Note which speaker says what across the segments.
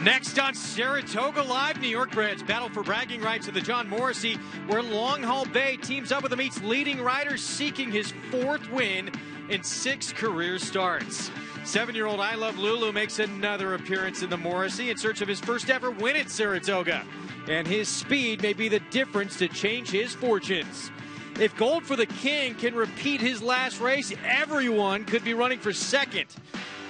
Speaker 1: Next on Saratoga Live, New York Breds battle for bragging rights at the John Morrissey, where Long Haul Bay teams up with the meet's leading rider, seeking his 4th win in 6 career starts. 7-year-old I Love Lulu makes another appearance in the Morrissey in search of his first ever win at Saratoga. And his speed may be the difference to change his fortunes. If Gold for the King can repeat his last race, everyone could be running for second.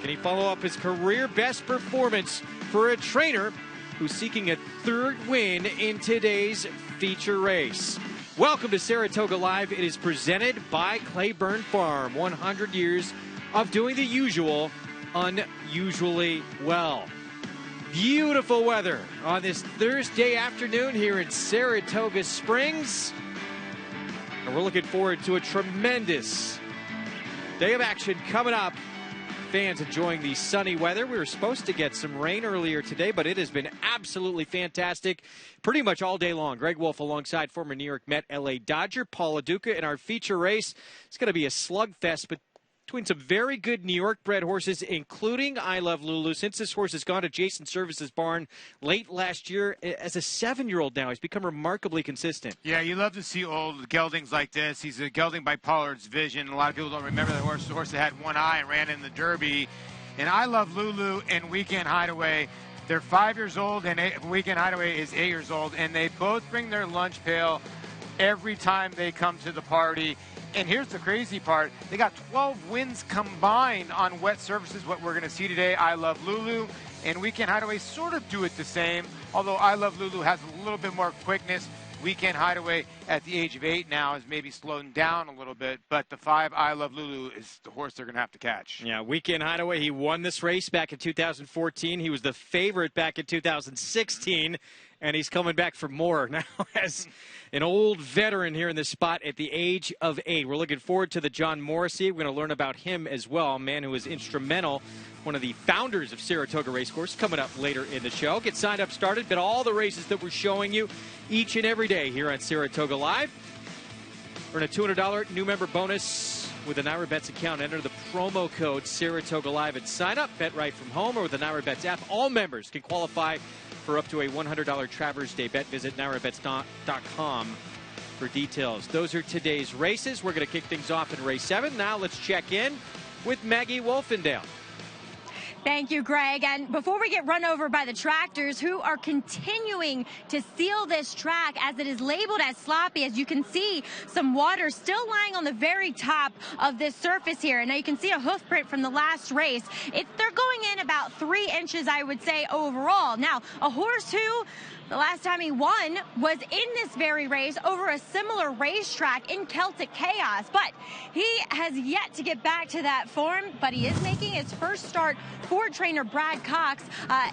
Speaker 1: Can he follow up his career best performance for a trainer who's seeking a 3rd win in today's feature race? Welcome to Saratoga Live. It is presented by Claiborne Farm. 100 years of doing the usual unusually well. Beautiful weather on this Thursday afternoon here in Saratoga Springs. And we're looking forward to a tremendous day of action coming up. Fans enjoying the sunny weather. We were supposed to get some rain earlier today, but it has been absolutely fantastic pretty much all day long. Greg Wolf alongside former New York Met, LA Dodger, Paul LaDuca in our feature race. It's going to be a slugfest, but between some very good New York bred horses, including I Love Lulu. Since this horse has gone to Jason Service's barn late last year, as a 7-year-old now, he's become remarkably consistent.
Speaker 2: Yeah, you love to see old geldings like this. He's a gelding by Pollard's Vision. A lot of people don't remember the horse that had one eye and ran in the Derby. And I Love Lulu and Weekend Hideaway, they're 5 years old, and Weekend Hideaway is 8 years old, and they both bring their lunch pail every time they come to the party. And here's the crazy part. They got 12 wins combined on wet surfaces, what we're going to see today. I Love Lulu and Weekend Hideaway sort of do it the same, although I Love Lulu has a little bit more quickness. Weekend Hideaway at the age of 8 now is maybe slowing down a little bit, but the 5 I Love Lulu is the horse they're going to have to catch.
Speaker 1: Yeah, Weekend Hideaway, he won this race back in 2014. He was the favorite back in 2016. And he's coming back for more now as an old veteran here in this spot at the age of 8. We're looking forward to the John Morrissey. We're going to learn about him as well, a man who was instrumental, one of the founders of Saratoga Racecourse, coming up later in the show. Get signed up, started, but all the races that we're showing you each and every day here on Saratoga Live. Earn a $200 new member bonus with a Naira Bets account. Enter the promo code Saratoga Live and sign up. Bet right from home or with the Naira Bets app. All members can qualify for up to a $100 Travers Day bet. Visit NairaBets.com for details. Those are today's races. We're going to kick things off in race 7. Now let's check in with Maggie Wolfendale.
Speaker 3: Thank you, Greg. And before we get run over by the tractors who are continuing to seal this track as it is labeled as sloppy, as you can see some water still lying on the very top of this surface here. And now you can see a hoof print from the last race. They're going in about 3 inches, I would say, overall. Now, a horse who the last time he won was in this very race over a similar racetrack in Celtic Chaos. But he has yet to get back to that form, but he is making his first start for trainer Brad Cox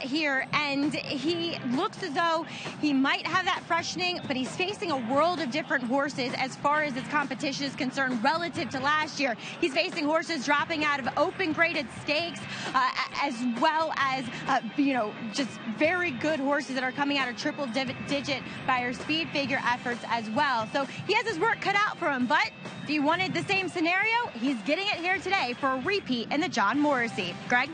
Speaker 3: here, and he looks as though he might have that freshening, but he's facing a world of different horses as far as his competition is concerned relative to last year. He's facing horses dropping out of open graded stakes, as well as, just very good horses that are coming out of triple digit Beyer speed figure efforts as well. So he has his work cut out for him, but if you wanted the same scenario, he's getting it here today for a repeat in the John Morrissey. Greg?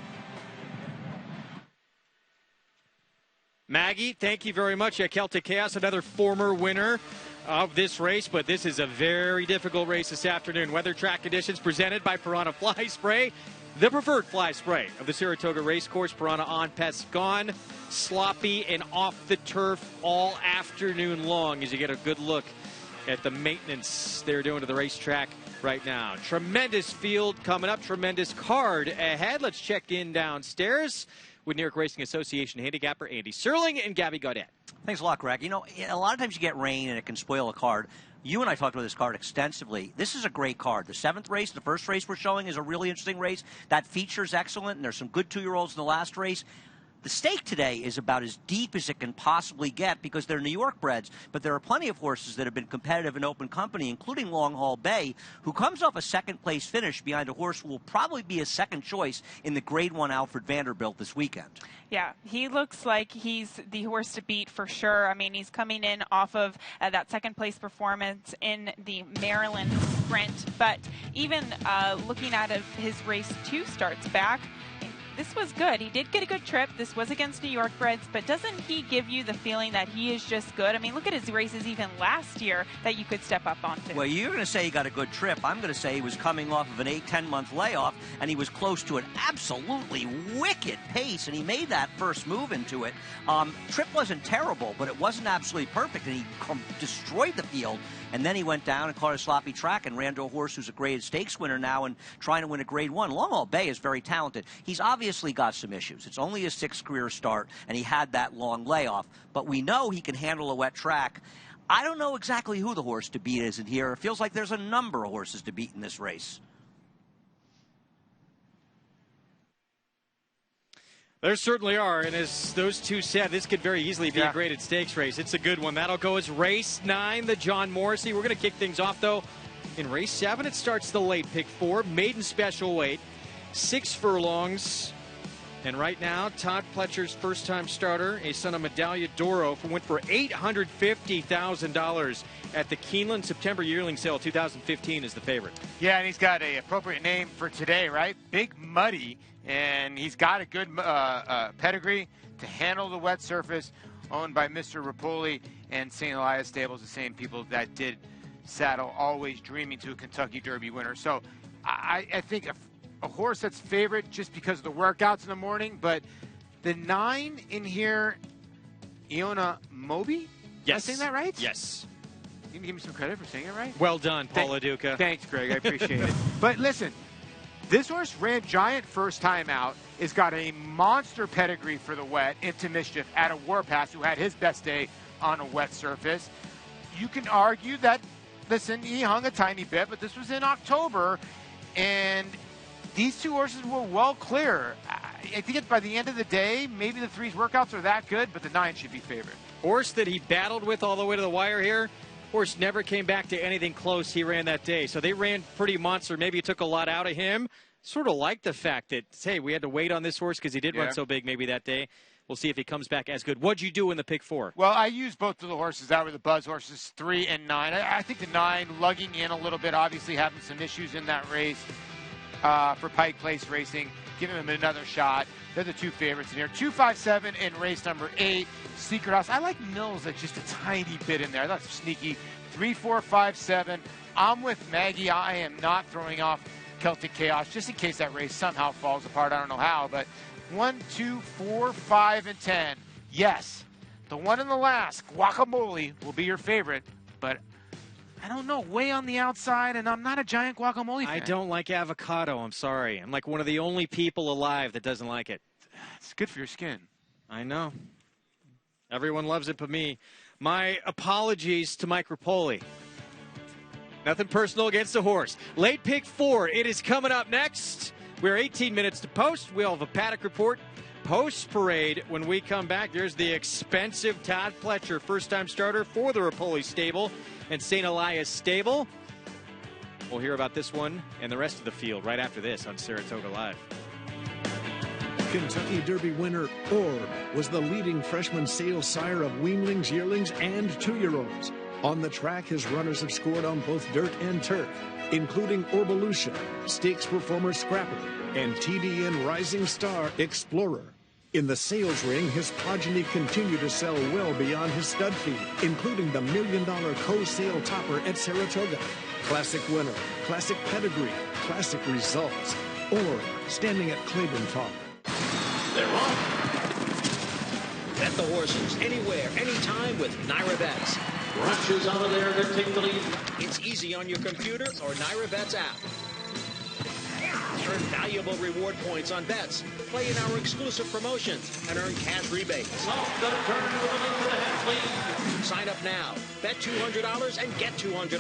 Speaker 1: Maggie, thank you very much. Celtic Chaos, another former winner of this race, but this is a very difficult race this afternoon. Weather track conditions presented by Piranha Fly Spray, the preferred fly spray of the Saratoga Racecourse. Piranha on, pests gone. Sloppy and off the turf all afternoon long as you get a good look at the maintenance they're doing to the racetrack right now. Tremendous field coming up, tremendous card ahead. Let's check in downstairs with New York Racing Association handicapper Andy Serling and Gabby Gaudet.
Speaker 4: Thanks a lot, Greg. You know, a lot of times you get rain and it can spoil a card. You and I talked about this card extensively. This is a great card. The 7th race, the first race we're showing, is a really interesting race. That feature's excellent, and there's some good 2-year-olds in the last race. The stake today is about as deep as it can possibly get because they're New York breds, but there are plenty of horses that have been competitive in open company, including Long Haul Bay, who comes off a second-place finish behind a horse who will probably be a second choice in the Grade 1 Alfred Vanderbilt this weekend.
Speaker 5: Yeah, he looks like he's the horse to beat for sure. I mean, he's coming in off of that second-place performance in the Maryland Sprint, but even looking at his race 2 starts back, this was good. He did get a good trip. This was against New York breds, but doesn't he give you the feeling that he is just good? I mean, look at his races even last year that you could step up onto.
Speaker 4: Well, you're going to say he got a good trip. I'm going to say he was coming off of an 8-10 month layoff, and he was close to an absolutely wicked pace, and he made that first move into it. Trip wasn't terrible, but it wasn't absolutely perfect, and he destroyed the field. And then he went down and caught a sloppy track and ran to a horse who's a graded stakes winner now and trying to win a Grade 1. Long Haul Bay is very talented. He's obviously got some issues. It's only his 6th career start, and he had that long layoff. But we know he can handle a wet track. I don't know exactly who the horse to beat is in here. It feels like there's a number of horses to beat in this race.
Speaker 1: There certainly are, and as those two said, this could very easily be a graded stakes race. It's a good one. That'll go as race 9, the John Morrissey. We're going to kick things off, though. In race 7, it starts the late pick 4, maiden special weight, 6 furlongs. And right now, Todd Pletcher's first-time starter, a son of Medaglia d'Oro, went for $850,000 at the Keeneland September yearling sale 2015 is the favorite.
Speaker 2: Yeah, and he's got an appropriate name for today, right? Big Muddy. And he's got a good pedigree to handle the wet surface, owned by Mr. Rapoli and St. Elias Stables, the same people that did saddle Always Dreaming to a Kentucky Derby winner. So I think a horse that's favorite just because of the workouts in the morning, but the 9 in here, Iona Moby?
Speaker 1: Yes.
Speaker 2: Am I saying that right?
Speaker 1: Yes.
Speaker 2: You can give me some credit for saying it right?
Speaker 1: Well done, Paul LaDuca.
Speaker 2: Thanks, Greg. I appreciate it. But listen, this horse ran giant first time out. It's got a monster pedigree for the wet into Mischief at a Warpath, who had his best day on a wet surface. You can argue that, listen, he hung a tiny bit, but this was in October, and these two horses were well clear. I think by the end of the day, maybe the 3's workouts are that good, but the 9 should be favored.
Speaker 1: Horse that he battled with all the way to the wire here. Horse never came back to anything close he ran that day. So they ran pretty monster. Maybe it took a lot out of him. Sort of like the fact that, hey, we had to wait on this horse because he did run so big maybe that day. We'll see if he comes back as good. What'd you do in the pick 4?
Speaker 2: Well, I used both of the horses. That were the buzz horses, 3 and 9. I think the 9 lugging in a little bit, obviously having some issues in that race for Pike Place Racing, giving him another shot. They're the 2 favorites in here. 257 in race number 8, Secret House. I like Mills at just a tiny bit in there. That's sneaky. 3, 4, 5, 7. I'm with Maggie. I am not throwing off Celtic Chaos, just in case that race somehow falls apart. I don't know how, but 1, 2, 4, 5, and 10. Yes, the one in the last, Guacamole, will be your favorite, but I don't know, way on the outside, and I'm not a giant guacamole fan.
Speaker 1: I don't like avocado. I'm sorry. I'm like one of the only people alive that doesn't like it.
Speaker 2: It's good for your skin.
Speaker 1: I know. Everyone loves it but me. My apologies to Mike Rapoli. Nothing personal against the horse. Late pick 4. It is coming up next. We're 18 minutes to post. We'll have a paddock report post-parade when we come back. There's the expensive Todd Pletcher, first-time starter for the Rapoli stable and St. Elias stable. We'll hear about this one and the rest of the field right after this on Saratoga Live.
Speaker 6: Kentucky Derby winner Orb was the leading freshman sale sire of weanlings, yearlings, and 2-year-olds. On the track, his runners have scored on both dirt and turf, including Orbelution, stakes performer Scrapper, and TDN Rising Star Explorer. In the sales ring, his progeny continue to sell well beyond his stud fee, including the $1 million co-sale topper at Saratoga. Classic winner, classic pedigree, classic results. Orb, standing at Claiborne Farm.
Speaker 7: They're on. Bet the horses anywhere, anytime with Naira Bets. Rushes out of there to take the lead. It's easy on your computer or Naira Bets app. Earn valuable reward points on bets. Play in our exclusive promotions and earn cash rebates. Sign up now. Bet $200 and get $200.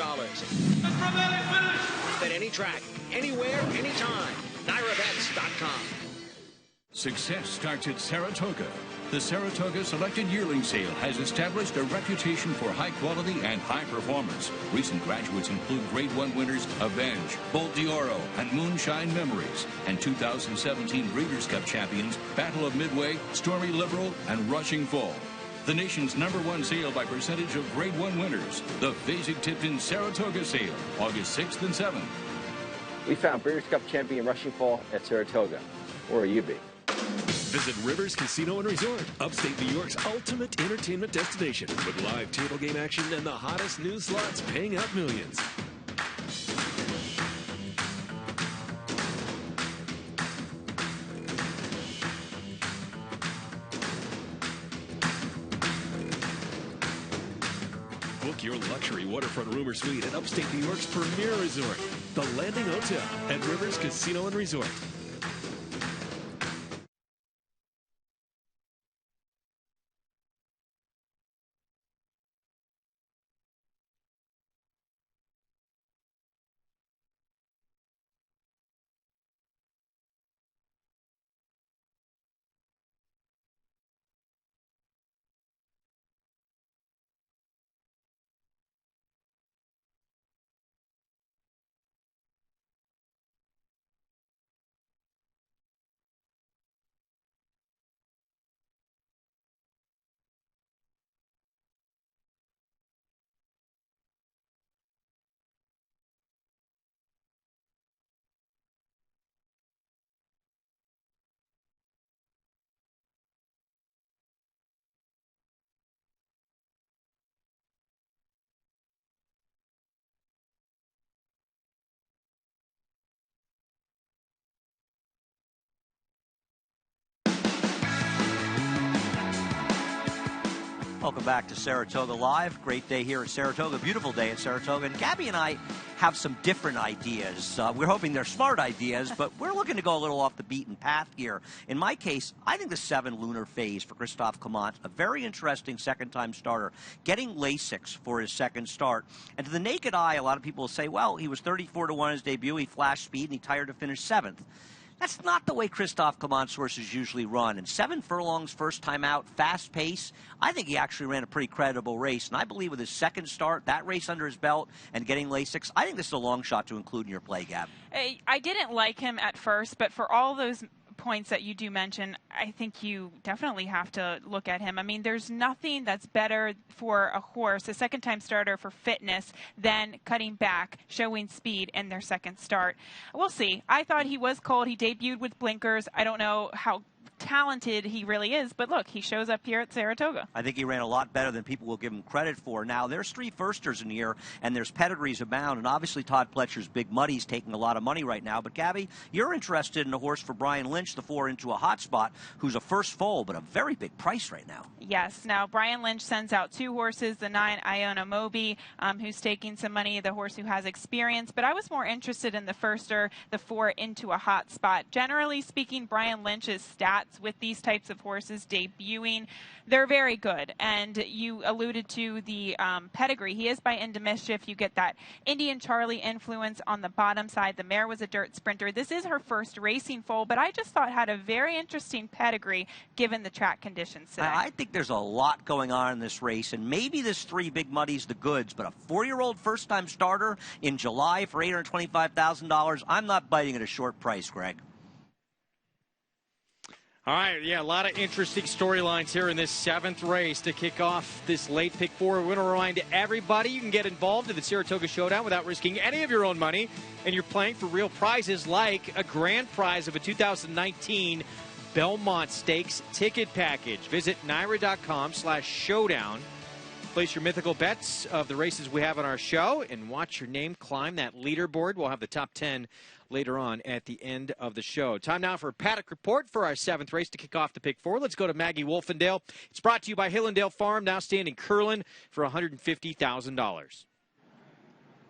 Speaker 7: Bet any track, anywhere, anytime. NairaBets.com.
Speaker 8: Success starts at Saratoga. The Saratoga Selected Yearling Sale has established a reputation for high quality and high performance. Recent graduates include Grade 1 winners Avenge, Bolt d'Oro, and Moonshine Memories, and 2017 Breeders' Cup champions Battle of Midway, Stormy Liberal, and Rushing Fall. The nation's #1 sale by percentage of Grade 1 winners. The Fasig-Tipton Saratoga Sale, August 6th and 7th.
Speaker 9: We found Breeders' Cup champion Rushing Fall at Saratoga. Where will you be?
Speaker 6: Visit Rivers Casino and Resort, upstate New York's ultimate entertainment destination, with live table game action and the hottest new slots paying out millions. Book your luxury waterfront room or suite at upstate New York's premier resort, the Landing Hotel at Rivers Casino and Resort.
Speaker 4: Welcome back to Saratoga Live. Great day here at Saratoga. Beautiful day at Saratoga. And Gabby and I have some different ideas. We're hoping they're smart ideas, but we're looking to go a little off the beaten path here. In my case, I think the 7 lunar phase for Christophe Clement, a very interesting second-time starter, getting Lasix for his second start. And to the naked eye, a lot of people will say, well, he was 34-1 his debut, he flashed speed, and he tired to finish 7th. That's not the way Christophe Clement's horses usually run. And 7 furlongs first time out, fast pace. I think he actually ran a pretty credible race. And I believe with his second start, that race under his belt, and getting Lasix, I think this is a long shot to include in your play, Gab.
Speaker 5: I didn't like him at first, but for all those points that you do mention, I think you definitely have to look at him. I mean, there's nothing that's better for a horse, a second-time starter, for fitness than cutting back, showing speed in their second start. We'll see. I thought he was cold. He debuted with blinkers. I don't know how talented he really is, but look, he shows up here at Saratoga.
Speaker 4: I think he ran a lot better than people will give him credit for. Now, there's 3 firsters in here, and there's pedigrees abound, and obviously Todd Pletcher's Big Muddy's taking a lot of money right now. But, Gabby, you're interested in a horse for Brian Lynch, the 4 Into a Hot Spot, who's a first foal, but a very big price right now.
Speaker 5: Yes. Now, Brian Lynch sends out 2 horses, the 9 Iona Moby, who's taking some money, the horse who has experience. But I was more interested in the firster, the 4 Into a Hot Spot. Generally speaking, Brian Lynch's stats with these types of horses debuting, they're very good. And you alluded to the pedigree. He is by Into Mischief. You get that Indian Charlie influence on the bottom side. The mare was a dirt sprinter. This is her first racing foal, but I just thought had a very interesting pedigree given the track conditions today.
Speaker 4: I think there's a lot going on in this race, and maybe this 3 Big Muddy's the goods, but a 4-year-old first-time starter in July for $825,000, I'm not biting at a short price, Greg.
Speaker 1: All right, yeah, a lot of interesting storylines here in this 7th race to kick off this late pick 4. We want to remind everybody you can get involved in the Saratoga Showdown without risking any of your own money, and you're playing for real prizes like a grand prize of a 2019 Belmont Stakes ticket package. Visit NYRA.com/showdown. Place your mythical bets of the races we have on our show and watch your name climb that leaderboard. We'll have the top 10 later on at the end of the show. Time now for a paddock report for our 7th race to kick off the pick 4. Let's go to Maggie Wolfendale. It's brought to you by Hillendale Farm, now standing Curlin for $150,000.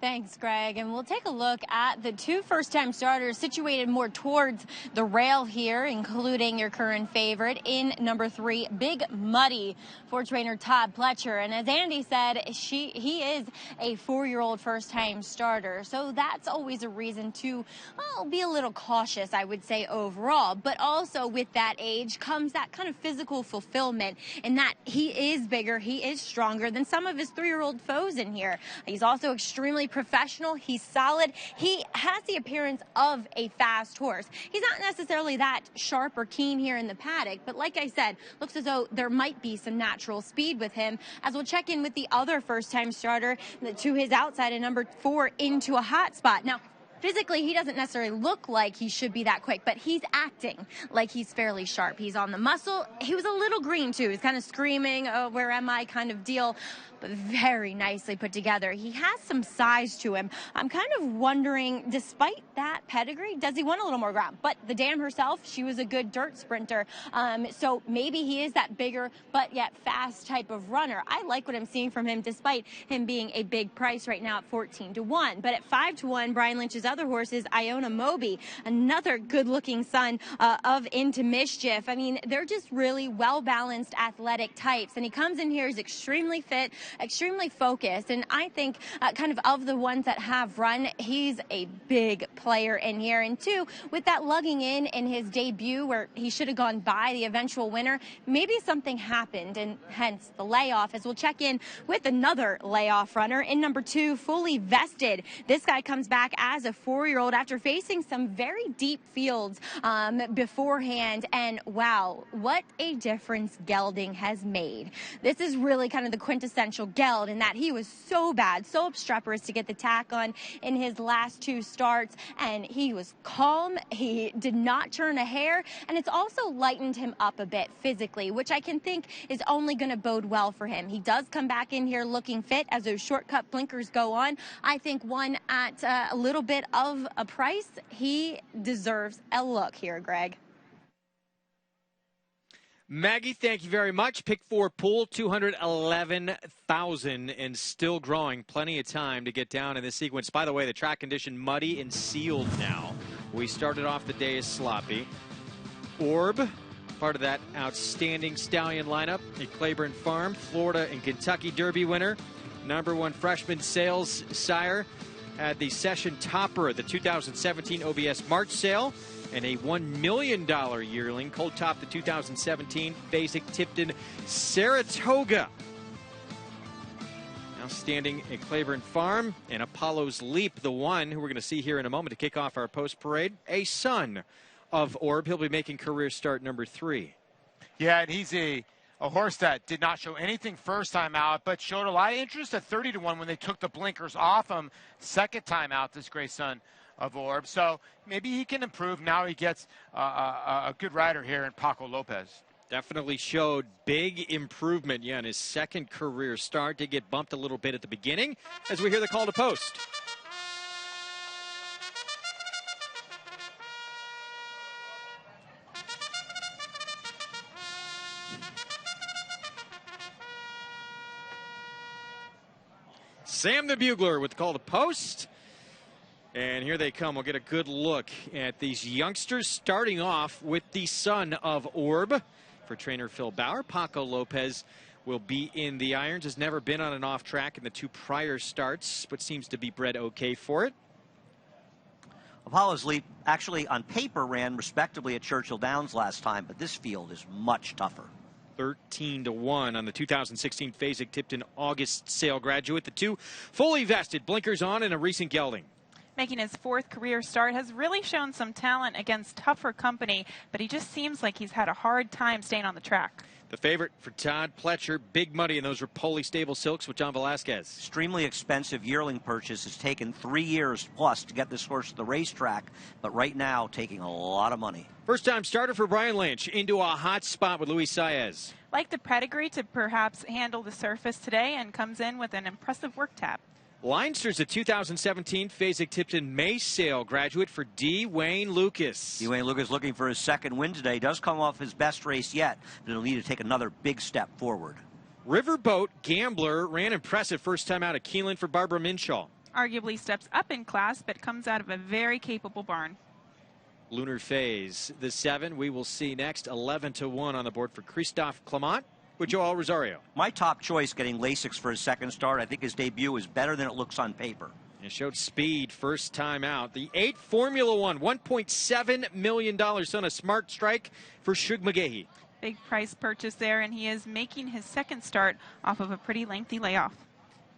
Speaker 3: Thanks, Greg. And we'll take a look at the 2 first-time starters situated more towards the rail here, including your current favorite in number 3, Big Muddy, for trainer Todd Pletcher. And as Andy said, he is a 4-year-old first-time starter. So that's always a reason to, well, be a little cautious, I would say, overall. But also with that age comes that kind of physical fulfillment in that he is bigger, he is stronger than some of his 3-year-old foes in here. He's also extremely professional. He's solid. He has the appearance of a fast horse. He's not necessarily that sharp or keen here in the paddock, but like I said, looks as though there might be some natural speed with him, as we'll check in with the other first-time starter to his outside at number 4, Into a Hot Spot. Now, physically, he doesn't necessarily look like he should be that quick, but he's acting like he's fairly sharp. He's on the muscle. He was a little green, too. He's kind of screaming, oh, where am I kind of deal, but very nicely put together. He has some size to him. I'm kind of wondering, despite that pedigree, does he want a little more ground? But the dam herself, she was a good dirt sprinter. So maybe he is that bigger but yet fast type of runner. I like what I'm seeing from him, despite him being a big price right now at 14-1. But at 5-1, Brian Lynch's other horse is Iona Moby, another good-looking son of Into Mischief. I mean, they're just really well-balanced athletic types. And he comes in here, he's extremely fit, extremely focused. And I think kind of the ones that have run, he's a big player in here. And two, with that lugging in his debut where he should have gone by the eventual winner, maybe something happened, and hence the layoff, as we'll check in with another layoff runner in number 2, Fully Vested. This guy comes back as a 4-year-old after facing some very deep fields beforehand, and wow, what a difference gelding has made. This is really kind of the quintessential geld in that he was so bad, so obstreperous to get the tack on in his last 2 starts, and he was calm, he did not turn a hair, and it's also lightened him up a bit physically, which I can think is only going to bode well for him. He does come back in here looking fit as those shortcut blinkers go on. I think one at a little bit of a price, he deserves a look here, Greg.
Speaker 1: Maggie, thank you very much. Pick 4 pool, 211,000 and still growing. Plenty of time to get down in this sequence. By the way, the track condition muddy and sealed now. We started off the day as sloppy. Orb, part of that outstanding stallion lineup at Claiborne Farm, Florida and Kentucky Derby winner. Number 1 freshman sales sire had the session topper at the 2017 OBS March sale, and a $1 million yearling cold top the 2017 Basic Tipton Saratoga. Now standing at Claiborne Farm, and Apollo's Leap, the one who we're going to see here in a moment to kick off our post parade, a son of Orb. He'll be making career start number 3.
Speaker 2: Yeah, and he's a horse that did not show anything first time out, but showed a lot of interest at 30-1 when they took the blinkers off him second time out, this great son of Orb. So maybe he can improve. Now he gets a good rider here in Paco Lopez.
Speaker 1: Definitely showed big improvement, in his second career start. Did get bumped a little bit at the beginning as we hear the call to post. Sam the Bugler with the call to post. And here they come. We'll get a good look at these youngsters, starting off with the son of Orb. For trainer Phil Bauer, Paco Lopez will be in the irons. Has never been on an off track in the 2 prior starts, but seems to be bred okay for it.
Speaker 4: Apollo's Leap actually on paper ran respectably at Churchill Downs last time, but this field is much tougher.
Speaker 1: 13-1 on the 2016 Fasig Tipton August sale graduate. The 2 Fully Vested, blinkers on in a recent gelding.
Speaker 5: Making his 4th career start, has really shown some talent against tougher company, but he just seems like he's had a hard time staying on the track.
Speaker 1: The favorite for Todd Pletcher, big money in those Rapoli Stable Silks with John Velasquez.
Speaker 4: Extremely expensive yearling purchase. Has taken 3 years plus to get this horse to the racetrack, but right now taking a lot of money.
Speaker 1: First time starter for Brian Lynch into a hot spot with Luis Saez.
Speaker 5: Like the pedigree to perhaps handle the surface today, and comes in with an impressive work tap.
Speaker 1: Leinster's a 2017 Fasig Tipton May sale graduate for D. Wayne Lucas.
Speaker 4: D. Wayne Lucas looking for his 2nd win today. Does come off his best race yet, but he'll need to take another big step forward.
Speaker 1: Riverboat Gambler ran impressive first time out at Keeneland for Barbara Minshaw.
Speaker 5: Arguably steps up in class, but comes out of a very capable barn.
Speaker 1: Lunar Phase, the 7 we will see next. 11-1 on the board for Christophe Clement with Joel Rosario.
Speaker 4: My top choice getting Lasix for his 2nd start. I think his debut is better than it looks on paper.
Speaker 1: It showed speed first time out. The 8 Formula One, $1.7 million on a smart strike for Shug McGahee.
Speaker 5: Big price purchase there, and he is making his 2nd start off of a pretty lengthy layoff.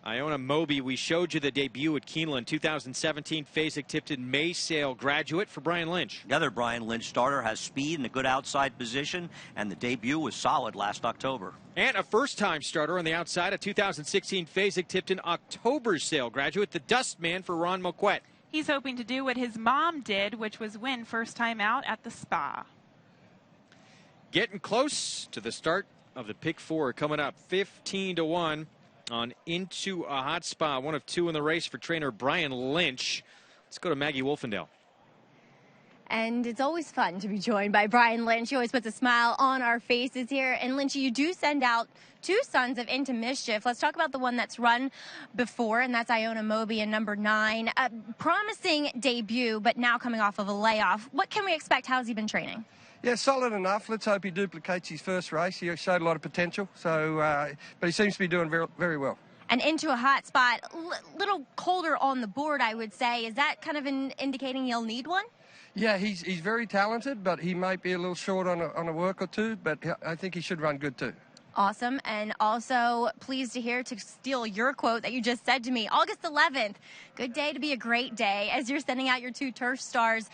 Speaker 1: Iona Moby, we showed you the debut at Keeneland, 2017 Fasig Tipton May sale graduate for Brian Lynch.
Speaker 4: The other Brian Lynch starter has speed and a good outside position, and the debut was solid last October.
Speaker 1: And a first-time starter on the outside, a 2016 Fasig Tipton October sale graduate, the Dustman for Ron Moquette.
Speaker 5: He's hoping to do what his mom did, which was win first time out at the Spa.
Speaker 1: Getting close to the start of the pick four coming up. 15-1 on Into a Hot Spot. One of two in the race for trainer Brian Lynch. Let's go to Maggie Wolfendale.
Speaker 3: And it's always fun to be joined by Brian Lynch. He always puts a smile on our faces here. And Lynchy, you do send out two sons of Into Mischief. Let's talk about the one that's run before, and that's Iona Moby in number 9. Promising debut, but now coming off of a layoff. What can we expect? How's he been training?
Speaker 9: Yeah, solid enough. Let's hope he duplicates his first race. He showed a lot of potential, so but he seems to be doing very, very well.
Speaker 3: And Into a Hot Spot, little colder on the board, I would say. Is that kind of indicating you'll need one?
Speaker 9: Yeah, he's very talented, but he might be a little short on a work or two, but I think he should run good too.
Speaker 3: Awesome. And also pleased to hear, to steal your quote that you just said to me, August 11th, good day to be a great day as you're sending out your 2 turf stars.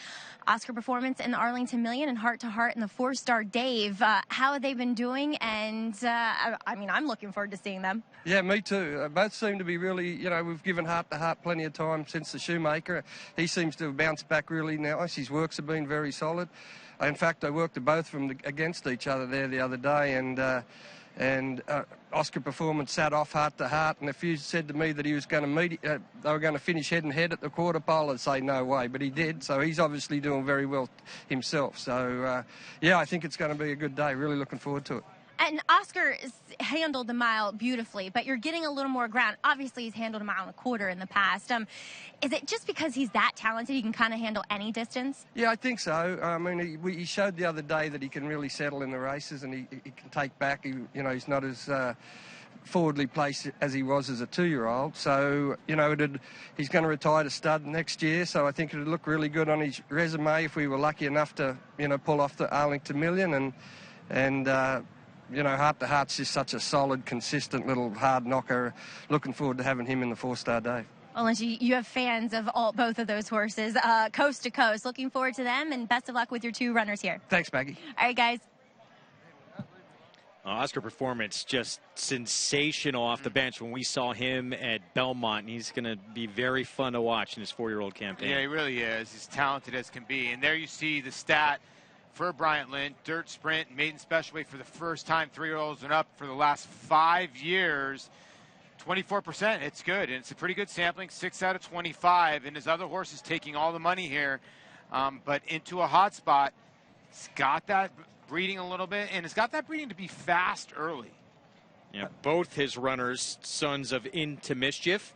Speaker 3: Oscar Performance in the Arlington Million and Heart to Heart in the 4-star Dave. How have they been doing? And I mean, I'm looking forward to seeing them.
Speaker 9: Yeah, me too. Both seem to be really, we've given Heart to Heart plenty of time since the Shoemaker. He seems to have bounced back really nice. His works have been very solid. In fact, I worked both of them against each other there the other day, and Oscar Performance sat off Heart to Heart, and if you said to me that he was going to meet, they were going to finish head and head at the quarter pole, I'd say no way, but he did, so he's obviously doing very well himself. So, yeah, I think it's going to be a good day. Really looking forward to it.
Speaker 3: And Oscar handled the mile beautifully, but you're getting a little more ground. Obviously, he's handled a mile and a quarter in the past. Is it just because he's that talented, he can kind of handle any distance?
Speaker 9: Yeah, I think so. I mean, he showed the other day that he can really settle in the races, and he can take back. He's not as forwardly placed as he was as a 2-year-old. So, he's going to retire to stud next year. So I think it would look really good on his resume if we were lucky enough to, pull off the Arlington Million and Heart to Heart's just such a solid, consistent little hard knocker. Looking forward to having him in the 4-star Dave.
Speaker 3: Well, Lynchy, you have fans of both of those horses, coast to coast. Looking forward to them, and best of luck with your 2 runners here.
Speaker 9: Thanks, Maggie.
Speaker 3: All right, guys.
Speaker 1: Oscar Performance just sensational off the bench when we saw him at Belmont. He's going to be very fun to watch in his 4-year-old campaign.
Speaker 2: Yeah, he really is. He's talented as can be. And there you see the stat for Bryant Lynch, dirt sprint, maiden special weight for the first time, 3-year-olds and up for the last 5 years. 24%, it's good, and it's a pretty good sampling, 6 out of 25, and his other horse is taking all the money here, but Into a Hot Spot, he's got that breeding a little bit, and it's got that breeding to be fast early.
Speaker 1: Yeah, both his runners, sons of Into Mischief.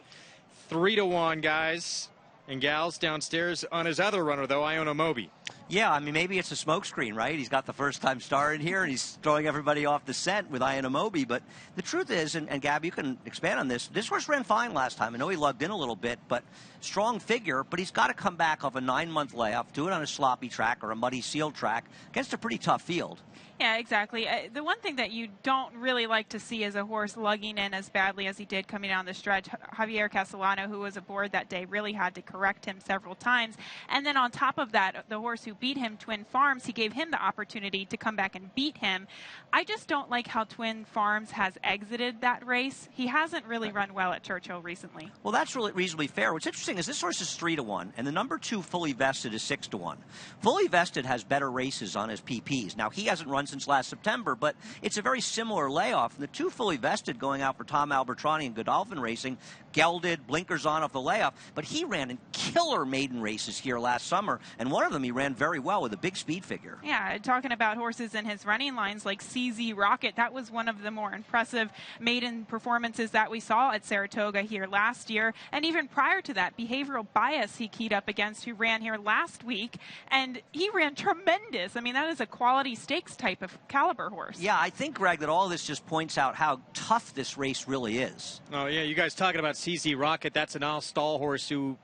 Speaker 1: 3-1, guys and gals downstairs on his other runner, though, Iona Moby.
Speaker 4: Yeah, I mean, maybe it's a smokescreen, right? He's got the first-time star in here, and he's throwing everybody off the scent with Iona Moby. But the truth is, and Gab, you can expand on this, this horse ran fine last time. I know he lugged in a little bit, but strong figure. But he's got to come back off a 9-month layoff, do it on a sloppy track or a muddy sealed track against a pretty tough field.
Speaker 5: Yeah, exactly. The one thing that you don't really like to see is a horse lugging in as badly as he did coming down the stretch. Javier Castellano, who was aboard that day, really had to correct him several times. And then on top of that, the horse who beat him, Twin Farms, he gave him the opportunity to come back and beat him. I just don't like how Twin Farms has exited that race. He hasn't really run well at Churchill recently.
Speaker 4: Well, that's really reasonably fair. What's interesting is this horse is 3-1, and the number 2 Fully Vested is 6-1. Fully Vested has better races on his PPs. Now, he hasn't run since last September, but it's a very similar layoff. And the 2 Fully Vested going out for Tom Albertrani and Godolphin Racing, gelded, blinkers on off the layoff, but he ran in killer maiden races here last summer, and one of them he ran very well with a big speed figure.
Speaker 5: Yeah, talking about horses in his running lines like CZ Rocket, that was one of the more impressive maiden performances that we saw at Saratoga here last year. And even prior to that, Behavioral Bias he keyed up against, who ran here last week, and he ran tremendous. I mean, that is a quality stakes type of caliber horse.
Speaker 4: Yeah, I think, Greg, that all this just points out how tough this race really is.
Speaker 1: Oh, yeah, you guys talking about CZ Rocket. That's an all-stall horse who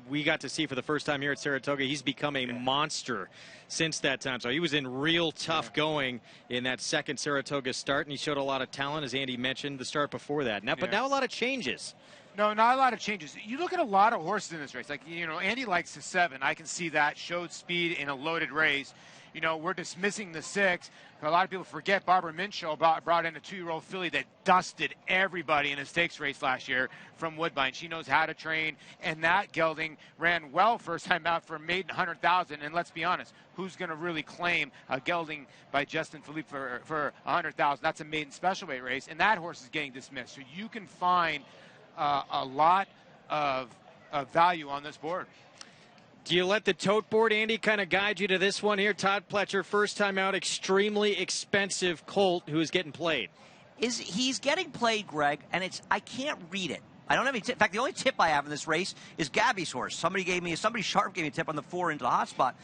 Speaker 1: we got to see for the first time here at Saratoga. He's become a monster since that time. So he was in real tough going in that second Saratoga start, and he showed a lot of talent, as Andy mentioned, the start before that. Now, but now a lot of changes
Speaker 2: No, not a lot of changes. You look at a lot of horses in this race. Like, Andy likes the 7. I can see that. Showed speed in a loaded race. We're dismissing the 6. A lot of people forget Barbara Minshew brought in a 2-year-old filly that dusted everybody in a stakes race last year from Woodbine. She knows how to train, and that gelding ran well first time out for a maiden 100,000. And let's be honest, who's going to really claim a gelding by Justin Philippe for 100,000? That's a maiden special weight race, and that horse is getting dismissed. So you can find a lot of value on this board.
Speaker 1: Do you let the tote board, Andy, kind of guide you to this one here? Todd Pletcher, first time out, extremely expensive colt who is getting played.
Speaker 4: He's getting played, Greg, and I can't read it. I don't have any tip. In fact, the only tip I have in this race is Gabby's horse. Somebody sharp gave me a tip on the 4 into the hot spot.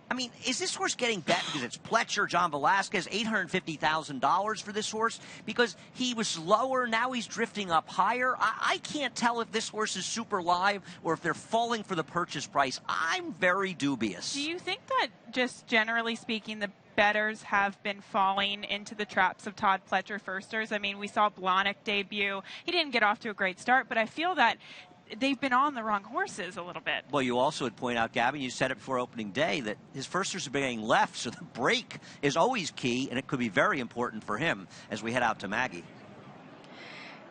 Speaker 4: I mean, is this horse getting bet because it's Pletcher, John Velasquez, $850,000 for this horse? Because he was lower, now he's drifting up higher. I can't tell if this horse is super live or if they're falling for the purchase price. I'm very dubious.
Speaker 5: Do you think that, just generally speaking, the bettors have been falling into the traps of Todd Pletcher firsters? I mean, we saw Blahnik debut. He didn't get off to a great start, but I feel that they've been on the wrong horses a little bit.
Speaker 4: Well, you also would point out, Gabby, you said it before opening day, that his firsters are being left, so the break is always key, and it could be very important for him as we head out to Maggie.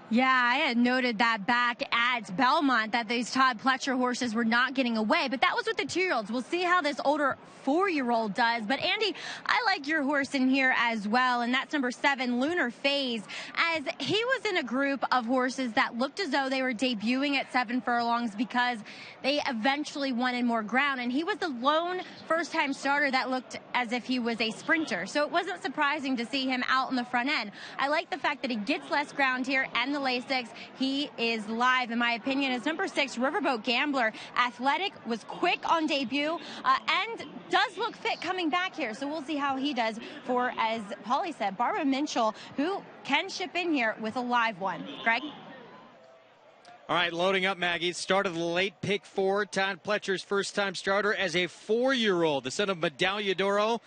Speaker 3: Yeah, I had noted that back at Belmont that these Todd Pletcher horses were not getting away, but that was with the 2-year-olds. We'll see how this older 4-year-old does. But Andy, I like your horse in here as well, and that's number 7, Lunar Phase, as he was in a group of horses that looked as though they were debuting at 7 furlongs because they eventually wanted more ground, and he was the lone first-time starter that looked as if he was a sprinter. So it wasn't surprising to see him out in the front end. I like the fact that he gets less ground here and the Lasix. He is live, in my opinion, as number 6, Riverboat Gambler. Athletic, was quick on debut, and does look fit coming back here. So we'll see how he does for, as Paulie said, Barbara Minshew, who can ship in here with a live one. Greg?
Speaker 1: All right, loading up, Maggie. Start of the late pick 4. Todd Pletcher's first-time starter as a 4-year-old. The son of Medaglia d'Oro.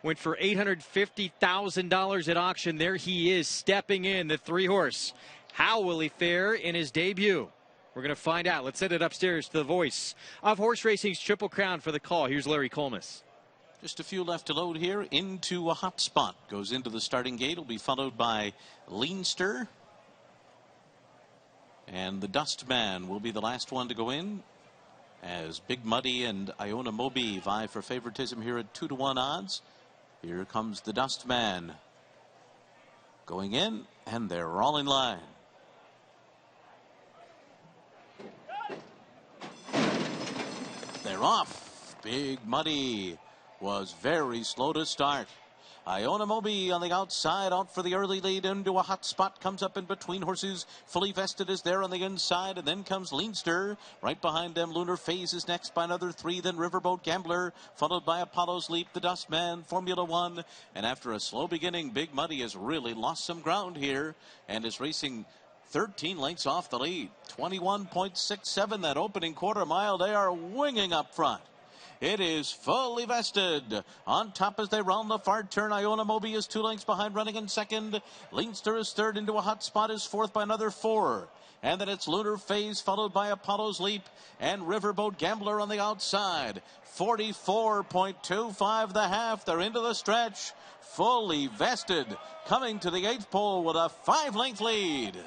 Speaker 1: Went for $850,000 at auction. There he is, stepping in, the 3-horse. How will he fare in his debut? We're going to find out. Let's send it upstairs to the voice of horse racing's Triple Crown for the call. Here's Larry Colmus.
Speaker 10: Just a few left to load here. Into a hot spot. Goes into the starting gate. Will be followed by Leinster. And the Dustman will be the last one to go in, as Big Muddy and Iona Moby vie for favoritism here at 2-to-1 odds. Here comes the Dustman going in, and they're all in line. They're off. Big Muddy was very slow to start. Iona Moby on the outside, out for the early lead, into a hot spot, comes up in between horses. Fully Vested is there on the inside, and then comes Leinster. Right behind them, Lunar Phase is next by another 3, then Riverboat Gambler, followed by Apollo's Leap, the Dustman, Formula One. And after a slow beginning, Big Muddy has really lost some ground here and is racing 13 lengths off the lead. 21.67, that opening quarter mile. They are winging up front. It is Fully Vested on top as they round the far turn. Iona Moby is 2 lengths behind, running in second. Leinster is third, into a hot spot, is fourth by another 4. And then it's Lunar Phase, followed by Apollo's Leap and Riverboat Gambler on the outside. 44.25 the half. They're into the stretch. Fully Vested coming to the 8th pole with a 5-length lead.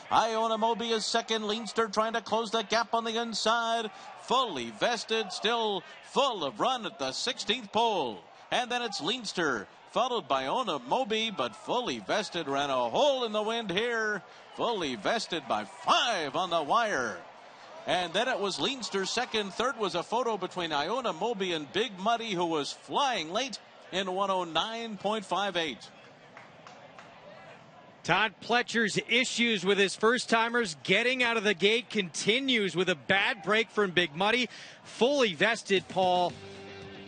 Speaker 10: Iona Moby is second. Leinster trying to close that gap on the inside. Fully Vested still full of run at the 16th pole. And then it's Leinster, followed by Iona Moby, but Fully Vested ran a hole in the wind here. Fully Vested by 5 on the wire. And then it was Leinster second. Third was a photo between Iona Moby and Big Muddy, who was flying late in 109.58.
Speaker 1: Todd Pletcher's issues with his first-timers getting out of the gate continues with a bad break from Big Muddy. Fully Vested, Paul,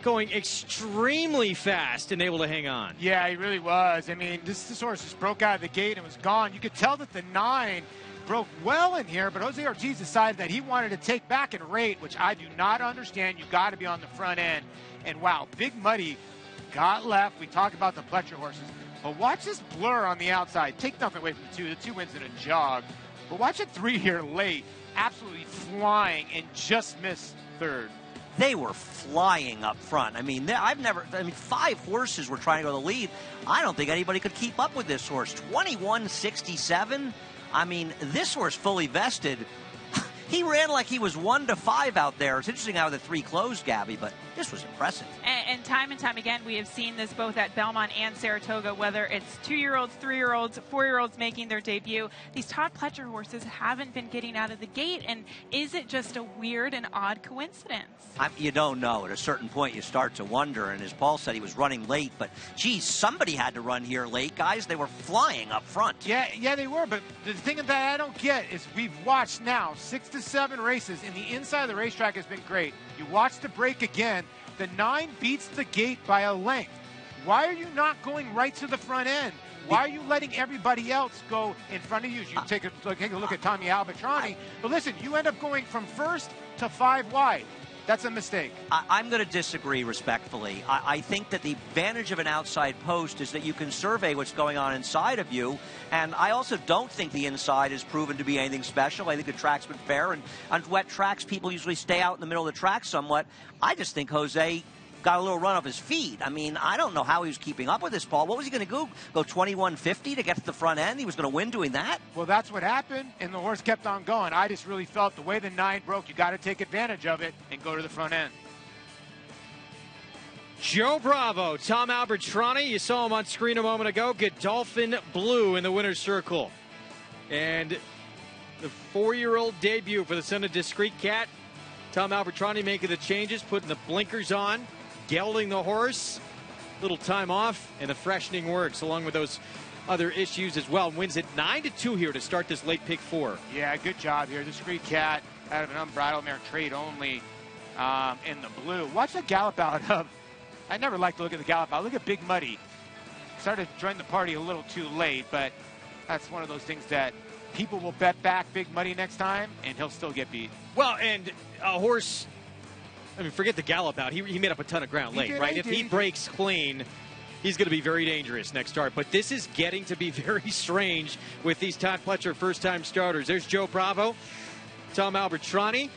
Speaker 1: going extremely fast and able to hang on.
Speaker 2: Yeah, he really was. I mean, this horse just broke out of the gate and was gone. You could tell that the 9 broke well in here, but Jose Ortiz decided that he wanted to take back and rate, which I do not understand. You got to be on the front end. And wow, Big Muddy got left. We talk about the Pletcher horses. But watch this blur on the outside. Take nothing away from the 2. The 2 wins in a jog. But watch it 3 here late. absolutely flying and just missed third.
Speaker 4: They were flying up front. I mean, 5 horses were trying to go to the lead. I don't think anybody could keep up with this horse. 21.67. I mean, this horse Fully Vested, he ran like he was 1-5 out there. It's interesting how the 3 closed, Gabby, but this was impressive.
Speaker 5: And time again, we have seen this both at Belmont and Saratoga, whether it's 2-year-olds, 3-year-olds, 4-year-olds making their debut. These Todd Pletcher horses haven't been getting out of the gate, and is it just a weird and odd coincidence?
Speaker 4: You don't know. At a certain point, you start to wonder, and as Paul said, he was running late, but, geez, somebody had to run here late, guys. They were flying up front.
Speaker 2: Yeah, they were, but the thing that I don't get is we've watched now 6 to 7 races, and the inside of the racetrack has been great. You watch the break again. The 9 beats the gate by a length. Why are you not going right to the front end? Why are you letting everybody else go in front of you? You take a look at Tommy Albatrani. But listen, you end up going from first to 5 wide. That's a mistake.
Speaker 4: I'm going to disagree respectfully. I think that the advantage of an outside post is that you can survey what's going on inside of you. And I also don't think the inside has proven to be anything special. I think the track's been fair. And on wet tracks, people usually stay out in the middle of the track somewhat. I just think Jose got a little run off his feet. I mean, I don't know how he was keeping up with this, Paul. What was he going to do? Go 21.50 to get to the front end? He was going to win doing that?
Speaker 2: Well, that's what happened, and the horse kept on going. I just really felt the way the 9 broke, you got to take advantage of it and go to the front end.
Speaker 1: Joe Bravo, Tom Albertrani, you saw him on screen a moment ago. Godolphin Blue in the winner's circle. And the 4-year-old debut for the son of Discreet Cat. Tom Albertrani making the changes, putting the blinkers on, gelding the horse, little time off, and the freshening works along with those other issues as well. Wins it 9-2 here to start this late pick 4.
Speaker 2: Yeah, good job here. Discreet Cat out of an unbridled mare, trade only in the blue. Watch the gallop out of. I never like to look at the gallop out. Look at Big Muddy. Started to join the party a little too late, but that's one of those things that people will bet back Big Muddy next time, and he'll still get beat.
Speaker 1: Well, and a horse, I mean, forget the gallop out. He made up a ton of ground late, right? If he breaks clean, he's going to be very dangerous next start. But this is getting to be very strange with these Todd Pletcher first-time starters. There's Joe Bravo, Tom Albertrani.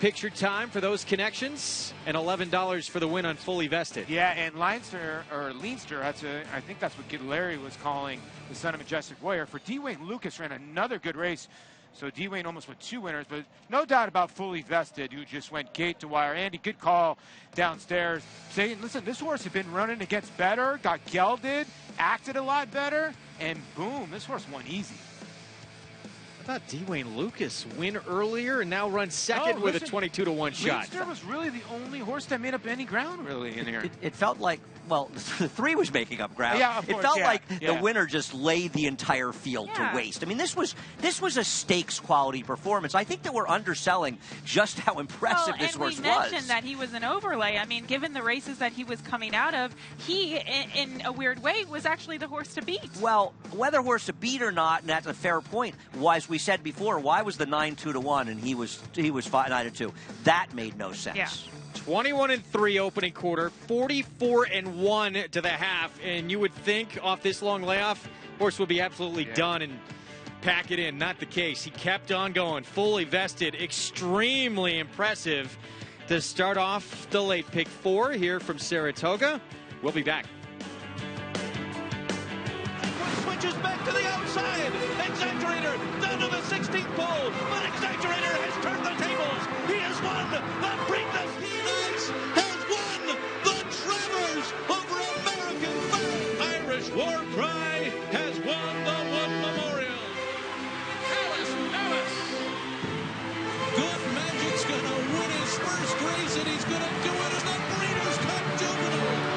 Speaker 1: Picture time for those connections, and $11 for the win on Fully Vested.
Speaker 2: Yeah, and Leinster, I think that's what Larry was calling the son of Majestic Warrior. For Dwayne Lucas ran another good race. So Dwayne almost with 2 winners, but no doubt about Fully Vested, who just went gate to wire. Andy, good call downstairs, saying, listen, this horse had been running against better, got gelded, acted a lot better, and boom, this horse won easy.
Speaker 1: I thought Dwayne Lucas win earlier and now run second with a 22-1 shot.
Speaker 2: Leinster was really the only horse that made up any ground really in here.
Speaker 4: It felt like, well, the 3 was making up ground.
Speaker 2: Yeah, of course,
Speaker 4: it felt like the winner just laid the entire field to waste. I mean, this was a stakes quality performance. I think that we're underselling just how impressive this horse was.
Speaker 5: And we mentioned that he was an overlay. I mean, given the races that he was coming out of, he, in a weird way, was actually the horse to beat.
Speaker 4: Well, whether horse to beat or not, and that's a fair point, as we said before, why was the 9-2-1 and he was 9-2? That made no sense.
Speaker 5: Yeah.
Speaker 1: 21-3 opening quarter, 44-1 to the half, and you would think off this long layoff, horse would be absolutely done and pack it in. Not the case. He kept on going, Fully Vested, extremely impressive to start off the late pick 4 here from Saratoga. We'll be back.
Speaker 11: Switches back to the outside. Exaggerator down to the 16th pole, but Exaggerator has turned the tables. He has won the Preakness. Phoenix has won the Travers over American Flag. Irish War Cry has won the Wood Memorial. Alice. Good Magic's gonna win his first race, and he's gonna do it in the Breeders' Cup Juvenile.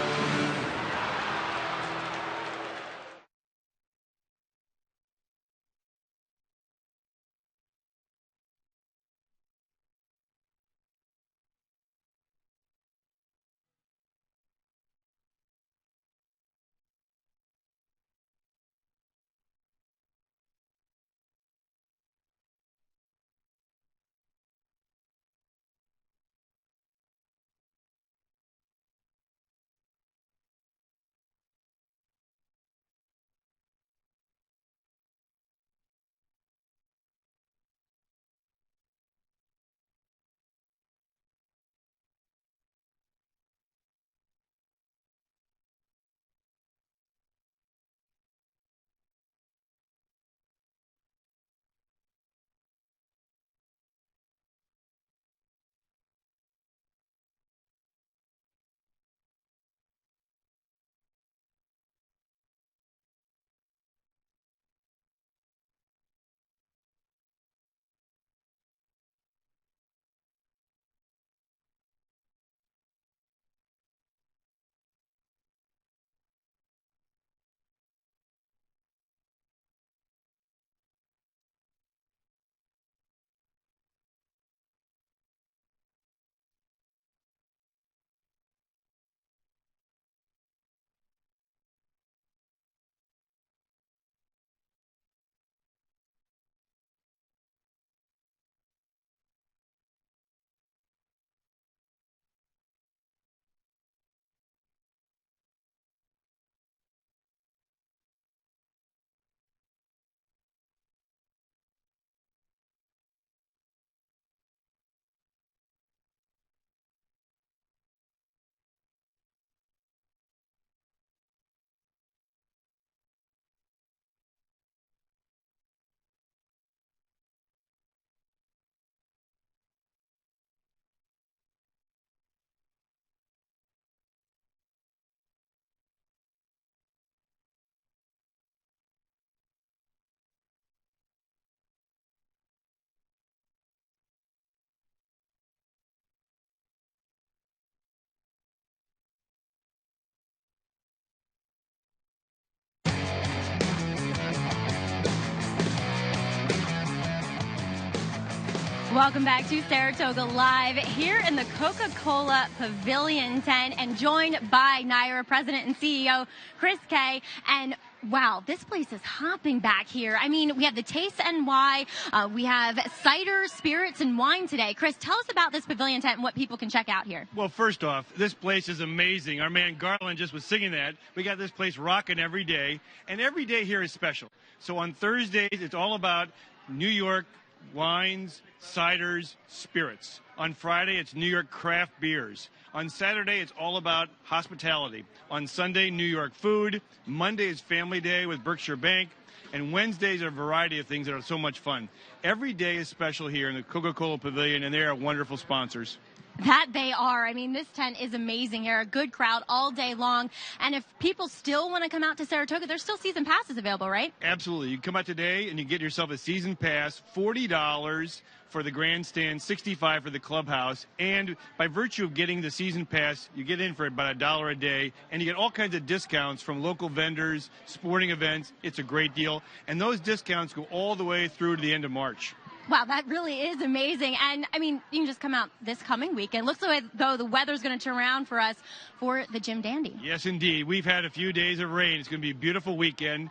Speaker 3: Welcome back to Saratoga Live here in the Coca-Cola Pavilion tent and joined by Naira President and CEO Chris Kay. And wow, this place is hopping back here. I mean, we have the Taste NY, we have cider, spirits, and wine today. Chris, tell us about this pavilion tent and what people can check out here.
Speaker 12: Well, first off, this place is amazing. Our man Garland just was singing that. We got this place rocking every day, and every day here is special. So on Thursdays, it's all about New York wines, ciders, spirits. On Friday, it's New York craft beers. On Saturday, it's all about hospitality. On Sunday, New York food. Monday is Family Day with Berkshire Bank. And Wednesdays are a variety of things that are so much fun. Every day is special here in the Coca-Cola Pavilion, and they are wonderful sponsors.
Speaker 3: That they are. I mean, this tent is amazing here. A good crowd all day long. And if people still want to come out to Saratoga, there's still season passes available, right?
Speaker 12: Absolutely. You come out today and you get yourself a season pass, $40 for the grandstand, $65 for the clubhouse. And by virtue of getting the season pass, you get in for about $1 a day, and you get all kinds of discounts from local vendors, sporting events. It's a great deal. And those discounts go all the way through to the end of March.
Speaker 3: Wow, that really is amazing. And, I mean, you can just come out this coming weekend. Looks like, though, the weather's going to turn around for us for the Jim Dandy.
Speaker 12: Yes, indeed. We've had a few days of rain. It's going to be a beautiful weekend.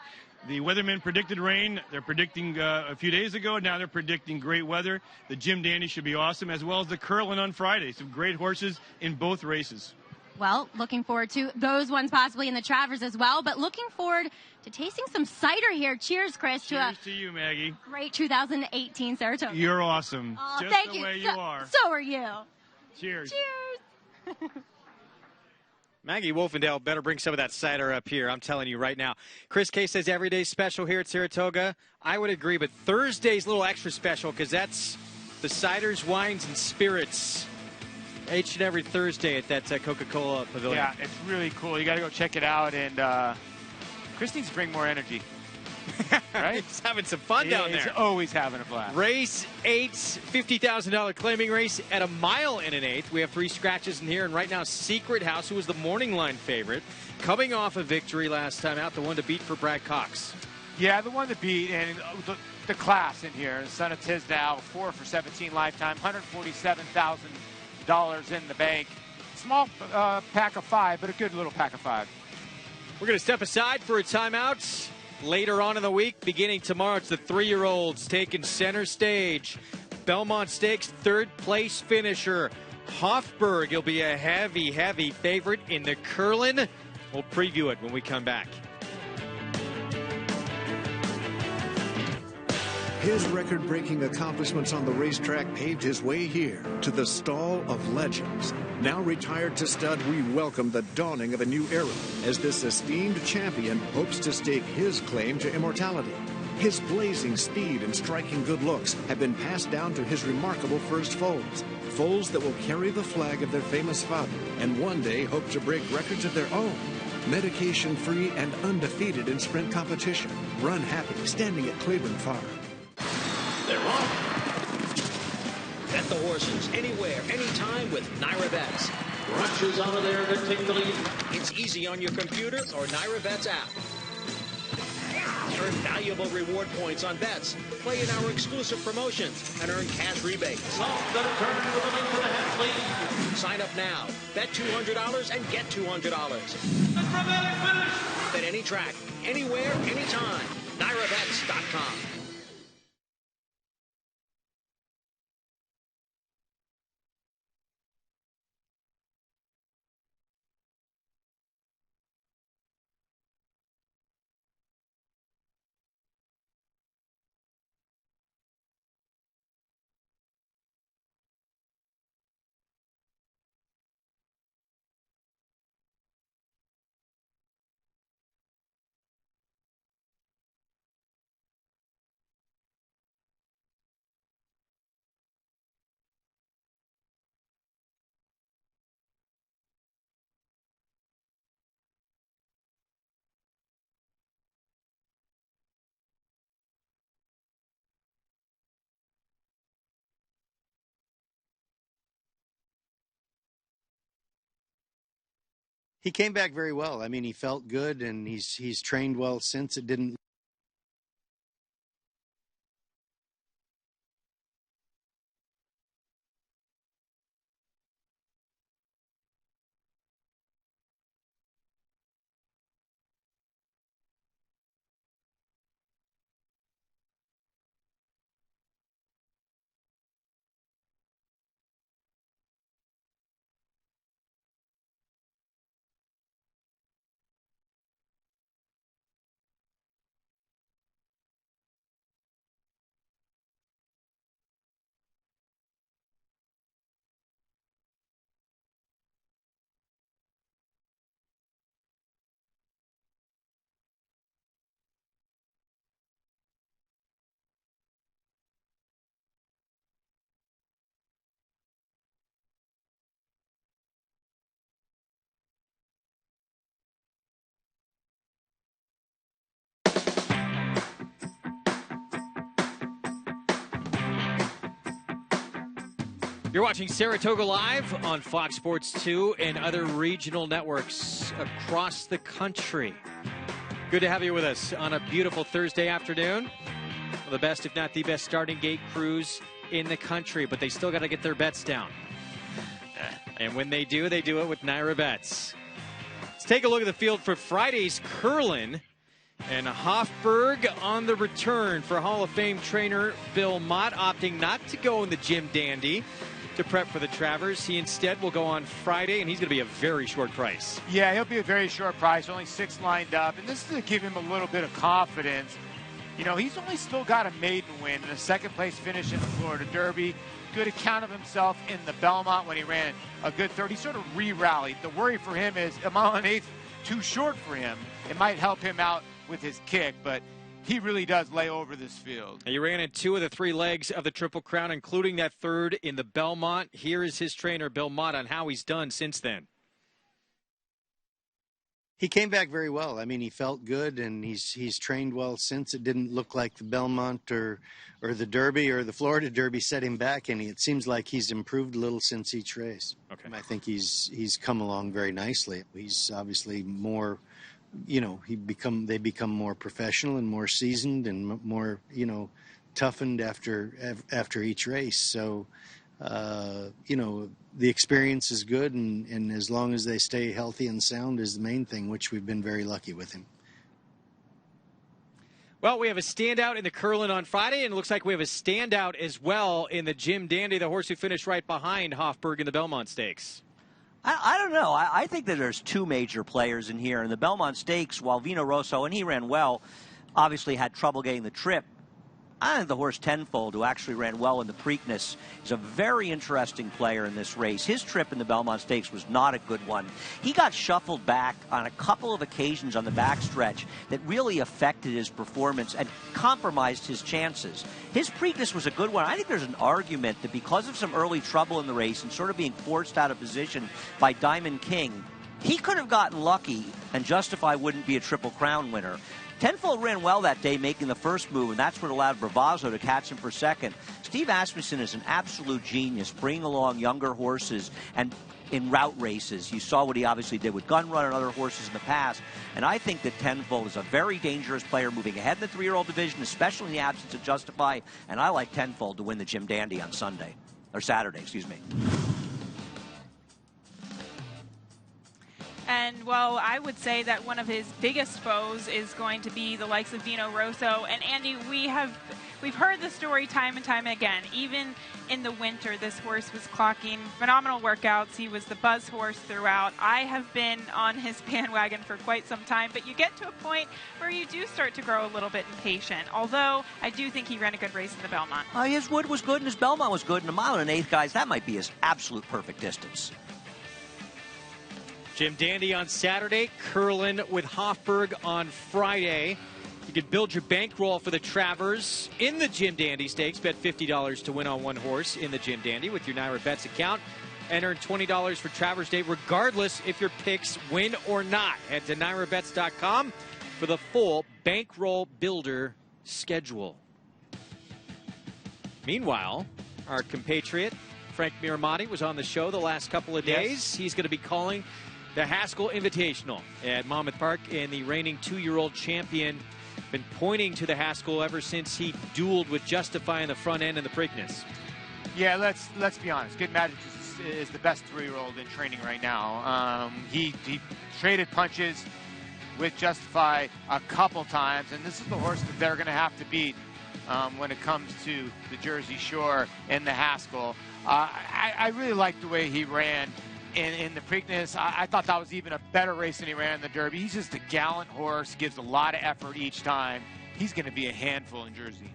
Speaker 12: The weathermen predicted rain. They're predicting a few days ago. Now they're predicting great weather. The Jim Dandy should be awesome, as well as the curling on Friday. Some great horses in both races.
Speaker 3: Well, looking forward to those ones possibly in the Travers as well, but looking forward to tasting some cider here. Cheers, Chris.
Speaker 12: Cheers to you, Maggie.
Speaker 3: Great 2018 Saratoga.
Speaker 12: You're awesome.
Speaker 3: Oh,
Speaker 12: just
Speaker 3: thank
Speaker 12: the
Speaker 3: you.
Speaker 12: way you are.
Speaker 3: So are you.
Speaker 12: Cheers.
Speaker 3: Cheers.
Speaker 1: Maggie Wolfendale better bring some of that cider up here. I'm telling you right now. Chris Kay says every day's special here at Saratoga. I would agree, but Thursday's a little extra special because that's the ciders, wines, and spirits. Each and every Thursday at that Coca-Cola Pavilion.
Speaker 2: Yeah, it's really cool. You got to go check it out. And Chris needs to bring more energy. Right?
Speaker 1: He's having some fun down there.
Speaker 2: He's always having a blast.
Speaker 1: Race 8's $50,000 claiming race at 1 1/8. We have 3 scratches in here. And right now, Secret House, who was the morning line favorite, coming off a victory last time out, the one to beat for Brad Cox.
Speaker 2: Yeah, the one to beat. And the class in here. Son of Tisdale, 4 for 17 lifetime, $147,000 in the bank. Small pack of 5, but a good little pack of 5.
Speaker 1: We're going to step aside for a timeout. Later on in the week, beginning tomorrow, it's the 3-year-olds taking center stage. Belmont Stakes third place finisher. Hofburg, he'll be a heavy, heavy favorite in the Curlin. We'll preview it when we come back.
Speaker 6: His record-breaking accomplishments on the racetrack paved his way here to the Stall of Legends. Now retired to stud, we welcome the dawning of a new era as this esteemed champion hopes to stake his claim to immortality. His blazing speed and striking good looks have been passed down to his remarkable first foals. Foals that will carry the flag of their famous father and one day hope to break records of their own. Medication-free and undefeated in sprint competition. Run happy, standing at Cleveland Farm.
Speaker 7: They're off. Bet the horses anywhere, anytime with Naira Bets. Rushes out of there to take the lead. It's easy on your computer or Naira Bets app. Earn valuable reward points on bets. Play in our exclusive promotions and earn cash rebates. Sign up now. Bet $200 and get $200. Bet any track, anywhere, anytime. NairaBets.com.
Speaker 13: He came back very well. I mean, he felt good, and he's trained well since. It didn't
Speaker 1: You're watching Saratoga Live on Fox Sports 2 and other regional networks across the country. Good to have you with us on a beautiful Thursday afternoon. One of the best, if not the best, starting gate crews in the country, but they still got to get their bets down. And when they do it with Naira Bets. Let's take a look at the field for Friday's curling. And Hofburg on the return for Hall of Fame trainer Bill Mott, opting not to go in the Jim Dandy to prep for the Travers. He instead will go on Friday, and he's going to be a very short price.
Speaker 2: Yeah, he'll be a very short price, only 6 lined up. And this is to give him a little bit of confidence. You know, he's only still got a maiden win and a second-place finish in the Florida Derby. Good account of himself in the Belmont when he ran a good third. He sort of re-rallied. The worry for him is a mile and an eighth too short for him. It might help him out with his kick, but he really does lay over this field.
Speaker 1: He ran in 2 of the 3 legs of the Triple Crown, including that third in the Belmont. Here is his trainer, Bill Mott, on how he's done since then.
Speaker 13: He came back very well. I mean, he felt good, and he's trained well since. It didn't look like the Belmont or the Derby or the Florida Derby set him back, and it seems like he's improved a little since each race.
Speaker 1: Okay.
Speaker 13: And I think he's come along very nicely. He's obviously more, you know, they become more professional and more seasoned and more, you know, toughened after each race. So, you know, the experience is good, and as long as they stay healthy and sound is the main thing, which we've been very lucky with him.
Speaker 1: Well, we have a standout in the curling on Friday, and it looks like we have a standout as well in the Jim Dandy, the horse who finished right behind Hofburg in the Belmont Stakes.
Speaker 4: I don't know. I think that there's 2 major players in here. In the Belmont Stakes, while Vino Rosso, and he ran well, obviously had trouble getting the trip, I think the horse Tenfold, who actually ran well in the Preakness, is a very interesting player in this race. His trip in the Belmont Stakes was not a good one. He got shuffled back on a couple of occasions on the backstretch that really affected his performance and compromised his chances. His Preakness was a good one. I think there's an argument that because of some early trouble in the race and sort of being forced out of position by Diamond King, he could have gotten lucky and Justify wouldn't be a Triple Crown winner. Tenfold ran well that day, making the first move, and that's what allowed Bravazzo to catch him for second. Steve Asmussen is an absolute genius, bringing along younger horses and in route races. You saw what he obviously did with Gun Run and other horses in the past, and I think that Tenfold is a very dangerous player moving ahead in the 3-year-old division, especially in the absence of Justify, and I like Tenfold to win the Jim Dandy on Saturday, excuse me.
Speaker 5: And, well, I would say that one of his biggest foes is going to be the likes of Vino Rosso. And, Andy, we've heard the story time and time again. Even in the winter, this horse was clocking phenomenal workouts. He was the buzz horse throughout. I have been on his bandwagon for quite some time, but you get to a point where you do start to grow a little bit impatient. Although, I do think he ran a good race in the Belmont.
Speaker 4: His Wood was good and his Belmont was good. And a mile and an eighth, guys, that might be his absolute perfect distance.
Speaker 1: Jim Dandy on Saturday, curling with Hofburg on Friday. You can build your bankroll for the Travers in the Jim Dandy Stakes. Bet $50 to win on one horse in the Jim Dandy with your Naira Bets account. And earn $20 for Travers Day, regardless if your picks win or not. Head to NairaBets.com for the full bankroll builder schedule. Meanwhile, our compatriot, Frank Miramati, was on the show the last couple of days. Yes. He's going to be calling the Haskell Invitational at Monmouth Park, and the reigning 2-year-old champion been pointing to the Haskell ever since he dueled with Justify in the front end in the Preakness.
Speaker 2: Yeah, let's be honest. Good Magic is the best 3-year-old in training right now. He traded punches with Justify a couple times, and this is the horse that they're going to have to beat when it comes to the Jersey Shore and the Haskell. I really like the way he ran in the Preakness. I thought that was even a better race than he ran in the Derby. He's just a gallant horse, gives a lot of effort each time. He's going to be a handful in Jersey.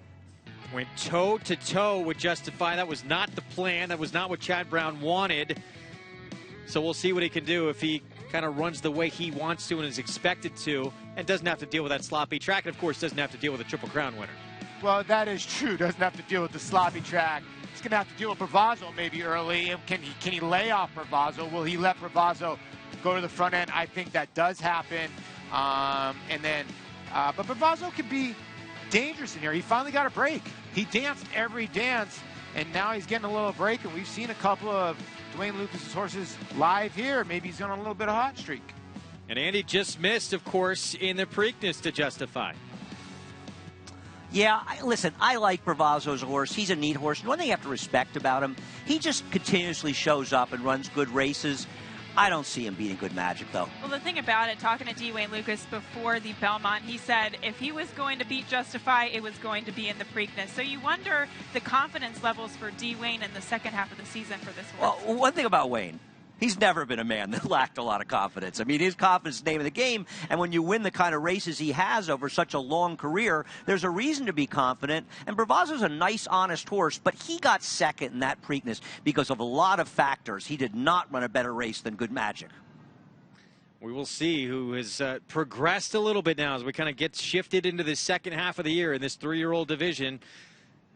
Speaker 1: Went toe-to-toe with Justify. That was not the plan. That was not what Chad Brown wanted. So we'll see what he can do if he kind of runs the way he wants to and is expected to, and doesn't have to deal with that sloppy track, and of course doesn't have to deal with a Triple Crown winner.
Speaker 2: Well, that is true. Doesn't have to deal with the sloppy track. He's going to have to deal with Bravazzo maybe early. Can he lay off Bravazzo? Will he let Bravazzo go to the front end? I think that does happen. But Bravazzo can be dangerous in here. He finally got a break. He danced every dance and now he's getting a little break, and we've seen a couple of Dwayne Lucas's horses live here. Maybe he's on a little bit of hot streak.
Speaker 1: And Andy just missed, of course, in the Preakness to Justify.
Speaker 4: Yeah, listen, I like Bravazzo's horse. He's a neat horse. One thing you have to respect about him, he just continuously shows up and runs good races. I don't see him beating Good Magic, though.
Speaker 5: Well, the thing about it, talking to Dwayne Lucas before the Belmont, he said if he was going to beat Justify, it was going to be in the Preakness. So you wonder the confidence levels for Dwayne in the second half of the season for this horse.
Speaker 4: Well, one thing about Wayne, he's never been a man that lacked a lot of confidence. I mean, his confidence is the name of the game, and when you win the kind of races he has over such a long career, there's a reason to be confident. And Bravazzo's a nice, honest horse, but he got second in that Preakness because of a lot of factors. He did not run a better race than Good Magic.
Speaker 1: We will see who has progressed a little bit now as we kind of get shifted into the second half of the year in this 3-year-old division.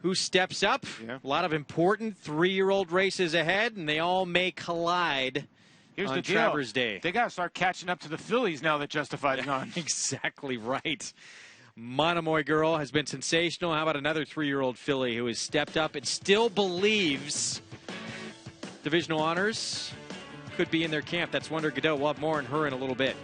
Speaker 1: Who steps up? Yeah. A lot of important 3-year-old races ahead, and they all may collide.
Speaker 2: Here's
Speaker 1: on
Speaker 2: the deal.
Speaker 1: Travers Day.
Speaker 2: They got to start catching up to the fillies now that Justified's on.
Speaker 1: Exactly right. Monomoy Girl has been sensational. How about another 3-year-old filly who has stepped up and still believes divisional honors could be in their camp? That's Wonder Godot. We'll have more on her in a little bit.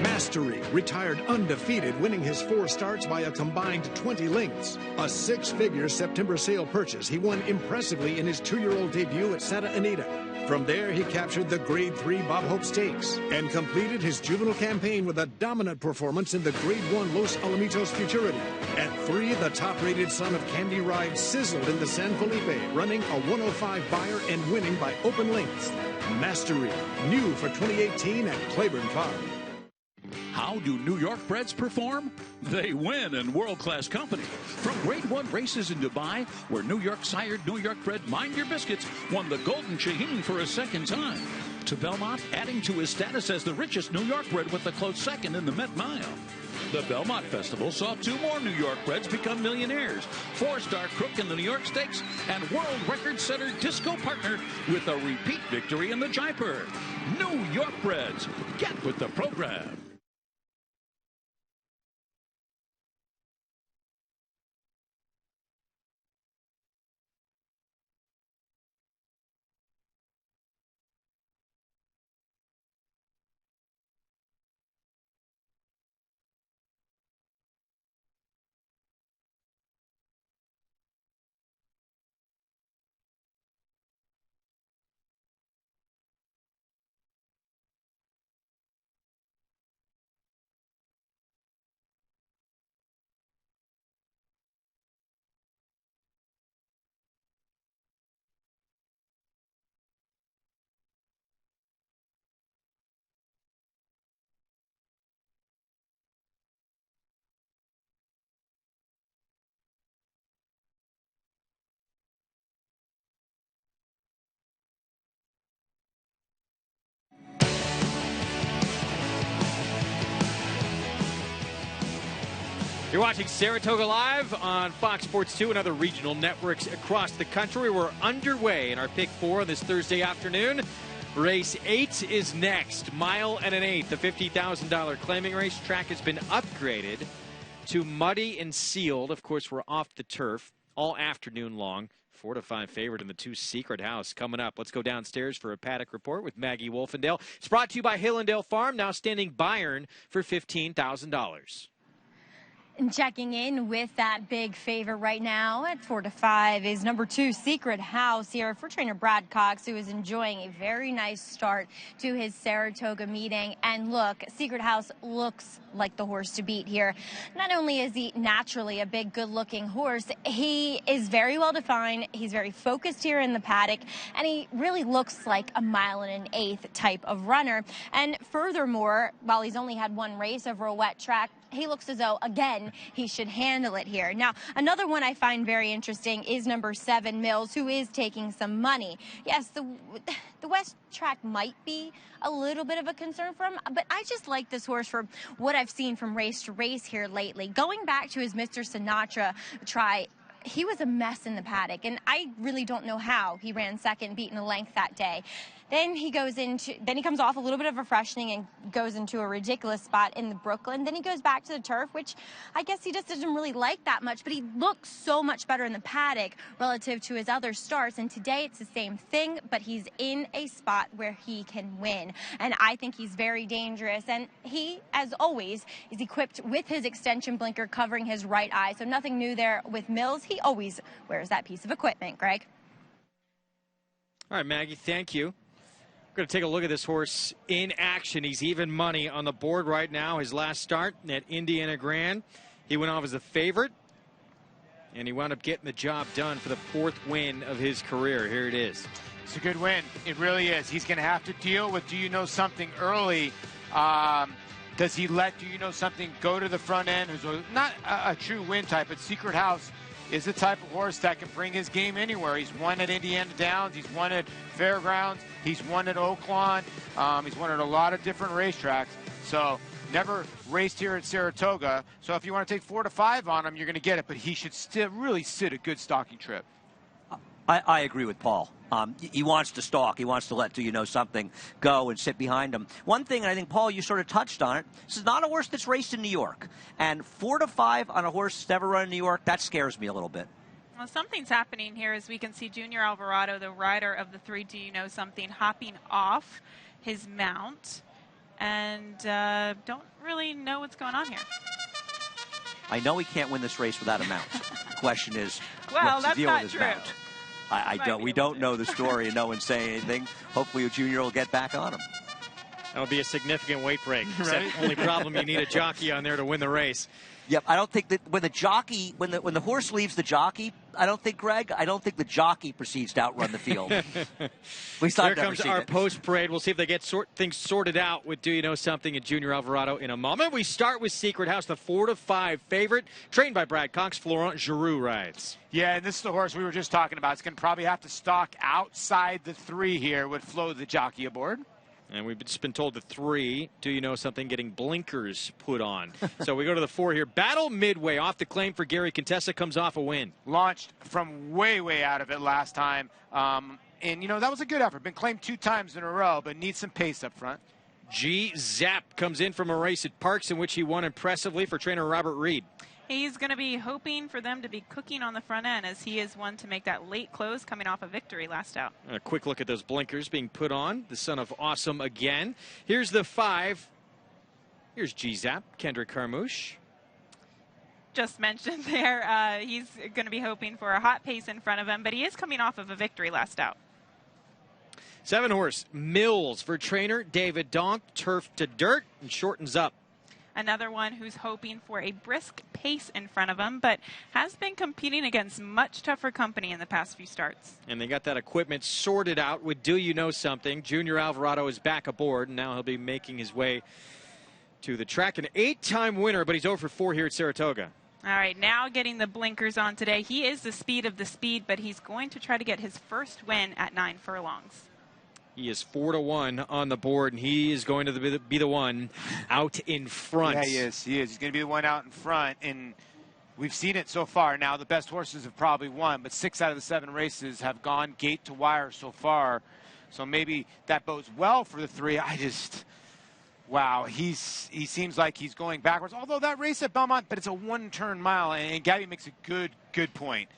Speaker 6: Mastery retired undefeated, winning his 4 starts by a combined 20 lengths. A 6-figure September sale purchase. He won impressively in his 2-year-old debut at Santa Anita. From there, he captured the Grade 3 Bob Hope Stakes and completed his juvenile campaign with a dominant performance in the Grade 1 Los Alamitos Futurity. At 3, the top-rated son of Candy Ride sizzled in the San Felipe, running a 105 Beyer and winning by open lengths. Mastery, new for 2018 at Claiborne Farm.
Speaker 8: How do New York breds perform? They win in world-class company. From Grade 1 races in Dubai, where New York-sired New York bred Mind Your Biscuits won the Golden Shaheen for a second time, to Belmont adding to his status as the richest New York bred with a close second in the Met Mile. The Belmont Festival saw 2 more New York breds become millionaires. 4-star Crook in the New York Stakes and world record setter Disco Partner with a repeat victory in the Jaipur. New York breds, get with the program.
Speaker 1: You're watching Saratoga Live on Fox Sports 2 and other regional networks across the country. We're underway in our Pick 4 on this Thursday afternoon. Race 8 is next. 1 1/8, the $50,000 claiming race. Track has been upgraded to muddy and sealed. Of course, we're off the turf all afternoon long. 4 to 5 favorite in the 2 Secret House coming up. Let's go downstairs for a paddock report with Maggie Wolfendale. It's brought to you by Hillendale Farm, now standing Bayern for $15,000.
Speaker 3: And checking in with that big favorite right now at 4 to 5 is number 2 Secret House here for trainer Brad Cox, who is enjoying a very nice start to his Saratoga meeting. And look, Secret House looks like the horse to beat here. Not only is he naturally a big, good-looking horse, he is very well defined. He's very focused here in the paddock, and he really looks like a 1 1/8 type of runner. And furthermore, while he's only had 1 race over a wet track, he looks as though, again, he should handle it here. Now, another one I find very interesting is number 7, Mills, who is taking some money. Yes, the West track might be a little bit of a concern for him, but I just like this horse for what I've seen from race to race here lately. Going back to his Mr. Sinatra try, he was a mess in the paddock, and I really don't know how he ran second, beaten a length that day. Then he comes off a little bit of a freshening and goes into a ridiculous spot in the Brooklyn. Then he goes back to the turf, which I guess he just doesn't really like that much, but he looks so much better in the paddock relative to his other starts. And today it's the same thing, but he's in a spot where he can win. And I think he's very dangerous. And he, as always, is equipped with his extension blinker covering his right eye. So nothing new there with Mills. He always wears that piece of equipment. Greg?
Speaker 1: All right, Maggie, thank you. We're going to take a look at this horse in action. He's even money on the board right now. His last start at Indiana Grand, he went off as the favorite, and he wound up getting the job done for the 4th win of his career. Here it is.
Speaker 2: It's a good win. It really is. He's going to have to deal with Do You Know Something early. Does he let Do You Know Something go to the front end? Who's not a true win type, but Secret House is the type of horse that can bring his game anywhere. He's won at Indiana Downs. He's won at Fairgrounds. He's won at Oaklawn. He's won at a lot of different racetracks. So never raced here at Saratoga. So if you want to take 4 to 5 on him, you're going to get it. But he should still really sit a good stalking trip.
Speaker 4: I agree with Paul. He wants to stalk. He wants to let Do You Know Something go and sit behind him. One thing, and I think, Paul, you sort of touched on it, this is not a horse that's raced in New York. And 4 to 5 on a horse that's never run in New York, that scares me a little bit.
Speaker 5: Well, something's happening here as we can see Junior Alvarado, the rider of the 3 Do You Know Something, hopping off his mount. And don't really know what's going on here.
Speaker 4: I know he can't win this race without a mount. The question is,
Speaker 5: well,
Speaker 4: what's the deal with his
Speaker 5: true.
Speaker 4: mount? We don't know the story, and no one's saying anything. Hopefully, Junior will get back on him.
Speaker 1: That'll be a significant weight break.
Speaker 2: Right?
Speaker 1: Only problem, you need a jockey on there to win the race.
Speaker 4: Yep, I don't think that when the horse leaves the jockey, I don't think the jockey proceeds to outrun the field.
Speaker 1: Here comes our post parade. We'll see if they get things sorted out with Do You Know Something and Junior Alvarado in a moment. We start with Secret House, the 4 to 5 favorite, trained by Brad Cox. Florent Giroux rides.
Speaker 2: Yeah, and this is the horse we were just talking about. It's going to probably have to stalk outside the 3 here with Flo the jockey aboard.
Speaker 1: And we've just been told the 3, Do You Know Something, getting blinkers put on. So we go to the 4 here. Battle Midway off the claim for Gary Contessa, comes off a win.
Speaker 2: Launched from way, way out of it last time. And, you know, that was a good effort. Been claimed 2 times in a row, but needs some pace up front.
Speaker 1: G-Zap comes in from a race at Parks in which he won impressively for trainer Robert Reed.
Speaker 5: He's going to be hoping for them to be cooking on the front end as he is one to make that late close coming off a victory last out.
Speaker 1: A quick look at those blinkers being put on. The son of Awesome again. Here's the 5. Here's G-Zap, Kendrick Carmouche.
Speaker 5: Just mentioned there, he's going to be hoping for a hot pace in front of him, but he is coming off of a victory last out.
Speaker 1: 7 horse, Mills for trainer David Donk, turf to dirt, and shortens up.
Speaker 5: Another one who's hoping for a brisk pace in front of him, but has been competing against much tougher company in the past few starts.
Speaker 1: And they got that equipment sorted out with Do You Know Something. Junior Alvarado is back aboard, and now he'll be making his way to the track. An 8-time winner, but he's over 4 here at Saratoga.
Speaker 5: All right, now getting the blinkers on today. He is the speed of the speed, but he's going to try to get his first win at 9 furlongs.
Speaker 1: He is 4 to 1 on the board, and he is going to be the one out in front.
Speaker 2: Yeah, he is. He's going to be the one out in front, and we've seen it so far. Now, the best horses have probably won, but 6 out of the 7 races have gone gate to wire so far. So maybe that bodes well for the 3. Wow, he seems like he's going backwards. Although that race at Belmont, but it's a 1-turn mile, and Gabby makes a good point.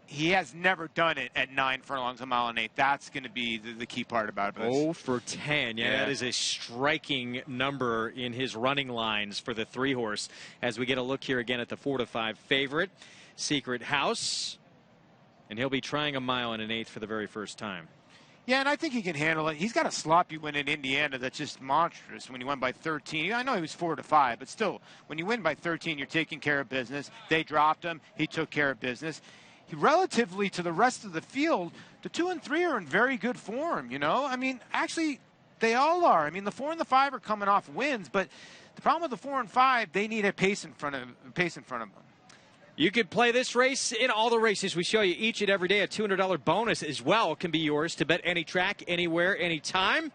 Speaker 2: He has never done it at 9 furlongs, a mile and 8. That's going to be the key part about it.
Speaker 1: 0 for 10. Yeah, that is a striking number in his running lines for the 3 horse. As we get a look here again at the 4 to 5 favorite, Secret House. And he'll be trying a mile and an 1/8 for the very first time.
Speaker 2: Yeah, and I think he can handle it. He's got a sloppy win in Indiana that's just monstrous when he won by 13. I know he was 4 to 5, but still, when you win by 13, you're taking care of business. They dropped him. He took care of business. Relatively to the rest of the field, the 2 and 3 are in very good form, you know? I mean, actually, they all are. I mean, the 4 and the 5 are coming off wins, but the problem with the 4 and 5, they need a pace in front of them.
Speaker 1: You could play this race in all the races we show you each and every day. A $200 bonus as well can be yours to bet any track, anywhere, anytime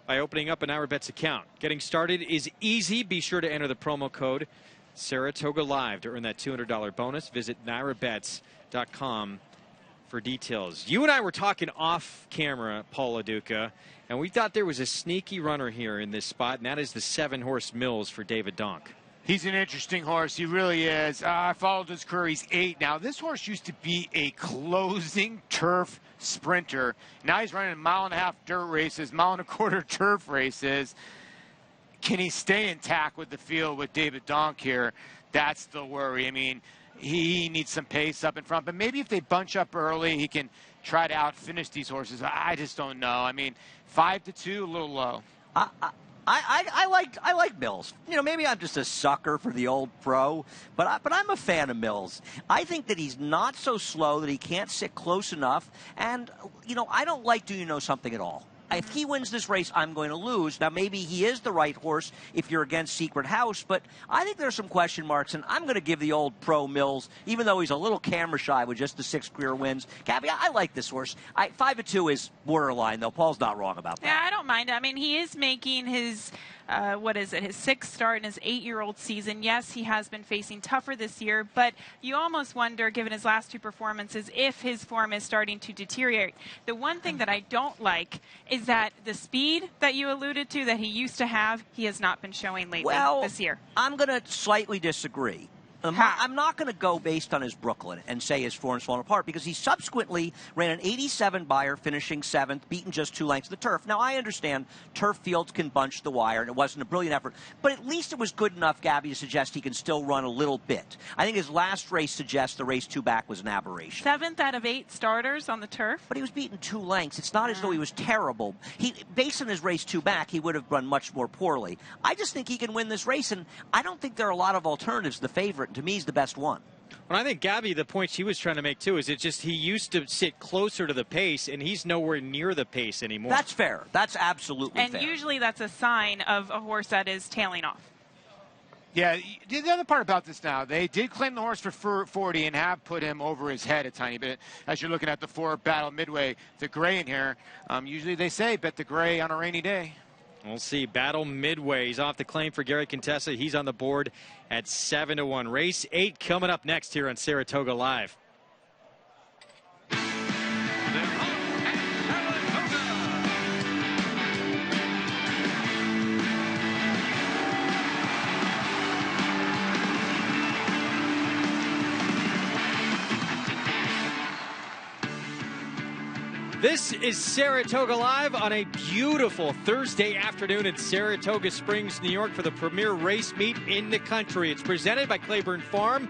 Speaker 1: by opening up an NyraBets account. Getting started is easy. Be sure to enter the promo code Saratoga Live to earn that $200 bonus. Visit NyraBets.com for details. You and I were talking off camera, Paul LaDuca, and we thought there was a sneaky runner here in this spot, and that is the 7-horse Mills for David Donk.
Speaker 2: He's an interesting horse. He really is. I followed his career. He's 8 now. This horse used to be a closing turf sprinter. Now he's running 1.5-mile dirt races, 1.25-mile turf races. Can he stay intact with the field with David Donk here? That's the worry. I mean, he needs some pace up in front. But maybe if they bunch up early, he can try to outfinish these horses. I just don't know. I mean, 5-2, a little low.
Speaker 4: I like Mills. You know, maybe I'm just a sucker for the old pro, but I'm a fan of Mills. I think that he's not so slow that he can't sit close enough, and you know, I don't like Do You Know Something at all. If he wins this race, I'm going to lose. Now, maybe he is the right horse if you're against Secret House, but I think there's some question marks, and I'm going to give the old pro Mills, even though he's a little camera shy with just the 6 career wins. Gabby, I like this horse. 5-2 is borderline, though. Paul's not wrong about that.
Speaker 5: Yeah, I don't mind. I mean, he is making his his 6th start in his 8-year-old season. Yes, he has been facing tougher this year, but you almost wonder, given his last 2 performances, if his form is starting to deteriorate. The one thing that I don't like is that the speed that you alluded to that he used to have, he has not been showing lately this year.
Speaker 4: I'm going to slightly disagree. I'm not going to go based on his Brooklyn and say his form's fallen apart, because he subsequently ran an 87 Beyer, finishing 7th, beaten just 2 lengths of the turf. Now, I understand turf fields can bunch the wire, and it wasn't a brilliant effort, but at least it was good enough, Gabby, to suggest he can still run a little bit. I think his last race suggests the race 2 back was an aberration.
Speaker 5: 7th out of 8 starters on the turf.
Speaker 4: But he was beaten 2 lengths. It's not as though he was terrible. Based on his race 2 back, he would have run much more poorly. I just think he can win this race, and I don't think there are a lot of alternatives to the favorite. To me, he's the best one.
Speaker 1: Well, I think, Gabby, the point she was trying to make, too, is it just he used to sit closer to the pace, and he's nowhere near the pace anymore.
Speaker 4: That's fair. That's absolutely fair.
Speaker 5: And usually that's a sign of a horse that is tailing off.
Speaker 2: Yeah, the other part about this now, they did claim the horse for 40 and have put him over his head a tiny bit. As you're looking at the 4 Battle Midway, the gray in here, usually they say bet the gray on a rainy day.
Speaker 1: We'll see. Battle Midway. He's off the claim for Gary Contessa. He's on the board at 7-1. Race 8 coming up next here on Saratoga Live. This is Saratoga Live on a beautiful Thursday afternoon in Saratoga Springs, New York, for the premier race meet in the country. It's presented by Claiborne Farm.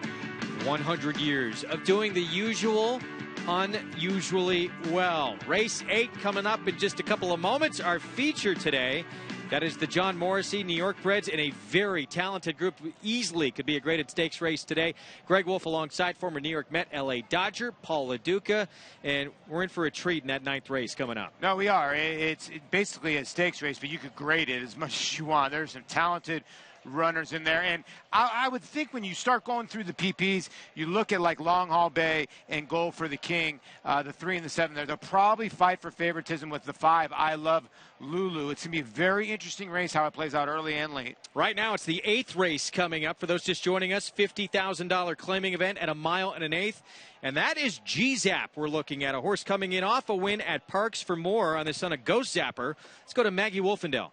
Speaker 1: 100 years of doing the usual unusually well. Race 8 coming up in just a couple of moments. Our feature today, that is the John Morrissey New York Breds in a very talented group. Easily could be a graded stakes race today. Greg Wolf alongside former New York Met, LA Dodger, Paul LaDuca, and we're in for a treat in that 9th race coming up.
Speaker 2: No, we are. It's basically a stakes race, but you could grade it as much as you want. There's some talented runners in there, and I would think when you start going through the PPs, you look at like Long Haul Bay and Goal for the King, the 3 and the 7 there. They'll probably fight for favoritism with the 5. I Love Lulu. It's going to be a very interesting race how it plays out early and late.
Speaker 1: Right now, it's the 8th race coming up. For those just joining us, $50,000 claiming event at 1 1/8 miles. And that is G-Zap we're looking at. A horse coming in off a win at Parks for More on the son of Ghost Zapper. Let's go to Maggie Wolfendale.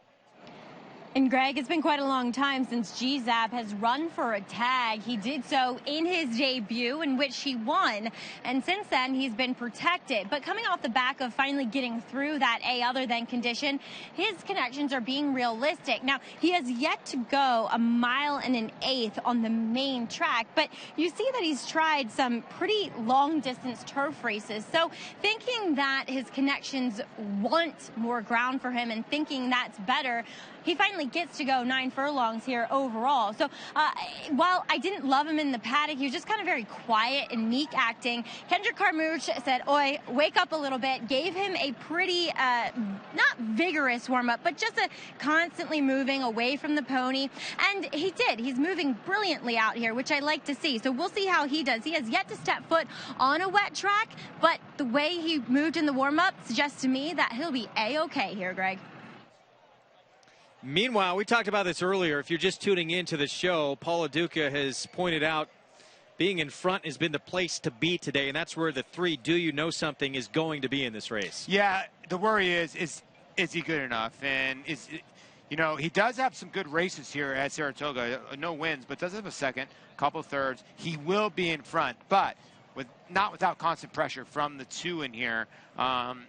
Speaker 3: And Greg, it's been quite a long time since G-Zap has run for a tag. He did so in his debut, in which he won. And since then, he's been protected. But coming off the back of finally getting through that A other than condition, his connections are being realistic. Now, he has yet to go 1 1/8 miles on the main track, but you see that he's tried some pretty long distance turf races. So thinking that his connections want more ground for him and thinking that's better, he finally gets to go 9 furlongs here overall. So while I didn't love him in the paddock, he was just kind of very quiet and meek acting. Kendrick Carmouche said, "Oi, wake up a little bit." Gave him a pretty, not vigorous warm-up, but just a constantly moving away from the pony. And he did. He's moving brilliantly out here, which I like to see. So we'll see how he does. He has yet to step foot on a wet track, but the way he moved in the warm-up suggests to me that he'll be A-okay here, Greg.
Speaker 1: Meanwhile, we talked about this earlier. If you're just tuning into the show, Paul LaDuca has pointed out being in front has been the place to be today, and that's where the 3 Do You Know Something is going to be in this race.
Speaker 2: Yeah, the worry is he good enough? And he does have some good races here at Saratoga. No wins, but does have a second, couple thirds. He will be in front, but not without constant pressure from the 2 in here.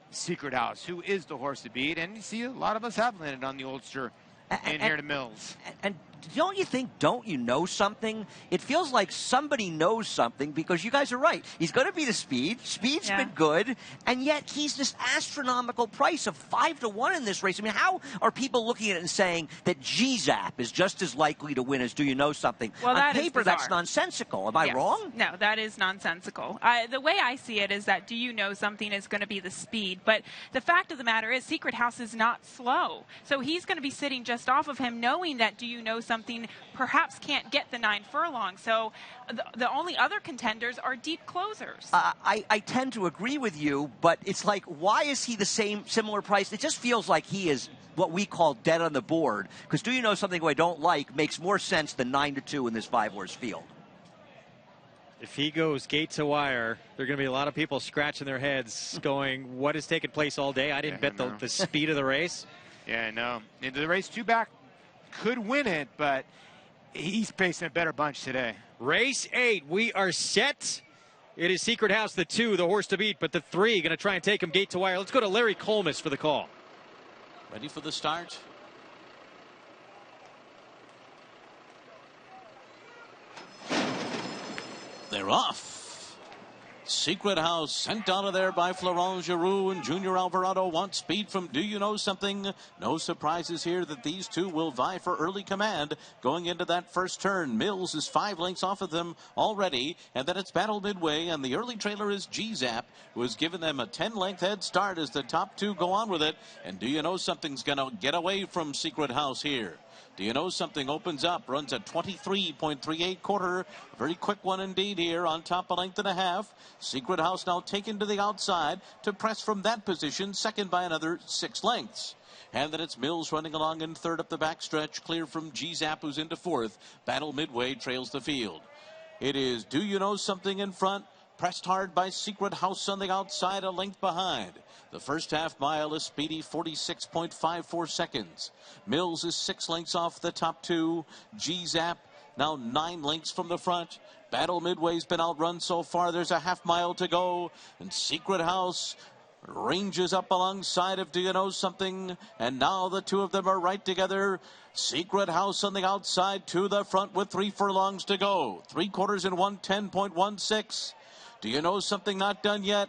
Speaker 2: Secret House, who is the horse to beat, and you see a lot of us have landed on the Oldster in here to Mills.
Speaker 4: And don't you think, don't you know something? It feels like somebody knows something, because you guys are right. He's going to be the speed. Speed's been good, and yet he's this astronomical price of 5-1 in this race. I mean, how are people looking at it and saying that G-Zap is just as likely to win as Do You Know Something?
Speaker 5: Well,
Speaker 4: on paper, that's nonsensical. Am I wrong?
Speaker 5: No, that is nonsensical. The way I see it is that Do You Know Something is going to be the speed, but the fact of the matter is Secret House is not slow. So he's going to be sitting just off of him, knowing that Do You Know Something perhaps can't get the 9 furlongs. So the only other contenders are deep closers.
Speaker 4: I tend to agree with you, but it's like, why is he the similar price? It just feels like he is what we call dead on the board, because Do You Know Something who I don't like makes more sense than 9-2 in this 5-horse field.
Speaker 1: If he goes gate to wire, there are going to be a lot of people scratching their heads going, what has taken place all day? I didn't bet the speed of the race.
Speaker 2: Yeah, I know. The race 2 back could win it, but he's facing a better bunch today.
Speaker 1: Race 8, we are set. It is Secret House, the 2, the horse to beat, but the 3 going to try and take him gate to wire. Let's go to Larry Colmus for the call.
Speaker 10: Ready for the start. They're off. Secret House sent out of there by Florent Giroux, and Junior Alvarado wants speed from Do You Know Something. No surprises here that these 2 will vie for early command going into that first turn. Mills is 5 lengths off of them already, and then it's Battle Midway, and the early trailer is G-Zap, who has given them a 10-length head start as the top 2 go on with it, and Do You Know Something's going to get away from Secret House here. Do You Know Something opens up, runs at 23.38 quarter. A very quick one indeed here, on top a length and a half. Secret House now taken to the outside to press from that position, second by another 6 lengths. And then it's Mills running along in third up the backstretch, clear from G-Zap, who's into fourth. Battle Midway trails the field. It is Do You Know Something in front, pressed hard by Secret House on the outside, a length behind. The first half mile is speedy, 46.54 seconds. Mills is 6 lengths off the top 2. G-Zap now 9 lengths from the front. Battle Midway's been outrun so far. There's a half mile to go. And Secret House ranges up alongside of Do You Know Something. And now the 2 of them are right together. Secret House on the outside to the front with 3 furlongs to go. 3/4 in 1:10.16. Do You Know Something not done yet?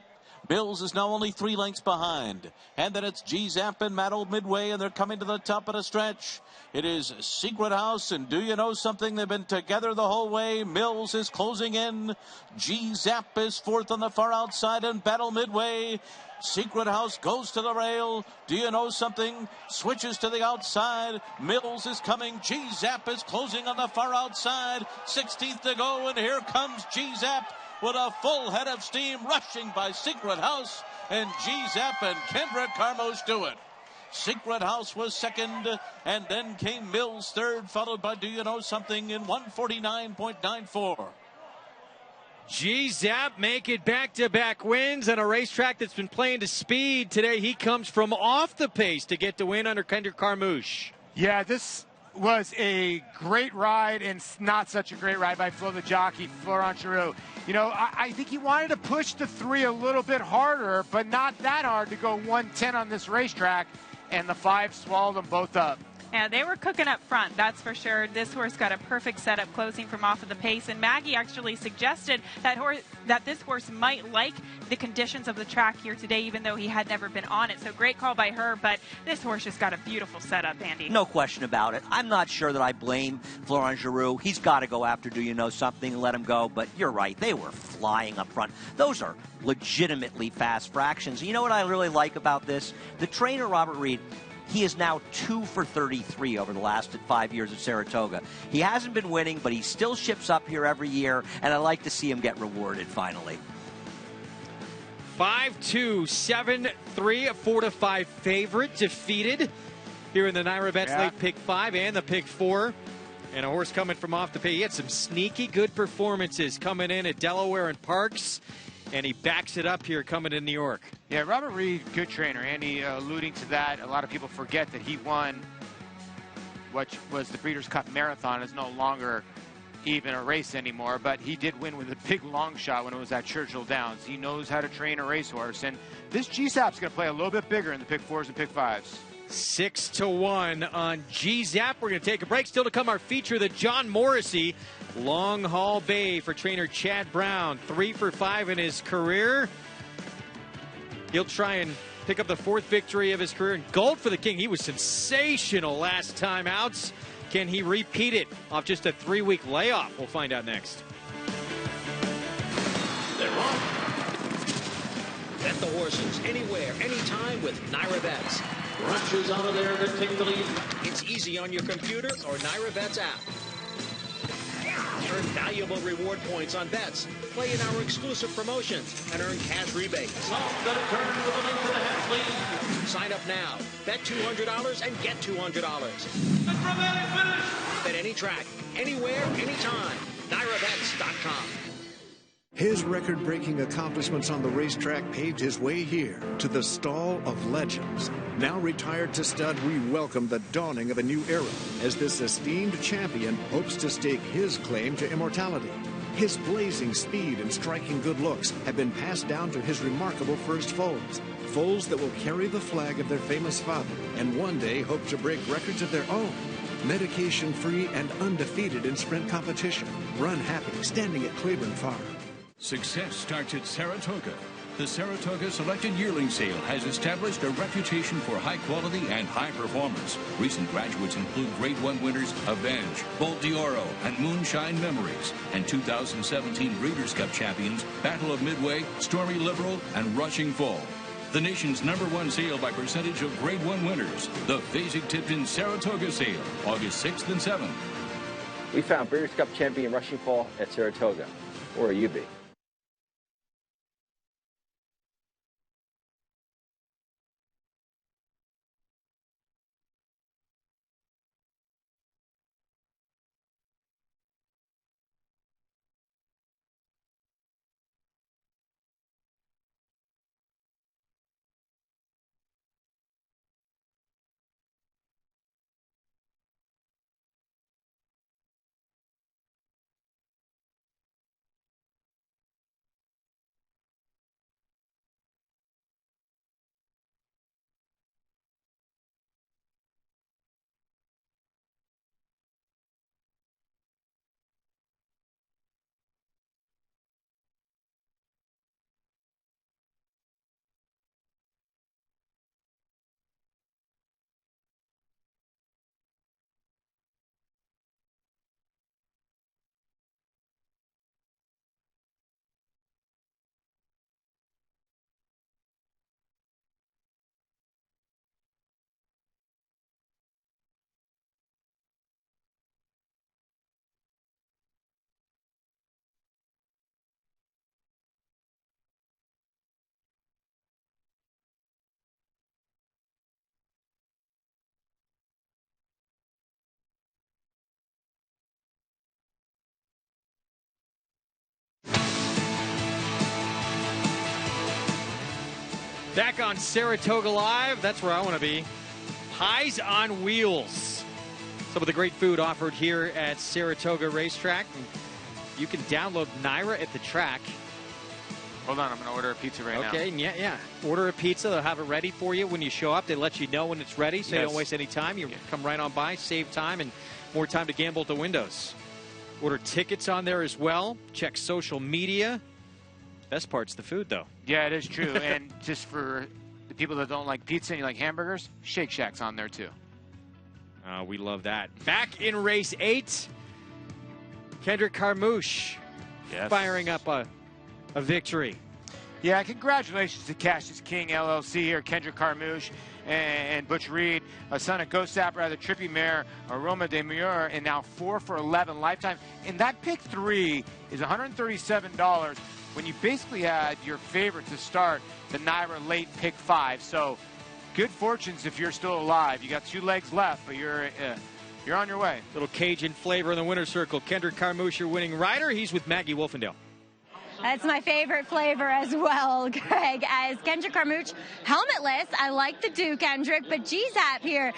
Speaker 10: Mills is now only 3 lengths behind. And then it's G-Zap and Battle Midway, and they're coming to the top of the stretch. It is Secret House and Do You Know Something? They've been together the whole way. Mills is closing in. G-Zap is fourth on the far outside, and Battle Midway. Secret House goes to the rail. Do You Know Something? Switches to the outside. Mills is coming. G-Zap is closing on the far outside. 16th to go, and here comes G-Zap with a full head of steam, rushing by Secret House, and G-Zap and Kendrick Carmos do it. Secret House was second, and then came Mills third, followed by Do You Know Something in 1:49.94.
Speaker 1: G-Zap make it back-to-back wins on a racetrack that's been playing to speed. Today he comes from off the pace to get the win under Kendrick Carmouche.
Speaker 2: Yeah, this was a great ride, and not such a great ride by Flo the jockey, Florent Giroux. You know, I think he wanted to push the 3 a little bit harder, but not that hard to go 110 on this racetrack, and the 5 swallowed them both up.
Speaker 5: Yeah, they were cooking up front, that's for sure. This horse got a perfect setup closing from off of the pace, and Maggie actually suggested that this horse might like the conditions of the track here today, even though he had never been on it. So great call by her, but this horse just got a beautiful setup, Andy.
Speaker 4: No question about it. I'm not sure that I blame Florent Giroux. He's got to go after Do You Know Something and let him go, but you're right. They were flying up front. Those are legitimately fast fractions. You know what I really like about this? The trainer, Robert Reed, he is now 2 for 33 over the last 5 years at Saratoga. He hasn't been winning, but he still ships up here every year, and I like to see him get rewarded finally.
Speaker 1: 5-2, 7-3, a 4-5 favorite defeated here in the NYRA Bets late pick 5 and the pick 4. And a horse coming from off the pay. He had some sneaky good performances coming in at Delaware and Parks, and he backs it up here coming to New York.
Speaker 2: Yeah, Robert Reed, good trainer. Andy alluding to that. A lot of people forget that he won what was the Breeders' Cup Marathon. Is no longer even a race anymore, but he did win with a big long shot when it was at Churchill Downs. He knows how to train a racehorse, and this GSAP's going to play a little bit bigger in the pick 4s and pick 5s.
Speaker 1: 6-1 on GZAP. We're going to take a break. Still to come, our feature, the John Morrissey Long Haul Bay for trainer Chad Brown. 3 for 5 in his career. He'll try and pick up the 4th victory of his career. And gold for the King. He was sensational last time out. Can he repeat it off just a 3-week layoff? We'll find out next.
Speaker 7: They're on. Bet the horses anywhere, anytime with Naira Bets. Rushers out of there that take the lead. It's easy on your computer or Naira Bets app. Earn valuable reward points on bets. Play in our exclusive promotions and earn cash rebates. Sign up now. Bet $200 and get $200. Bet any track, anywhere, anytime. NairaBets.com.
Speaker 6: His record-breaking accomplishments on the racetrack paved his way here to the Stall of Legends. Now retired to stud, we welcome the dawning of a new era as this esteemed champion hopes to stake his claim to immortality. His blazing speed and striking good looks have been passed down to his remarkable first foals. Foals that will carry the flag of their famous father and one day hope to break records of their own. Medication-free and undefeated in sprint competition. Run happy, standing at Claiborne Farm.
Speaker 8: Success starts at Saratoga. The Saratoga Selected Yearling Sale has established a reputation for high quality and high performance. Recent graduates include Grade 1 winners Avenge, Bolt d'Oro, and Moonshine Memories, and 2017 Breeders' Cup champions Battle of Midway, Stormy Liberal, and Rushing Fall. The nation's #1 sale by percentage of Grade 1 winners. The Fasig-Tipton Saratoga Sale, August 6th and 7th.
Speaker 14: We found Breeders' Cup champion Rushing Fall at Saratoga. Where will you be?
Speaker 1: Back on Saratoga Live, that's where I want to be. Pies on Wheels. Some of the great food offered here at Saratoga Racetrack. You can download Naira at the track.
Speaker 2: Hold on, I'm going to order a pizza right now.
Speaker 1: Okay, yeah. Order a pizza. They'll have it ready for you when you show up. They let you know when it's ready, so you don't waste any time. You come right on by, save time, and more time to gamble at the windows. Order tickets on there as well. Check social media. Best part's the food, though.
Speaker 2: Yeah, it is true. And just for the people that don't like pizza and you like hamburgers, Shake Shack's on there, too.
Speaker 1: We love that. Back in race 8, Kendrick Carmouche firing up a victory.
Speaker 2: Yeah, congratulations to Cassius King LLC here, Kendrick Carmouche and Butch Reed, a son of Ghost Sapper, the Trippy Mare, Aroma de Mure, and now 4 for 11 lifetime. And that pick 3 is $137 when you basically had your favorite to start, the Naira late pick 5. So good fortunes if you're still alive. You got 2 legs left, but you're you're on your way.
Speaker 1: Little Cajun flavor in the winner's circle. Kendrick Carmouche, your winning rider. He's with Maggie Wolfendale.
Speaker 3: That's my favorite flavor as well, Greg. As Kendrick Carmouche, helmetless. I like the do, Kendrick, but GZAP here.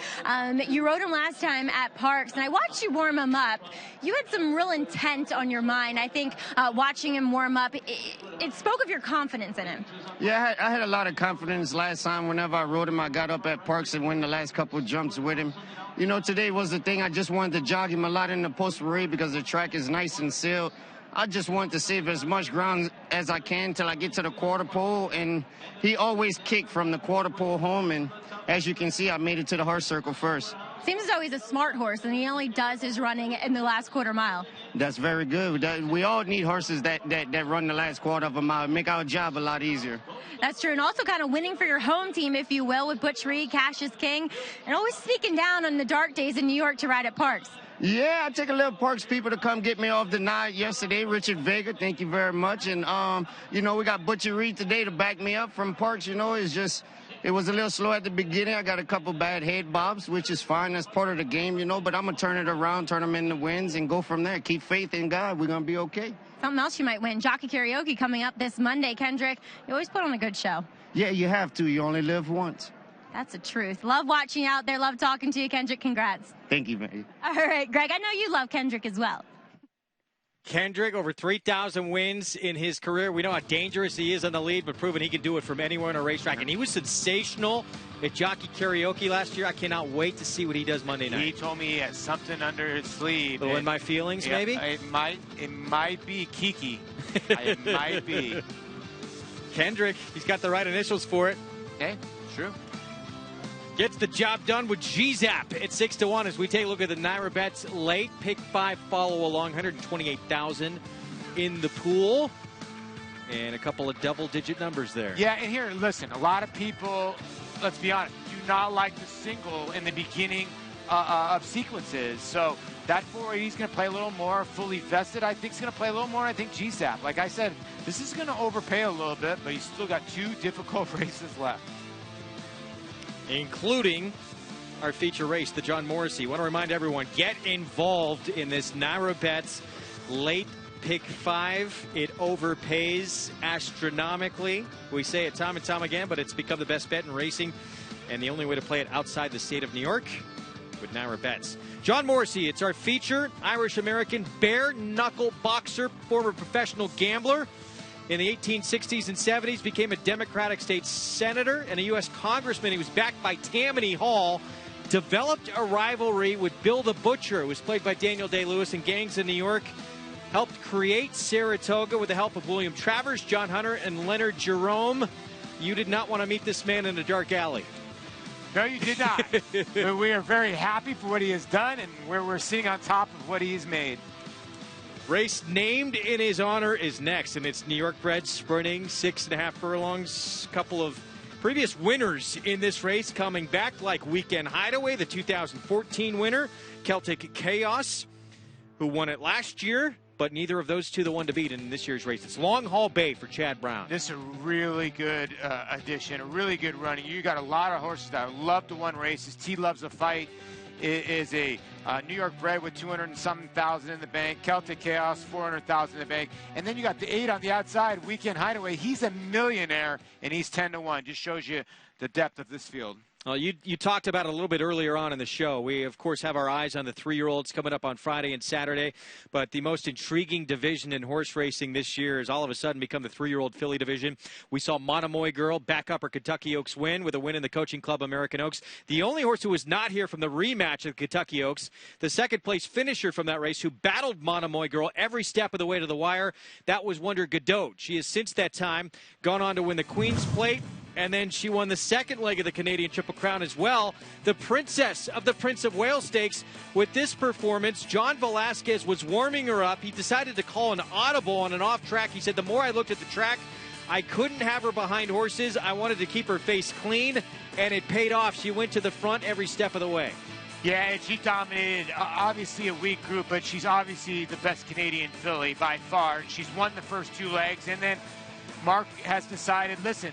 Speaker 3: You rode him last time at Parks, and I watched you warm him up. You had some real intent on your mind. I think watching him warm up, it spoke of your confidence in him.
Speaker 15: Yeah, I had a lot of confidence last time. Whenever I rode him, I got up at Parks and won the last couple of jumps with him. You know, today was the thing. I just wanted to jog him a lot in the post-parade because the track is nice and sealed. I just want to save as much ground as I can till I get to the quarter pole, and he always kicked from the quarter pole home, and as you can see, I made it to the horse circle first.
Speaker 3: Seems as though he's a smart horse, and he only does his running in the last quarter mile.
Speaker 15: That's very good. We all need horses that run the last quarter of a mile, make our job a lot easier.
Speaker 3: That's true, and also kind of winning for your home team, if you will, with Butch Reed, Cash is King, and always sneaking down on the dark days in New York to ride at Parks.
Speaker 15: Yeah, I take a little Parks people to come get me off the night yesterday. Richard Vega, thank you very much. And, you know, we got Butcher Reed today to back me up from Parks. You know, it was a little slow at the beginning. I got a couple bad head bobs, which is fine. That's part of the game, you know. But I'm going to turn it around, turn them into wins, and go from there. Keep faith in God. We're going to be okay.
Speaker 3: Something else you might win. Jockey Karaoke coming up this Monday. Kendrick, you always put on a good show.
Speaker 15: Yeah, you have to. You only live once.
Speaker 3: That's the truth. Love watching you out there. Love talking to you, Kendrick. Congrats.
Speaker 15: Thank you, man.
Speaker 3: All right, Greg, I know you love Kendrick as well.
Speaker 1: Kendrick, over 3,000 wins in his career. We know how dangerous he is on the lead, but proven he can do it from anywhere on a racetrack. And he was sensational at Jockey Karaoke last year. I cannot wait to see what he does Monday night.
Speaker 2: He told me he had something under his sleeve.
Speaker 1: In my feelings,
Speaker 2: yeah,
Speaker 1: maybe?
Speaker 2: It might be Kiki. It might be.
Speaker 1: Kendrick, he's got the right initials for it.
Speaker 2: Okay, true.
Speaker 1: Gets the job done with GZAP at 6-1 as we take a look at the Naira Bets late pick 5 follow along, 128,000 in the pool, and a couple of double-digit numbers there.
Speaker 2: Yeah, and here, listen, a lot of people, let's be honest, do not like the single in the beginning of sequences. So that 480 is going to play a little more fully vested. I think he's going to play a little more. I think GZAP. Like I said, this is going to overpay a little bit, but he's still got 2 difficult races left,
Speaker 1: including our feature race, the John Morrissey. Want to remind everyone, get involved in this Naira Bets late pick 5. It overpays astronomically. We say it time and time again, but it's become the best bet in racing, and the only way to play it outside the state of New York with Naira Bets. John Morrissey, it's our feature, Irish-American bare-knuckle boxer, former professional gambler. In the 1860s and 70s, became a Democratic state senator and a U.S. congressman. He was backed by Tammany Hall, developed a rivalry with Bill the Butcher, who was played by Daniel Day-Lewis in Gangs in New York, helped create Saratoga with the help of William Travers, John Hunter, and Leonard Jerome. You did not want to meet this man in a dark alley.
Speaker 2: No, you did not. But we are very happy for what he has done, and we're sitting on top of what he has made.
Speaker 1: Race named in his honor is next, and it's New York bred sprinting, 6.5 furlongs. Couple of previous winners in this race coming back, like Weekend Hideaway, the 2014 winner, Celtic Chaos, who won it last year, but neither of those two the one to beat in this year's race. It's Long Haul Bay for Chad Brown.
Speaker 2: This is a really good addition, a really good running. You got a lot of horses that love to win races. T Loves a Fight is a New York bred with 200-something thousand in the bank. Celtic Chaos, 400,000 in the bank. And then you got the 8 on the outside, Weekend Hideaway. He's a millionaire, and he's 10-1. Just shows you the depth of this field.
Speaker 1: Well, you talked about it a little bit earlier on in the show. We, of course, have our eyes on the 3-year-olds coming up on Friday and Saturday. But the most intriguing division in horse racing this year has all of a sudden become the 3-year-old filly division. We saw Monomoy Girl back up her Kentucky Oaks win with a win in the Coaching Club American Oaks. The only horse who was not here from the rematch of Kentucky Oaks, the second-place finisher from that race who battled Monomoy Girl every step of the way to the wire, that was Wonder Godot. She has since that time gone on to win the Queen's Plate, and then she won the second leg of the Canadian Triple Crown as well. The princess of the Prince of Wales Stakes with this performance. John Velasquez was warming her up. He decided to call an audible on an off track. He said, the more I looked at the track, I couldn't have her behind horses. I wanted to keep her face clean, and it paid off. She went to the front every step of the way.
Speaker 2: Yeah, and she dominated, obviously a weak group, but she's obviously the best Canadian filly by far. She's won the first 2 legs, and then Mark has decided, listen,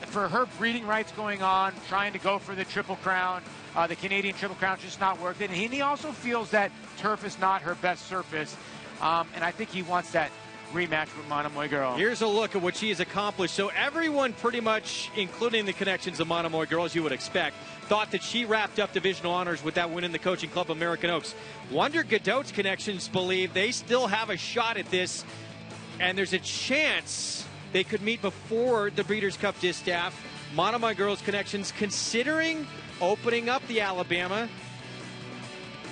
Speaker 2: for her breeding rights going on, trying to go for the Triple Crown, The Canadian Triple Crown's just not worth it. And he also feels that turf is not her best surface. And I think he wants that rematch with Monomoy Girl.
Speaker 1: Here's a look at what she has accomplished. So everyone pretty much, including the connections of Monomoy Girl, as you would expect, thought that she wrapped up divisional honors with that win in the Coaching Club of American Oaks. Wonder Godot's connections believe they still have a shot at this, and there's a chance they could meet before the Breeders' Cup Distaff. Monomoy Girl's connections considering opening up the Alabama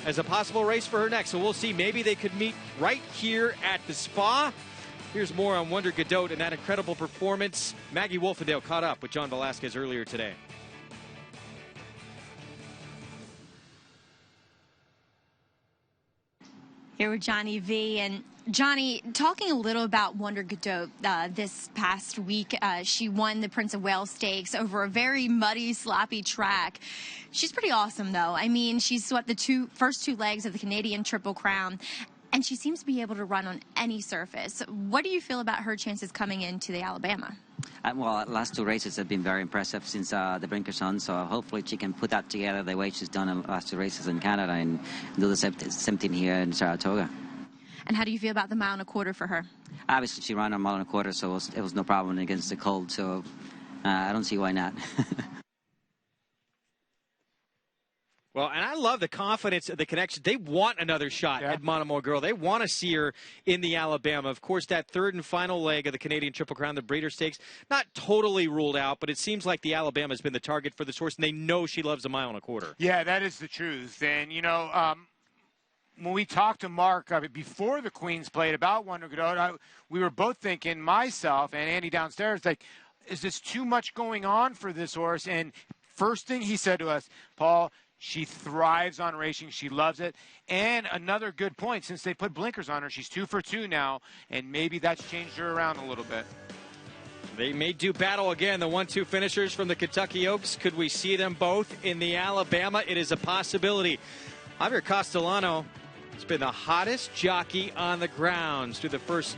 Speaker 1: as a possible race for her next. So we'll see. Maybe they could meet right here at the Spa. Here's more on Wonder Godot and that incredible performance. Maggie Wolfendale caught up with John Velasquez earlier today.
Speaker 3: Here with Johnny V. And Johnny, talking a little about Wonder Godot this past week, she won the Prince of Wales Stakes over a very muddy, sloppy track. She's pretty awesome, though. I mean, she swept the first two legs of the Canadian Triple Crown, and she seems to be able to run on any surface. What do you feel about her chances coming into the Alabama?
Speaker 16: Well, last two races have been very impressive since the Brinkers on, so hopefully she can put that together the way she's done in the last two races in Canada and do the same thing here in Saratoga.
Speaker 3: And how do you feel about the mile and a quarter for her?
Speaker 16: Obviously, she ran a mile and a quarter, so it was no problem against the cold, so I don't see why not.
Speaker 1: Well, and I love the confidence of the connection. They want another shot at Monomoy Girl. They want to see her in the Alabama. Of course, that third and final leg of the Canadian Triple Crown, the Breeder Stakes, not totally ruled out, but it seems like the Alabama has been the target for this horse, and they know she loves a mile and a quarter.
Speaker 2: Yeah, that is the truth. And, you know, when we talked to Mark before the Queens played about Wonder Godot, we were both thinking, myself and Andy downstairs, like, is this too much going on for this horse? And first thing he said to us, Paul, she thrives on racing. She loves it. And another good point, since they put blinkers on her, she's 2 for 2 now, and maybe that's changed her around a little bit.
Speaker 1: They may do battle again, the 1-2 finishers from the Kentucky Oaks. Could we see them both in the Alabama? It is a possibility. Javier Castellano has been the hottest jockey on the grounds through the first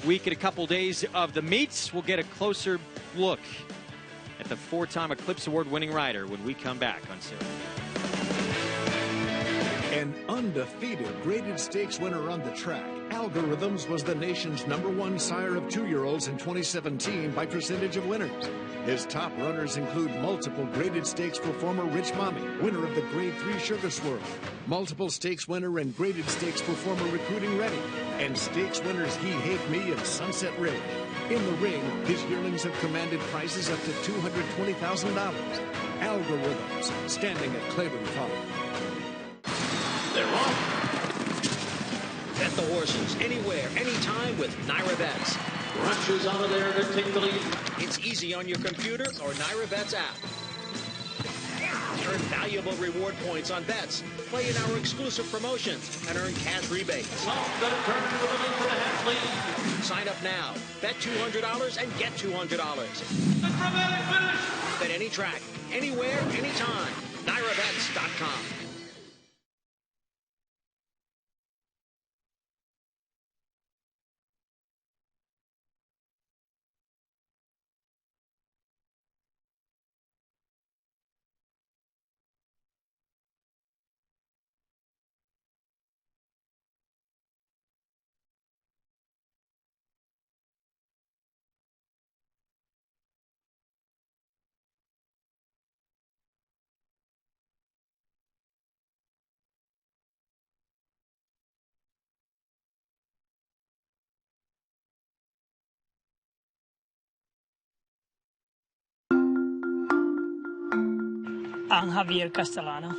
Speaker 1: week and a couple days of the meets. We'll get a closer look at the 4-time Eclipse Award winning rider when we come back on Sarah.
Speaker 6: An undefeated graded stakes winner on the track, Algorithms was the nation's #1 sire of 2-year-olds in 2017 by percentage of winners. His top runners include multiple graded stakes performer Rich Mommy, winner of the Grade 3 Sugar Swirl, multiple stakes winner and graded stakes performer Recruiting Ready, and stakes winners He Hate Me and Sunset Ridge. In the ring, his yearlings have commanded prices up to $220,000. Algorithms, standing at Claiborne Farm.
Speaker 7: They're off. Bet the horses anywhere, anytime with Naira Bets. Rushes out of there to take the lead. It's easy on your computer or Naira Bets app. Earn valuable reward points on bets. Play in our exclusive promotions and earn cash rebates. Sign up now. Bet $200 and get $200. Bet any track, anywhere, anytime. NairaBets.com.
Speaker 17: I'm Javier Castellano.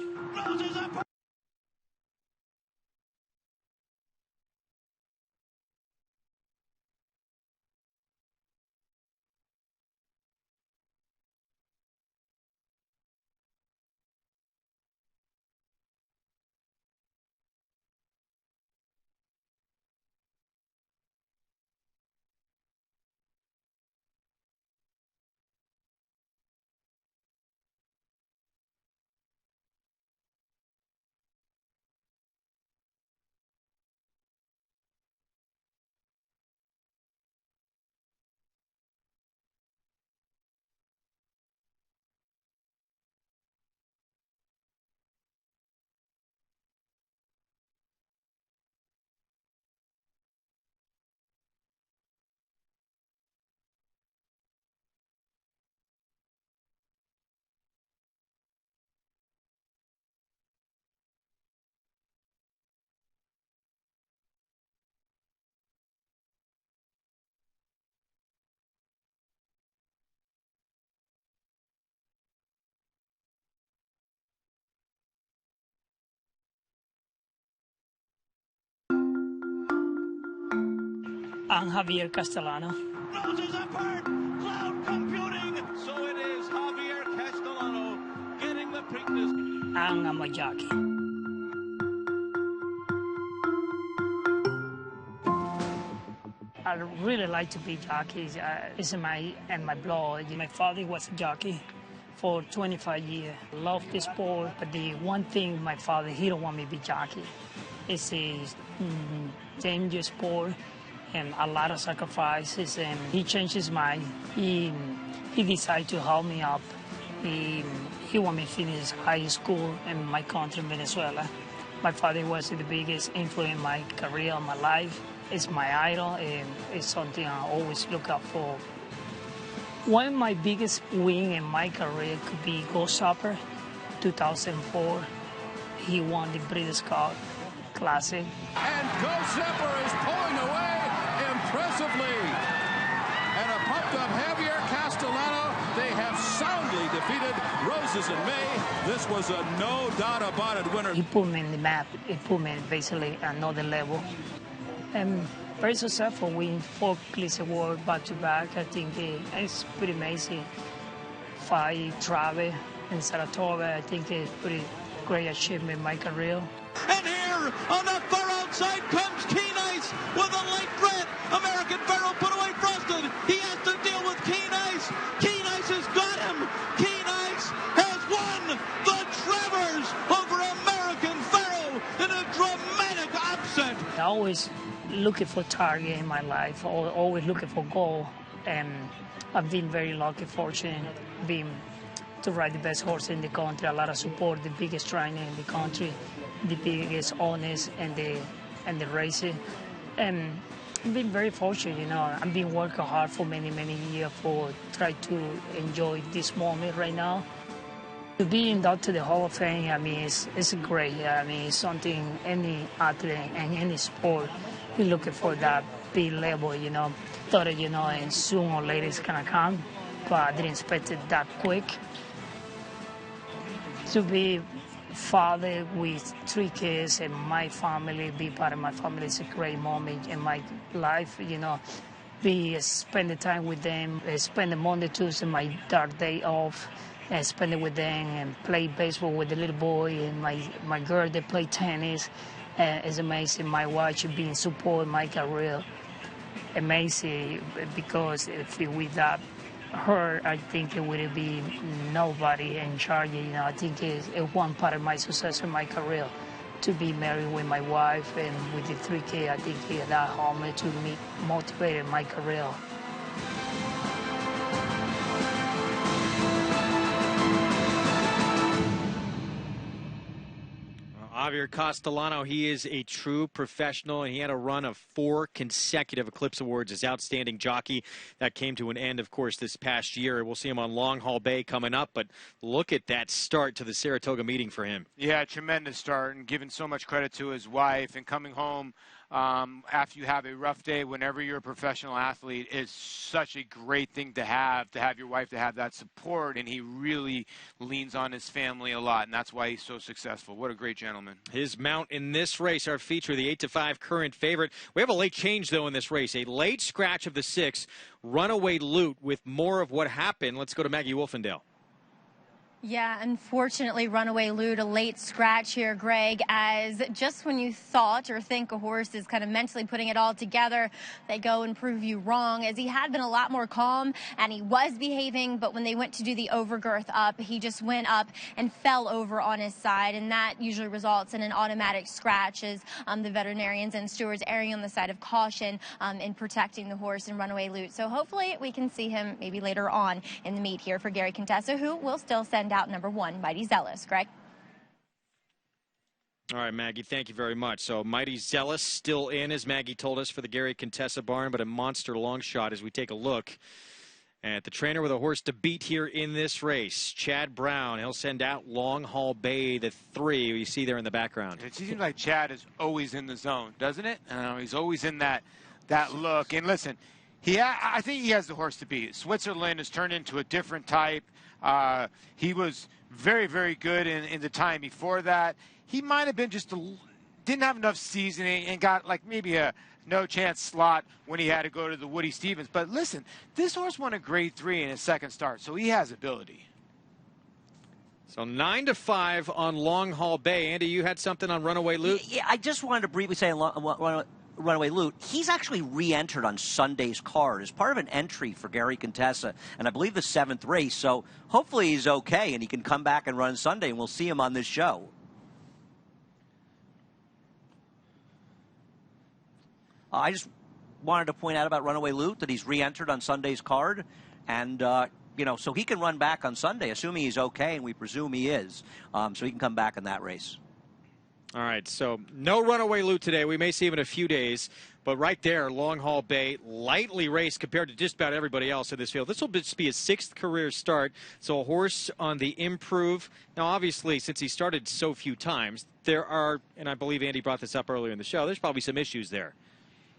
Speaker 17: I'm Javier Castellano.
Speaker 11: Roses apart, cloud computing. So it is Javier Castellano getting the Preakness.
Speaker 17: I'm a jockey. I really like to be jockeys. It's in my blood. My father was a jockey for 25 years. Love the sport, but the one thing my father, he don't want me to be jockey. It's a dangerous sport and a lot of sacrifices, and he changed his mind. He decided to help me up. He want me to finish high school in my country, Venezuela. My father was the biggest influence in my career, in my life. It's my idol, and it's something I always look out for. One of my biggest wins in my career could be Gossaper, 2004. He won the British Cup Classic.
Speaker 8: And Gossaper is pulling away impressively. And a pumped-up Javier Castellano. They have soundly defeated Roses in May. This was a no doubt about it winner.
Speaker 17: He put me in the map. He put me basically another level. And very successful, win 4 Clis Awards back-to-back. I think it's pretty amazing. 5 travel in Saratoga. I think it's pretty great achievement in my career.
Speaker 11: And here on the far outside comes Keen Ice with a late threat. American Pharoah put away Frosted. He has to deal with Keen Ice. Keen Ice has got him. Keen Ice has won the Travers over American Pharoah in a dramatic upset.
Speaker 17: I always looking for target in my life, always looking for goal, and I've been very lucky, fortunate, to ride the best horse in the country, a lot of support, the biggest trainer in the country, the biggest owners and the racing. And I've been very fortunate, you know. I've been working hard for many years for try to enjoy this moment right now. To be inducted to the Hall of Fame, I mean, it's great. I mean, it's something any athlete and any sport is looking for that big level, you know. Thought, you know, and soon or later it's gonna come, but I didn't expect it that quick. To be father with 3 kids and my family, be part of my family, is a great moment in my life, you know. Spend the time with them, spend the Monday, Tuesday, my dark day off, and spend it with them and play baseball with the little boy and my girl, they play tennis. It's amazing. My wife being support my career, amazing, because if without her, I think it would be nobody in charge. You know, I think it's one part of my success in my career, to be married with my wife and with the 3 kids. I think that helped me to me motivated my career.
Speaker 1: Javier Castellano, he is a true professional, and he had a run of 4 consecutive Eclipse Awards as outstanding jockey. That came to an end, of course, this past year. We'll see him on Long Haul Bay coming up, but look at that start to the Saratoga meeting for him.
Speaker 2: Yeah, tremendous start, and giving so much credit to his wife, and coming home after you have a rough day, whenever you're a professional athlete, is such a great thing to have your wife to have that support, and he really leans on his family a lot, and that's why he's so successful. What a great gentleman.
Speaker 1: His mount in this race, our feature, the 8-5 current favorite. We have a late change, though, in this race. A late scratch of the 6, Runaway Loot, with more of what happened. Let's go to Maggie Wolfendale.
Speaker 3: Yeah, unfortunately, Runaway Loot, a late scratch here, Greg, as just when you thought or think a horse is kind of mentally putting it all together, they go and prove you wrong, as he had been a lot more calm and he was behaving, but when they went to do the overgirth up, he just went up and fell over on his side, and that usually results in an automatic scratch, as the veterinarians and stewards erring on the side of caution in protecting the horse in Runaway Loot. So hopefully we can see him maybe later on in the meet here for Gary Contessa, who will still send out number 1, Mighty Zealous. Greg?
Speaker 1: All right, Maggie, thank you very much. So Mighty Zealous still in, as Maggie told us, for the Gary Contessa barn, but a monster long shot as we take a look at the trainer with a horse to beat here in this race. Chad Brown, he'll send out Long Haul Bay, the 3 you see there in the background.
Speaker 2: It seems like Chad is always in the zone, doesn't it? He's always in that look. And listen, I think he has the horse to beat. Switzerland has turned into a different type. He was very, very good in the time before that. He might have been didn't have enough seasoning and got like maybe a no chance slot when he had to go to the Woody Stevens. But listen, this horse won a grade 3 in his second start, so he has ability.
Speaker 1: So 9-5 on Long Haul Bay. Andy, you had something on Runaway Loot?
Speaker 4: Yeah, I just wanted to briefly say Runaway Loot. He's actually re-entered on Sunday's card as part of an entry for Gary Contessa, and I believe the 7th race. So hopefully he's okay and he can come back and run Sunday, and we'll see him on this show. I just wanted to point out about Runaway Loot that he's re-entered on Sunday's card, and you know, so he can run back on Sunday, assuming he's okay, and we presume he is. So he can come back in that race.
Speaker 1: All right, so no Runaway Loot today. We may see him in a few days, but right there, Long Haul Bay, lightly raced compared to just about everybody else in this field. This will just be his 6th career start, so a horse on the improve. Now, obviously, since he started so few times, there are, and I believe Andy brought this up earlier in the show, there's probably some issues there.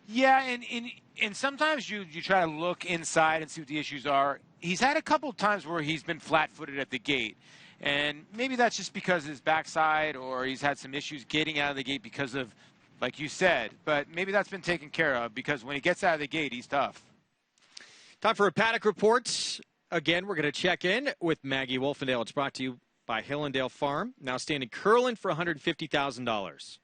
Speaker 2: Yeah, and sometimes you try to look inside and see what the issues are. He's had a couple times where he's been flat-footed at the gate, and maybe that's just because of his backside, or he's had some issues getting out of the gate because of, like you said, but maybe that's been taken care of, because when he gets out of the gate, he's tough.
Speaker 1: Time for a paddock report. Again, we're going to check in with Maggie Wolfendale. It's brought to you by Hillendale Farm, now standing Curlin for $150,000.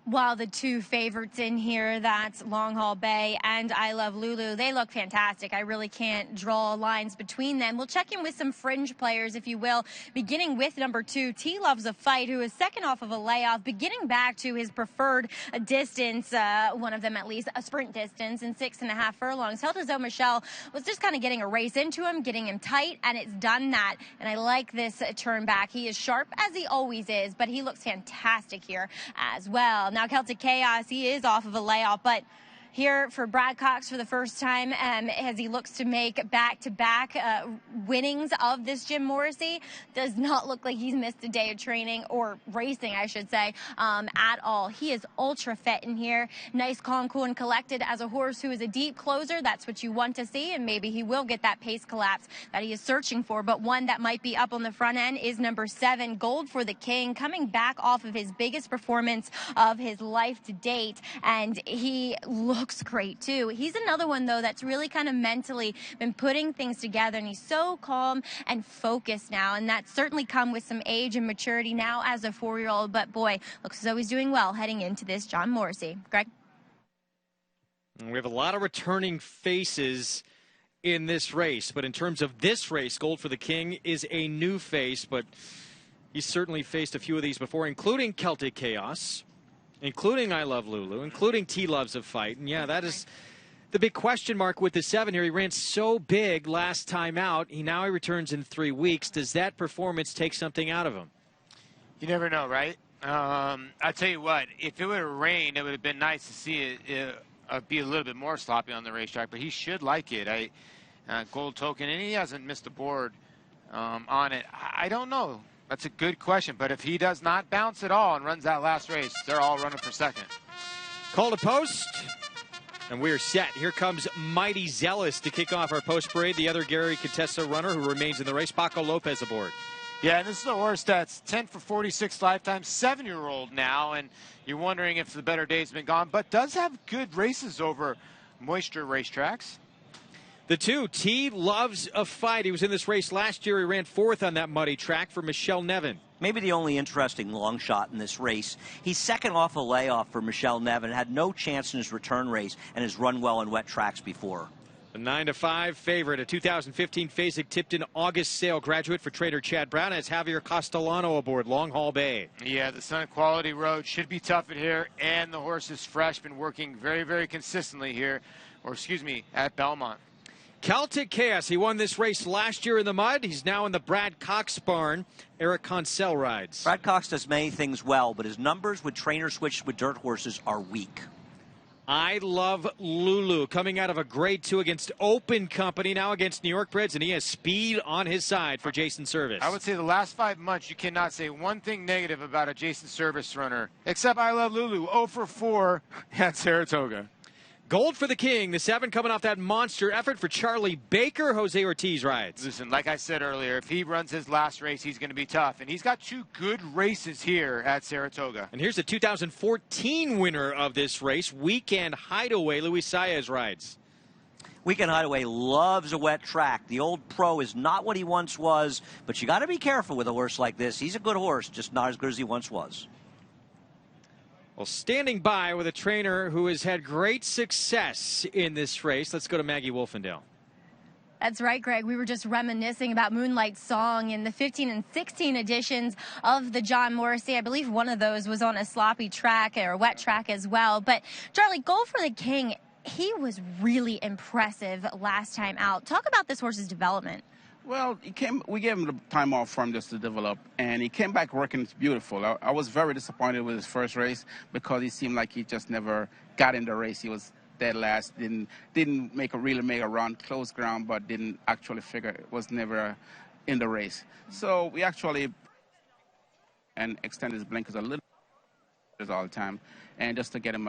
Speaker 3: While the two favorites in here, that's Long Haul Bay and I Love Lulu, they look fantastic. I really can't draw lines between them. We'll check in with some fringe players, if you will, beginning with number 2, T Loves a Fight, who is second off of a layoff, beginning back to his preferred distance, one of them at least, a sprint distance in 6.5 furlongs. Heltazo Michelle was just kind of getting a race into him, getting him tight, and it's done that. And I like this turn back. He is sharp, as he always is, but he looks fantastic here as well. Now, Celtic Chaos, he is off of a layoff, but here for Brad Cox for the first time as he looks to make back-to-back winnings of this Jim Morrissey. Does not look like he's missed a day of training, or racing, I should say, at all. He is ultra fit in here. Nice, calm, cool, and collected as a horse who is a deep closer. That's what you want to see, and maybe he will get that pace collapse that he is searching for. But one that might be up on the front end is number 7, Gold for the King, coming back off of his biggest performance of his life to date, and he looks great too. He's another one though that's really kind of mentally been putting things together, and he's so calm and focused now, and that's certainly come with some age and maturity now as a 4-year-old. But boy, looks as though he's doing well heading into this John Morrissey. Greg?
Speaker 1: We have a lot of returning faces in this race, but in terms of this race, Gold for the King is a new face, but he's certainly faced a few of these before, including Celtic Chaos, including I Love Lulu, including T Loves a Fight. And yeah, that is the big question mark with the 7 here. He ran so big last time out. Now he returns in 3 weeks. Does that performance take something out of him?
Speaker 2: You never know, right? I tell you what, if it would have rained, it would have been nice to see it be a little bit more sloppy on the racetrack, but he should like it. Gold token, and he hasn't missed a board on it. I don't know. That's a good question, but if he does not bounce at all and runs that last race, they're all running for second.
Speaker 1: Call to post, and we're set. Here comes Mighty Zealous to kick off our post parade. The other Gary Contessa runner who remains in the race, Paco Lopez aboard.
Speaker 2: Yeah, and this is a horse that's 10 for 46 lifetime, 7-year-old now, and you're wondering if the better days have been gone, but does have good races over moisture racetracks.
Speaker 1: The 2, T Loves a Fight. He was in this race last year. He ran 4th on that muddy track for Michelle Nevin.
Speaker 4: Maybe the only interesting long shot in this race. He's second off a layoff for Michelle Nevin, had no chance in his return race, and has run well on wet tracks before.
Speaker 1: A 9-5 favorite, a 2015 Fasig-Tipton August sale graduate for trader Chad Brown, as Javier Castellano aboard Long Haul Bay.
Speaker 2: Yeah, the Sun Quality Road should be tough in here, and the horse is fresh, been working very, very consistently here, or excuse me, at Belmont.
Speaker 1: Celtic Chaos, he won this race last year in the mud. He's now in the Brad Cox barn. Eric Consell rides.
Speaker 4: Brad Cox does many things well, but his numbers with trainer switched with dirt horses are weak.
Speaker 1: I Love Lulu, coming out of a grade 2 against Open Company, now against New York Breds, and he has speed on his side for Jason Service.
Speaker 2: I would say the last 5 months, you cannot say one thing negative about a Jason Service runner, except I Love Lulu, 0 for 4 at Saratoga.
Speaker 1: Gold for the King, the 7 coming off that monster effort for Charlie Baker. Jose Ortiz rides.
Speaker 2: Listen, like I said earlier, if he runs his last race, he's going to be tough. And he's got 2 good races here at Saratoga.
Speaker 1: And here's the 2014 winner of this race, Weekend Hideaway. Luis Saez rides.
Speaker 4: Weekend Hideaway loves a wet track. The old pro is not what he once was, but you got to be careful with a horse like this. He's a good horse, just not as good as he once was.
Speaker 1: Well, standing by with a trainer who has had great success in this race. Let's go to Maggie Wolfendale.
Speaker 3: That's right, Greg. We were just reminiscing about Moonlight Song in the 15 and 16 editions of the John Morrissey. I believe one of those was on a sloppy track or a wet track as well. But, Charlie, Gold for the King, he was really impressive last time out. Talk about this horse's development.
Speaker 18: Well, we gave him the time off from just to develop, and he came back working beautiful. I was very disappointed with his first race because he seemed like he just never got in the race. He was dead last, didn't really make a run, close ground, but didn't actually was never in the race. So we actually extended his blinkers a little all the time, and just to get him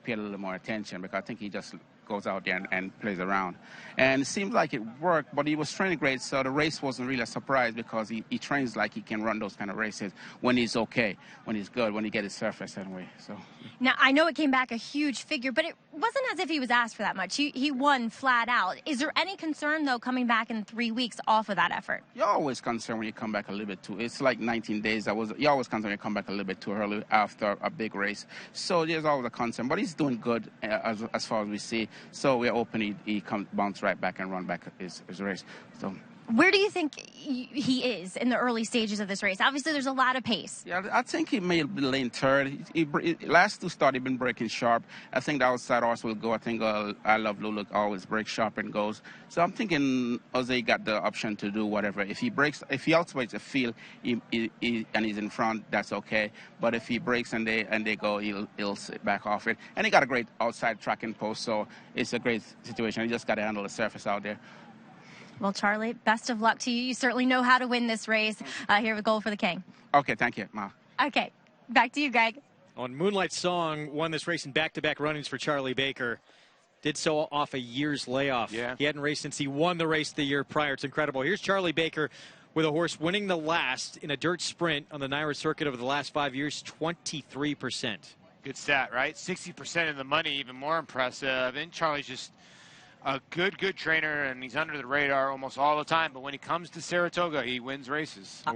Speaker 18: pay a little more attention, because I think he just goes out there and plays around. And it seemed like it worked, but he was training great, so the race wasn't really a surprise because he trains like he can run those kind of races when he's okay, when he's good, when he gets his surface anyway. So.
Speaker 3: Now, I know it came back a huge figure, but it wasn't as if he was asked for that much. He won flat out. Is there any concern, though, coming back in 3 weeks off of that effort?
Speaker 18: You're always concerned when you come back a little bit too. It's like 19 days. You're always concerned when you come back a little bit too early after a big race. So there's always a concern, but he's doing good as far as we see. So we're hoping he bounce right back and run back his race. So.
Speaker 3: Where do you think he is in the early stages of this race? Obviously, there's a lot of pace.
Speaker 18: Yeah, I think he may be lane third. Last 2 starts, he's been breaking sharp. I think the outside horse will go. I think I Love Lulu always breaks sharp and goes. So I'm thinking Jose got the option to do whatever. If he outspeeds the field and he's in front, that's okay. But if he breaks and they go, he'll sit back off it. And he got a great outside tracking post, so it's a great situation. He just got to handle the surface out there.
Speaker 3: Well, Charlie, best of luck to you. You certainly know how to win this race here with Gold for the King.
Speaker 18: Okay, thank you, Ma.
Speaker 3: Okay, back to you, Greg.
Speaker 1: On Moonlight Song, won this race in back-to-back runnings for Charlie Baker. Did so off a year's layoff.
Speaker 2: Yeah.
Speaker 1: He hadn't raced since he won the race the year prior. It's incredible. Here's Charlie Baker with a horse winning the last in a dirt sprint on the NYRA circuit over the last 5 years, 23%.
Speaker 2: Good stat, right? 60% of the money, even more impressive. And Charlie's just a good trainer, and he's under the radar almost all the time. But when he comes to Saratoga, he wins races.
Speaker 4: I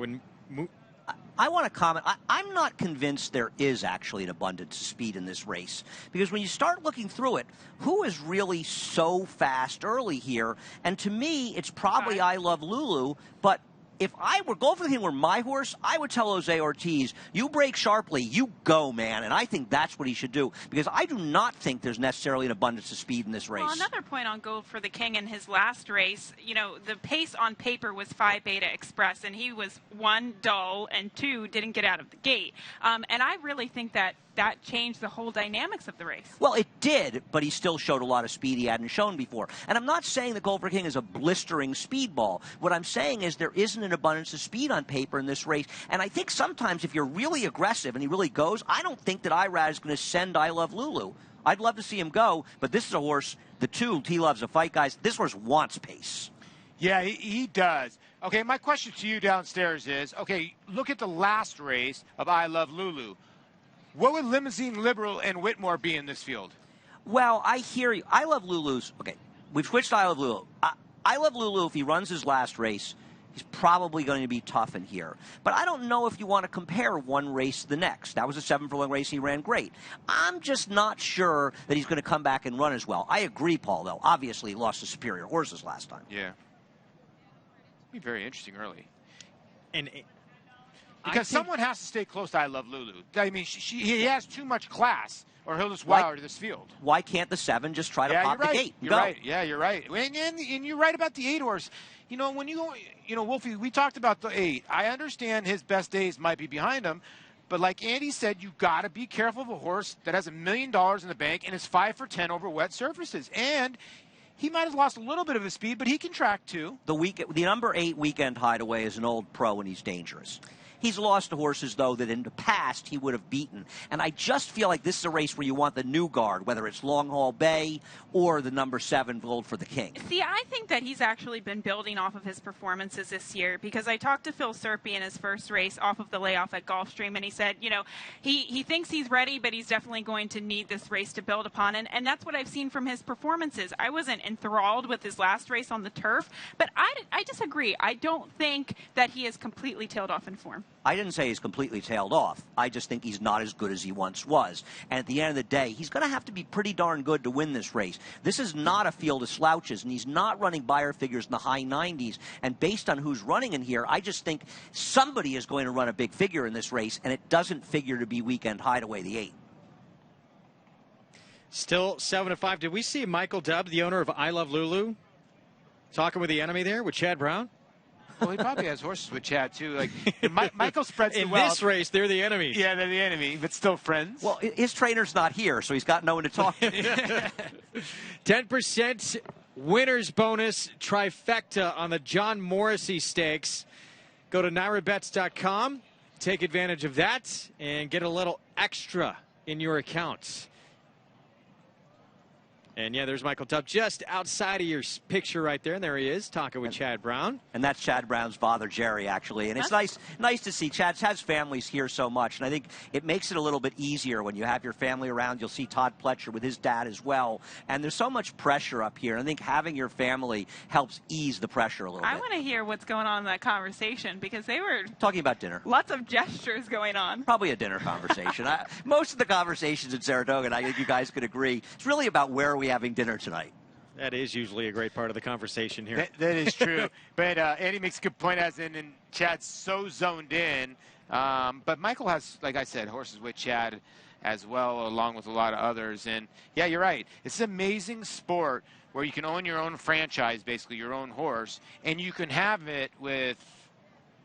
Speaker 4: want to comment. I'm not convinced there is actually an abundance of speed in this race, because when you start looking through it, who is really so fast early here? And to me, it's probably I Love Lulu, but if I were Gold for the King were my horse, I would tell Jose Ortiz, you break sharply, you go, man. And I think that's what he should do, because I do not think there's necessarily an abundance of speed in this race.
Speaker 5: Well, another point on Gold for the King in his last race, you know, the pace on paper was Phi Beta Express, and he was 1, dull, and 2, didn't get out of the gate. And I really think that changed the whole dynamics of the race.
Speaker 4: Well, it did, but he still showed a lot of speed he hadn't shown before. And I'm not saying that Gold for King is a blistering speedball. What I'm saying is there isn't an abundance of speed on paper in this race. And I think sometimes if you're really aggressive and he really goes, I don't think that Irad is going to send I Love Lulu. I'd love to see him go, but this is a horse, he loves a fight, guys. This horse wants pace.
Speaker 2: Yeah, he does. Okay, my question to you downstairs is, okay, look at the last race of I Love Lulu. What would Limousine Liberal and Whitmore be in this field?
Speaker 4: Well, I hear you. I Love Lulu's. Okay, we've switched to I Love Lulu. I Love Lulu, if he runs his last race, he's probably going to be tough in here. But I don't know if you want to compare one race to the next. That was a 7-furlong race. He ran great. I'm just not sure that he's going to come back and run as well. I agree, Paul, though. Obviously, he lost to superior horses last time.
Speaker 2: Yeah. Be very interesting early.
Speaker 1: And
Speaker 2: because someone has to stay close to I Love Lulu. I mean, he has too much class, or he'll just wow to this field.
Speaker 4: Why can't the 7 just try to pop the gate?
Speaker 2: You're right. Yeah, you're right. And you're right about the 8 horse. You know, when you go, you know, Wolfie, we talked about the 8. I understand his best days might be behind him, but like Andy said, you got to be careful of a horse that has $1 million in the bank and is 5 for 10 over wet surfaces. And he might have lost a little bit of his speed, but he can track too.
Speaker 4: The number 8 Weekend Hideaway is an old pro, and he's dangerous. He's lost to horses, though, that in the past he would have beaten. And I just feel like this is a race where you want the new guard, whether it's Long Haul Bay or the number 7 Gold for the King.
Speaker 5: See, I think that he's actually been building off of his performances this year, because I talked to Phil Serpy in his first race off of the layoff at Gulfstream, and he said, you know, he thinks he's ready, but he's definitely going to need this race to build upon. And that's what I've seen from his performances. I wasn't enthralled with his last race on the turf, but I disagree. I don't think that he is completely tailed off in form.
Speaker 4: I didn't say he's completely tailed off. I just think he's not as good as he once was. And at the end of the day, he's going to have to be pretty darn good to win this race. This is not a field of slouches, and he's not running Beyer figures in the high 90s. And based on who's running in here, I just think somebody is going to run a big figure in this race, and it doesn't figure to be Weekend Hideaway, the 8.
Speaker 1: Still 7-5. Did we see Michael Dubb, the owner of I Love Lulu, talking with the enemy there, with Chad Brown?
Speaker 2: Well, he probably has horses with Chad, too. Like Michael spreads the
Speaker 1: In
Speaker 2: wealth.
Speaker 1: this race, they're the enemy.
Speaker 2: Yeah, they're the enemy, but still friends.
Speaker 4: Well, his trainer's not here, so he's got no one to talk to.
Speaker 1: 10% winner's bonus trifecta on the John Morrissey Stakes. Go to NyraBets.com, take advantage of that, and get a little extra in your accounts. And, yeah, there's Michael Dubb just outside of your picture right there. And there he is, talking with Chad Brown.
Speaker 4: And that's Chad Brown's father, Jerry, actually. And it's nice to see. Chad's family's here so much. And I think it makes it a little bit easier when you have your family around. You'll see Todd Pletcher with his dad as well. And there's so much pressure up here. And I think having your family helps ease the pressure a little bit.
Speaker 5: I want to hear what's going on in that conversation, because they were
Speaker 4: talking about dinner.
Speaker 5: Lots of gestures going on.
Speaker 4: Probably a dinner conversation. Most of the conversations in Saratoga, and I think you guys could agree, it's really about where we having dinner tonight.
Speaker 1: That is usually a great part of the conversation here.
Speaker 2: That is true. But Andy makes a good point, as in, and Chad's so zoned in. But Michael has, like I said, horses with Chad as well, along with a lot of others. And, yeah, you're right. It's an amazing sport where you can own your own franchise, basically your own horse, and you can have it with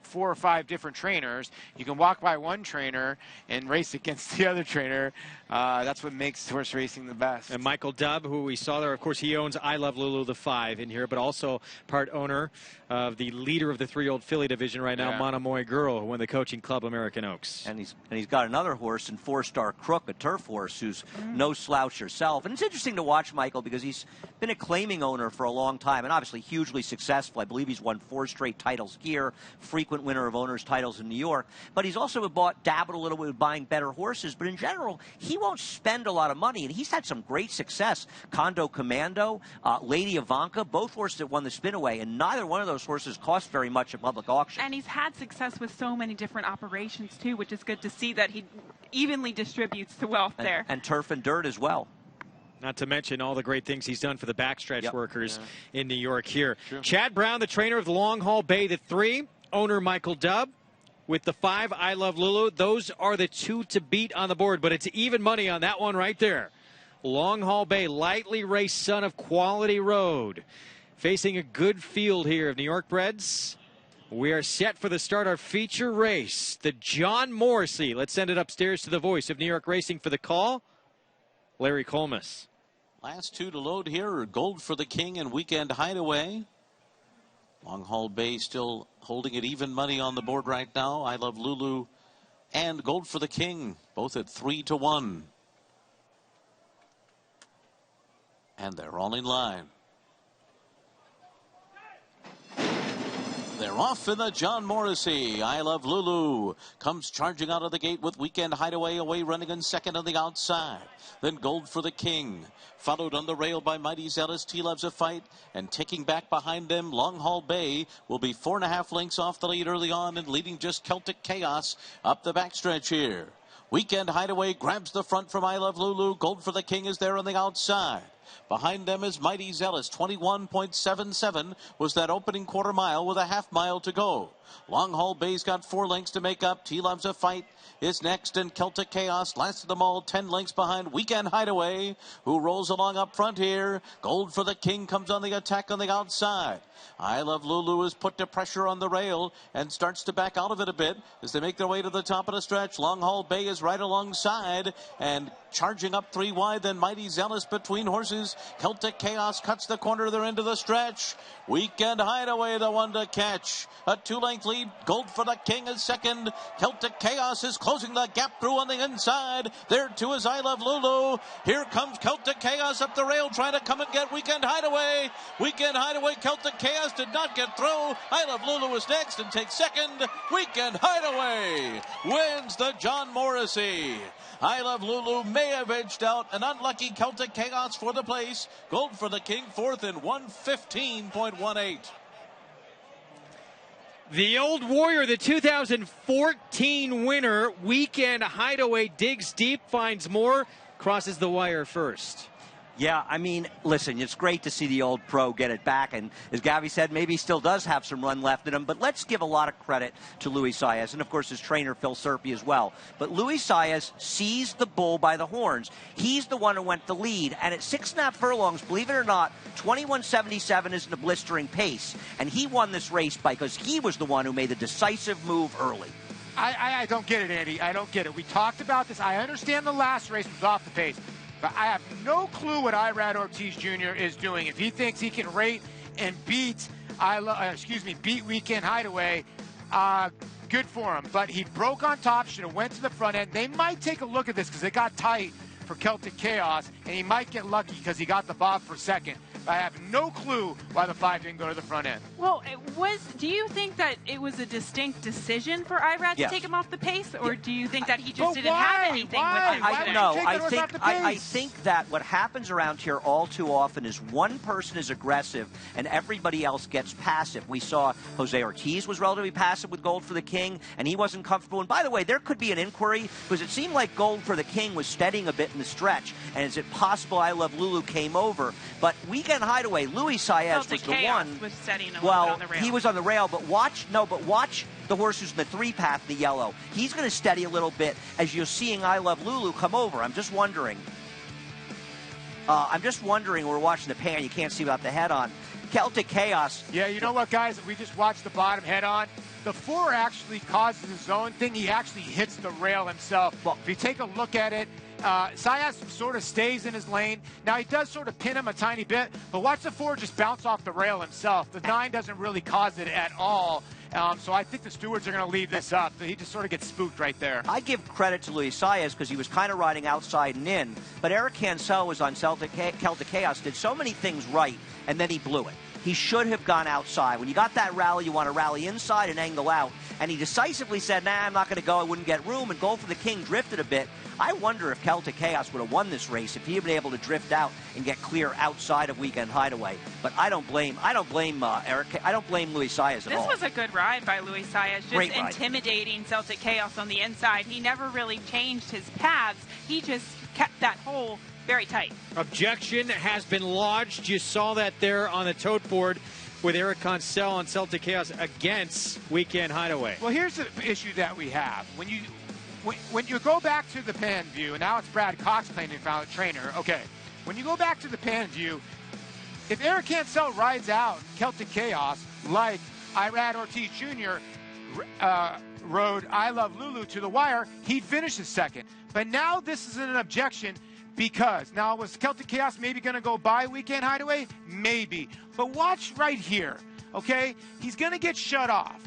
Speaker 2: 4 or 5 different trainers. You can walk by one trainer and race against the other trainer. That's what makes horse racing the best.
Speaker 1: And Michael Dubb, who we saw there, of course, he owns I Love Lulu, the 5 in here, but also part owner of the leader of the 3-year-old filly division right now, Monomoy Girl, who won the Coaching Club American Oaks.
Speaker 4: And he's got another horse in 4-Star Crook, a turf horse, who's no slouch herself. And it's interesting to watch Michael, because he's been a claiming owner for a long time, and obviously hugely successful. I believe he's won 4 straight titles here, frequent winner of owners' titles in New York. But he's also dabbled a little bit with buying better horses. But in general, he won't spend a lot of money, and he's had some great success. Condo Commando, Lady Ivanka, both horses that won the Spinaway, and neither one of those horses cost very much at public auction.
Speaker 5: And he's had success with so many different operations, too, which is good to see that he evenly distributes the wealth there.
Speaker 4: And turf and dirt as well.
Speaker 1: Not to mention all the great things he's done for the backstretch workers in New York here. True. Chad Brown, the trainer of the Long Haul Bay, the 3. Owner Michael Dubb with the 5, I Love Lulu. Those are the 2 to beat on the board, but it's even money on that one right there. Long Haul Bay, lightly raced son of Quality Road. Facing a good field here of New York breds. We are set for the start of our feature race, the John Morrissey. Let's send it upstairs to the voice of New York racing for the call, Larry Colmus.
Speaker 10: Last 2 to load here, Gold for the King and Weekend Hideaway. Long Haul Bay still holding it even money on the board right now. I Love Lulu and Gold for the King, both at 3 to 1. And they're all in line. They're off in the John Morrissey. I Love Lulu comes charging out of the gate with Weekend Hideaway away running in second on the outside. Then Gold for the King, followed on the rail by Mighty Zealous. T Loves a Fight, and taking back behind them, Long Haul Bay will be 4.5 lengths off the lead early on, and leading just Celtic Chaos up the backstretch here. Weekend Hideaway grabs the front from I Love Lulu. Gold for the King is there on the outside. Behind them is Mighty Zealous. 21.77 was that opening quarter mile with a half mile to go. Long Haul Bay's got 4 lengths to make up. T Loves a Fight is next, and Celtic Chaos last of them all, 10 lengths behind Weekend Hideaway, who rolls along up front here. Gold for the King comes on the attack on the outside. I Love Lulu is put to pressure on the rail and starts to back out of it a bit as they make their way to the top of the stretch. Long Haul Bay is right alongside and charging up 3 wide, then Mighty Zealous between horses. horses. Celtic Chaos cuts the corner. They're into the stretch. Weekend Hideaway, the one to catch. A 2-length lead. Gold for the King is second. Celtic Chaos is closing the gap through on the inside. There too is I Love Lulu. Here comes Celtic Chaos up the rail trying to come and get Weekend Hideaway. Weekend Hideaway, Celtic Chaos did not get through. I Love Lulu is next and takes second. Weekend Hideaway wins the John Morrissey. I Love Lulu may have edged out an unlucky Celtic Chaos for the place. Gold for the King, fourth in 1:15.18.
Speaker 1: The Old Warrior, the 2014 winner, Weekend Hideaway, digs deep, finds more, crosses the wire first.
Speaker 4: Yeah, I mean, listen, it's great to see the old pro get it back. And as Gabby said, maybe he still does have some run left in him. But let's give a lot of credit to Luis Saez and, of course, his trainer, Phil Serpy, as well. But Luis Saez seized the bull by the horns. He's the one who went the lead. And at 6.5 furlongs, believe it or not, 21.77 isn't a blistering pace. And he won this race because he was the one who made the decisive move early.
Speaker 2: I don't get it, Andy. I don't get it. We talked about this. I understand the last race was off the pace. But I have no clue what Irad Ortiz Jr. is doing. If he thinks he can rate and beat Weekend Hideaway, good for him. But he broke on top, should have went to the front end. They might take a look at this because it got tight for Celtic Chaos, and he might get lucky because he got the bob for second. I have no clue why the 5 didn't go to the front end.
Speaker 5: Well, do you think that it was a distinct decision for Irad to take him off the pace, or do you think that he just didn't have anything with him?
Speaker 4: I think that what happens around here all too often is one person is aggressive and everybody else gets passive. We saw Jose Ortiz was relatively passive with Gold for the King, and he wasn't comfortable. And by the way, there could be an inquiry because it seemed like Gold for the King was steadying a bit in the stretch. And is it possible I Love Lulu came over? But Weekend Hideaway, Luis Saez was the one.
Speaker 5: Was setting a little bit on the rail.
Speaker 4: He was on the rail, but watch the horse who's in the 3-path, the yellow. He's going to steady a little bit as you're seeing I Love Lulu come over. I'm just wondering. We're watching the pan. You can't see without the head on. Celtic Chaos.
Speaker 2: Yeah, you know what, guys? We just watched the bottom head on. The 4 actually causes his own thing. He actually hits the rail himself. Well, if you take a look at it, Saez sort of stays in his lane. Now, he does sort of pin him a tiny bit, but watch the 4 just bounce off the rail himself. The 9 doesn't really cause it at all. So I think the stewards are going to leave this up. He just sort of gets spooked right there.
Speaker 4: I give credit to Luis Saez because he was kind of riding outside and in, but Eric Cancel was on Celtic Chaos, did so many things right, and then he blew it. He should have gone outside. When you got that rally, you want to rally inside and angle out. And he decisively said, nah, I'm not going to go. I wouldn't get room. And Gold for the King drifted a bit. I wonder if Celtic Chaos would have won this race if he had been able to drift out and get clear outside of Weekend Hideaway. But I don't blame Eric. I don't blame Luis Saez at all.
Speaker 5: This was a good ride by Luis Saez, just intimidating Celtic Chaos on the inside. He never really changed his paths. He just kept that hole very tight.
Speaker 1: Objection has been lodged. You saw that there on the tote board with Eric Cancel on Celtic Chaos against Weekend Hideaway.
Speaker 2: Well, here's the issue that we have. When you go back to the pan view, and now it's Brad Cox playing the found trainer. Okay, when you go back to the pan view, if Eric Cancel rides out Celtic Chaos like Irad Ortiz Jr. Rode I Love Lulu to the wire, he'd finish his second. But now this is an objection because now was Celtic Chaos maybe going to go by Weekend Hideaway? Maybe. But watch right here, okay? He's going to get shut off.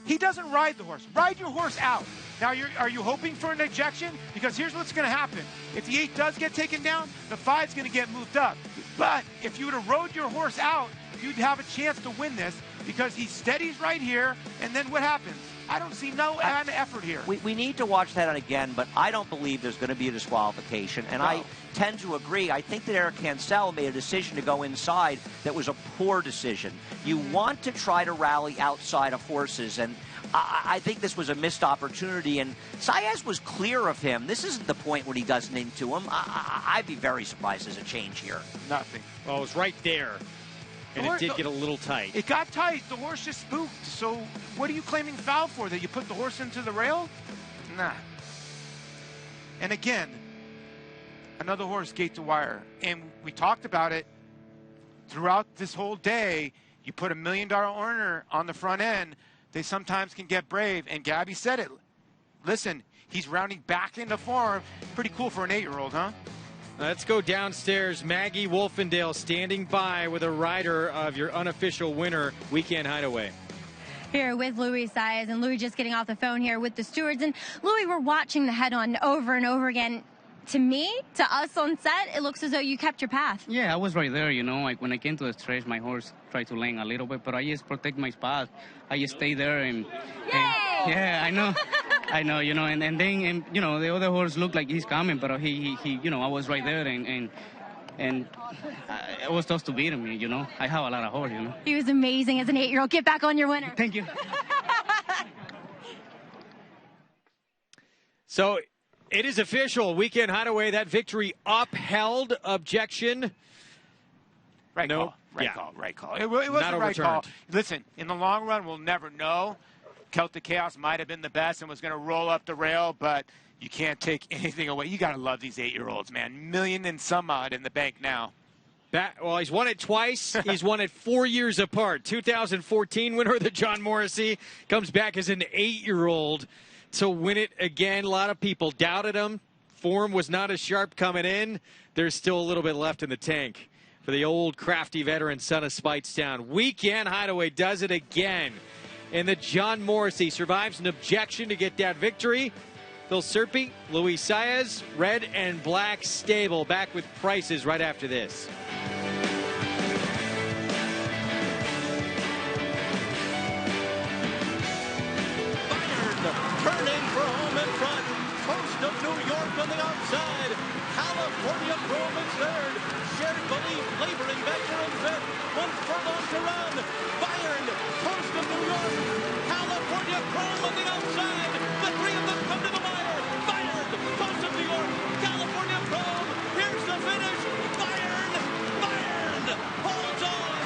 Speaker 2: He doesn't ride the horse. Ride your horse out. Now, are you hoping for an ejection? Because here's what's going to happen. If the 8 does get taken down, the 5's going to get moved up. But if you would have rode your horse out, you'd have a chance to win this because he steadies right here, and then what happens? I don't see no effort here.
Speaker 4: We need to watch that again, but I don't believe there's going to be a disqualification. And I tend to agree. I think that Eric Cancel made a decision to go inside that was a poor decision. You want to try to rally outside of horses, and I think this was a missed opportunity, and Saez was clear of him. This isn't the point when he doesn't into him. I'd be very surprised there's a change here.
Speaker 2: Nothing.
Speaker 1: Well, it was right there, and it did get a little tight.
Speaker 2: It got tight. The horse just spooked. So what are you claiming foul for? That you put the horse into the rail? Nah. And again, another horse gate to wire. And we talked about it throughout this whole day. You put $1 million earner on the front end, they sometimes can get brave. And Gabby said it. Listen, he's rounding back into form. Pretty cool for an 8-year-old, huh?
Speaker 1: Let's go downstairs. Maggie Wolfendale standing by with a rider of your unofficial winner, Weekend Hideaway.
Speaker 3: Here with Louis Saez, and Louis just getting off the phone here with the stewards. And Louis, we're watching the head-on over and over again. To me, to us on set, it looks as though you kept your path.
Speaker 19: Yeah, I was right there, you know. Like when I came to the stretch, my horse tried to lane a little bit, but I just protect my spot. I just stay there and yeah, I know. I know, you know, and then, you know, the other horse looked like he's coming, but he you know, I was right there and it was tough to beat him, you know. I have a lot of horse, you know.
Speaker 3: He was amazing as an 8-year-old. Get back on your winner.
Speaker 19: Thank you.
Speaker 1: So it is official. Weekend Hideaway, that victory upheld. Objection.
Speaker 2: Right
Speaker 1: no.
Speaker 2: call. Right call. It was
Speaker 1: Not
Speaker 2: the right call.
Speaker 1: overturned.
Speaker 2: Listen, in the long run, we'll never know. Celtic Chaos might have been the best and was going to roll up the rail, but you can't take anything away. You got to love these 8-year-olds, man. $1 and some odd in the bank now.
Speaker 1: Well, he's won it twice. He's won it 4 years apart. 2014 winner of the John Morrissey comes back as an 8-year-old to win it again. A lot of people doubted him. Form was not as sharp coming in. There's still a little bit left in the tank for the old crafty veteran son of Speightstown. Weekend Hideaway does it again. And the John Morrissey survives an objection to get that victory. Phil Serpe, Louis Saez, red and black stable. Back with prices right after this.
Speaker 11: Turning for home in front. Coast of New York on the outside. California Chrome is third. Shared Belief laboring back there in fifth. 1 furlong to run. Bayern, Coast of New York. California Chrome on the outside. The three of them come to the wire. Bayern, Coast of New York. California Chrome. Here's the finish. Bayern holds on.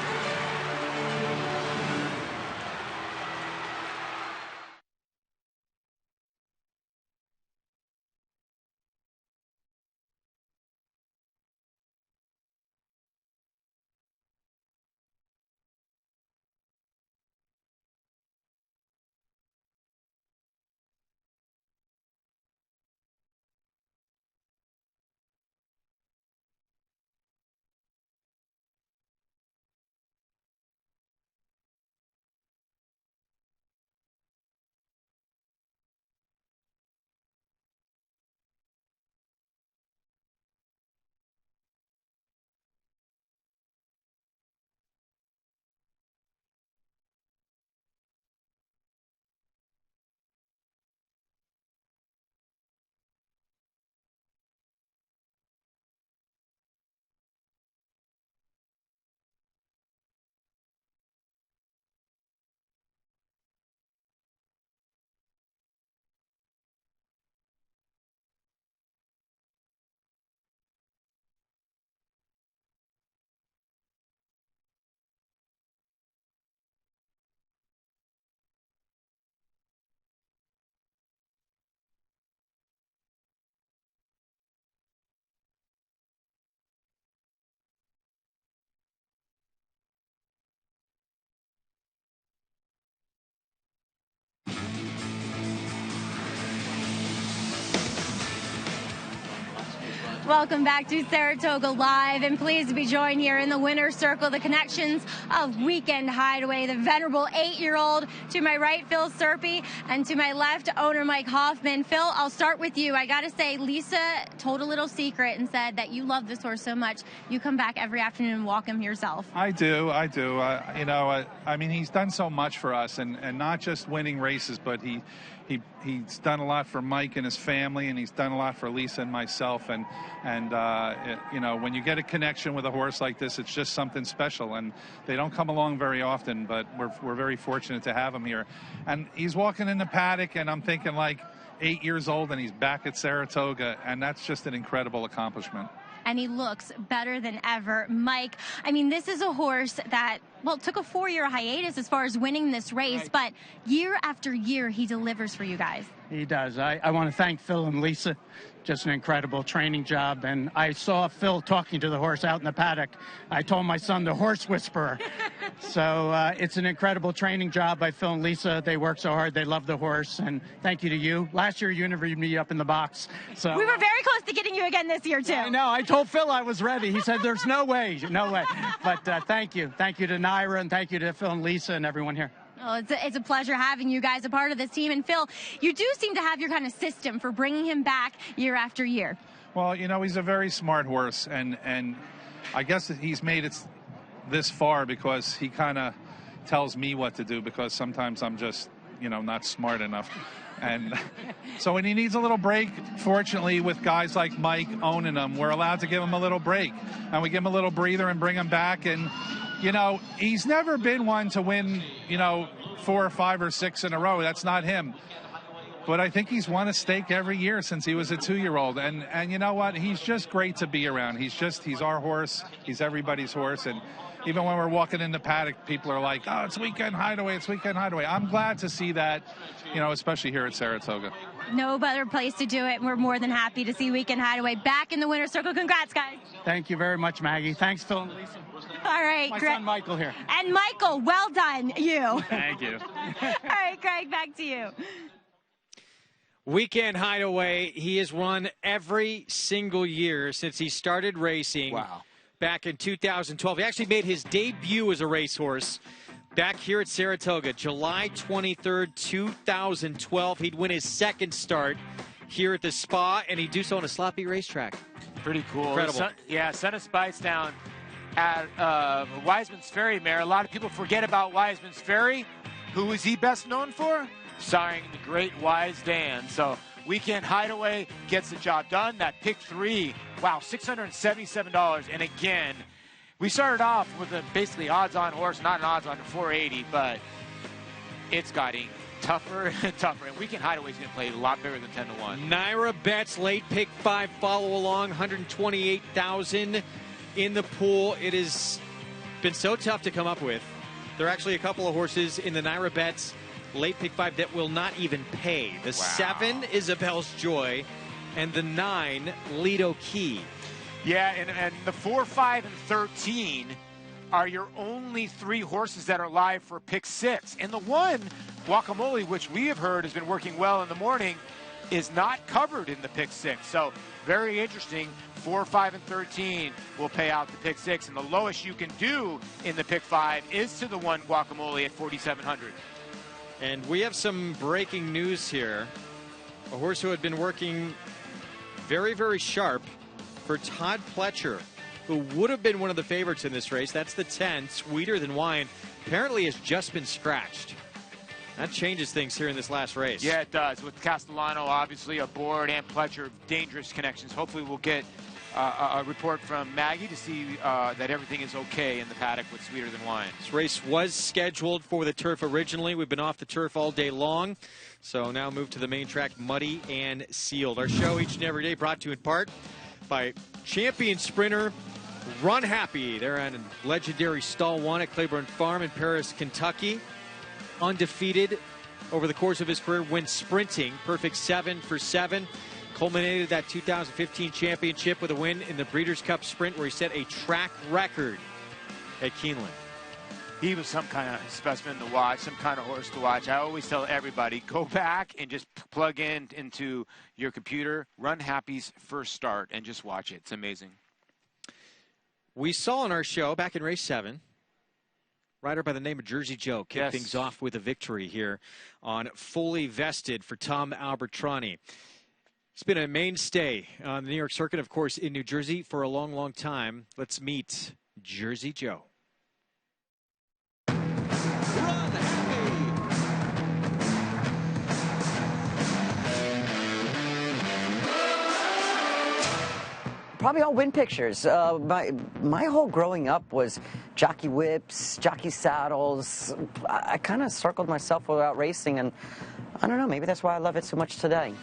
Speaker 3: Welcome back to Saratoga Live, and pleased to be joined here in the winner's circle, the connections of Weekend Hideaway, the venerable 8-year-old. To my right, Phil Serpe, and to my left, owner Mike Hoffman. Phil, I'll start with you. I got to say, Lisa told a little secret and said that you love this horse so much, you come back every afternoon and walk him yourself.
Speaker 20: I do. You know, I mean, he's done so much for us, and not just winning races, but he's done a lot for Mike and his family, and he's done a lot for Lisa and myself. And you know, when you get a connection with a horse like this, it's just something special. And they don't come along very often, but we're very fortunate to have him here. And he's walking in the paddock, and I'm thinking, like, 8 years old, and he's back at Saratoga, and that's just an incredible accomplishment.
Speaker 3: And he looks better than ever. Mike, I mean, this is a horse that, well, took a 4-year hiatus as far as winning this race, but year after year, he delivers for you guys.
Speaker 21: He does. I want to thank Phil and Lisa. Just an incredible training job. And I saw Phil talking to the horse out in the paddock. I told my son, the horse whisperer. So it's an incredible training job by Phil and Lisa. They work so hard. They love the horse. And thank you to you. Last year, you interviewed me up in the box. So
Speaker 3: We were very close to getting you again this year, too.
Speaker 21: I know. I told Phil I was ready. He said, there's no way. No way. But thank you. Thank you to Naira, and thank you to Phil and Lisa and everyone here.
Speaker 3: Well, it's a pleasure having you guys a part of this team. And, Phil, you do seem to have your kind of system for bringing him back year after year.
Speaker 20: Well, you know, he's a very smart horse, and I guess that he's made it this far because he kind of tells me what to do, because sometimes I'm just, you know, not smart enough. And so when he needs a little break, fortunately, with guys like Mike owning him, we're allowed to give him a little break. And we give him a little breather and bring him back. And, you know, he's never been one to win, you know, 4 or 5 or 6 in a row. That's not him. But I think he's won a stake every year since he was a 2-year-old. And you know what? He's just great to be around. He's our horse. He's everybody's horse. And even when we're walking in the paddock, people are like, oh, it's Weekend Hideaway, it's Weekend Hideaway. I'm glad to see that, you know, especially here at Saratoga.
Speaker 3: No better place to do it. We're more than happy to see Weekend Hideaway back in the winner's circle. Congrats, guys.
Speaker 21: Thank you very much, Maggie. Thanks, Phil and Lisa.
Speaker 3: All right,
Speaker 21: My
Speaker 3: Greg.
Speaker 21: son Michael here.
Speaker 3: And Michael, well done, you.
Speaker 21: Thank you.
Speaker 3: All right, Greg, back to you.
Speaker 1: Weekend Hideaway, he has won every single year since he started racing.
Speaker 2: Wow.
Speaker 1: Back in 2012. He actually made his debut as a racehorse back here at Saratoga, July 23rd, 2012. He'd win his second start here at the Spa, and he'd do so on a sloppy racetrack.
Speaker 2: Pretty cool.
Speaker 1: Incredible.
Speaker 2: Son of Spice down at Wiseman's Ferry mare. A lot of people forget about Wiseman's Ferry. Who is he best known for? Starring the great Wise Dan. So Weekend Hideaway gets the job done. That pick 3, wow, $677. And again, we started off with a basically odds-on horse, not an odds-on to 480, but it's getting tougher and tougher. And Weekend Hideaway is going to play a lot bigger than 10-1.
Speaker 1: Naira Betts, late pick 5, follow along, 128,000 in the pool. It has been so tough to come up with. There are actually a couple of horses in the Naira Betts late pick 5 that will not even pay. The 7, Isabel's Joy, and the 9, Lido Key.
Speaker 2: Yeah, and the 4, 5, and 13 are your only 3 horses that are live for pick 6. And the 1, Guacamole, which we have heard has been working well in the morning, is not covered in the pick 6. So very interesting. 4, 5, and 13 will pay out the pick 6. And the lowest you can do in the pick 5 is to the 1, Guacamole, at 4,700.
Speaker 1: And we have some breaking news here. A horse who had been working very, very sharp for Todd Pletcher, who would have been one of the favorites in this race. That's the 10, Sweeter Than Wine. Apparently has just been scratched. That changes things here in this last race.
Speaker 2: Yeah, it does. With Castellano, obviously, aboard, and Pletcher, dangerous connections. Hopefully we'll get a report from Maggie to see that everything is okay in the paddock with Sweeter Than Wine.
Speaker 1: This race was scheduled for the turf originally. We've been off the turf all day long. So now move to the main track, muddy and sealed. Our show each and every day brought to you in part by champion sprinter Run Happy. They're on a legendary stall 1 at Claiborne Farm in Paris, Kentucky. Undefeated over the course of his career when sprinting. Perfect 7 for 7. Culminated that 2015 championship with a win in the Breeders' Cup Sprint where he set a track record at Keeneland.
Speaker 2: He was some kind of specimen to watch, some kind of horse to watch. I always tell everybody, go back and just plug into your computer, Run Happy's first start, and just watch it. It's amazing.
Speaker 1: We saw on our show back in race 7, rider by the name of Jersey Joe kicked things off with a victory here on Fully Vested for Tom Albertrani. He's been a mainstay on the New York circuit, of course, in New Jersey for a long, long time. Let's meet Jersey Joe.
Speaker 9: Probably all win pictures. My whole growing up was jockey whips, jockey saddles. I kind of circled myself without racing, and I don't know, maybe that's why I love it so much today.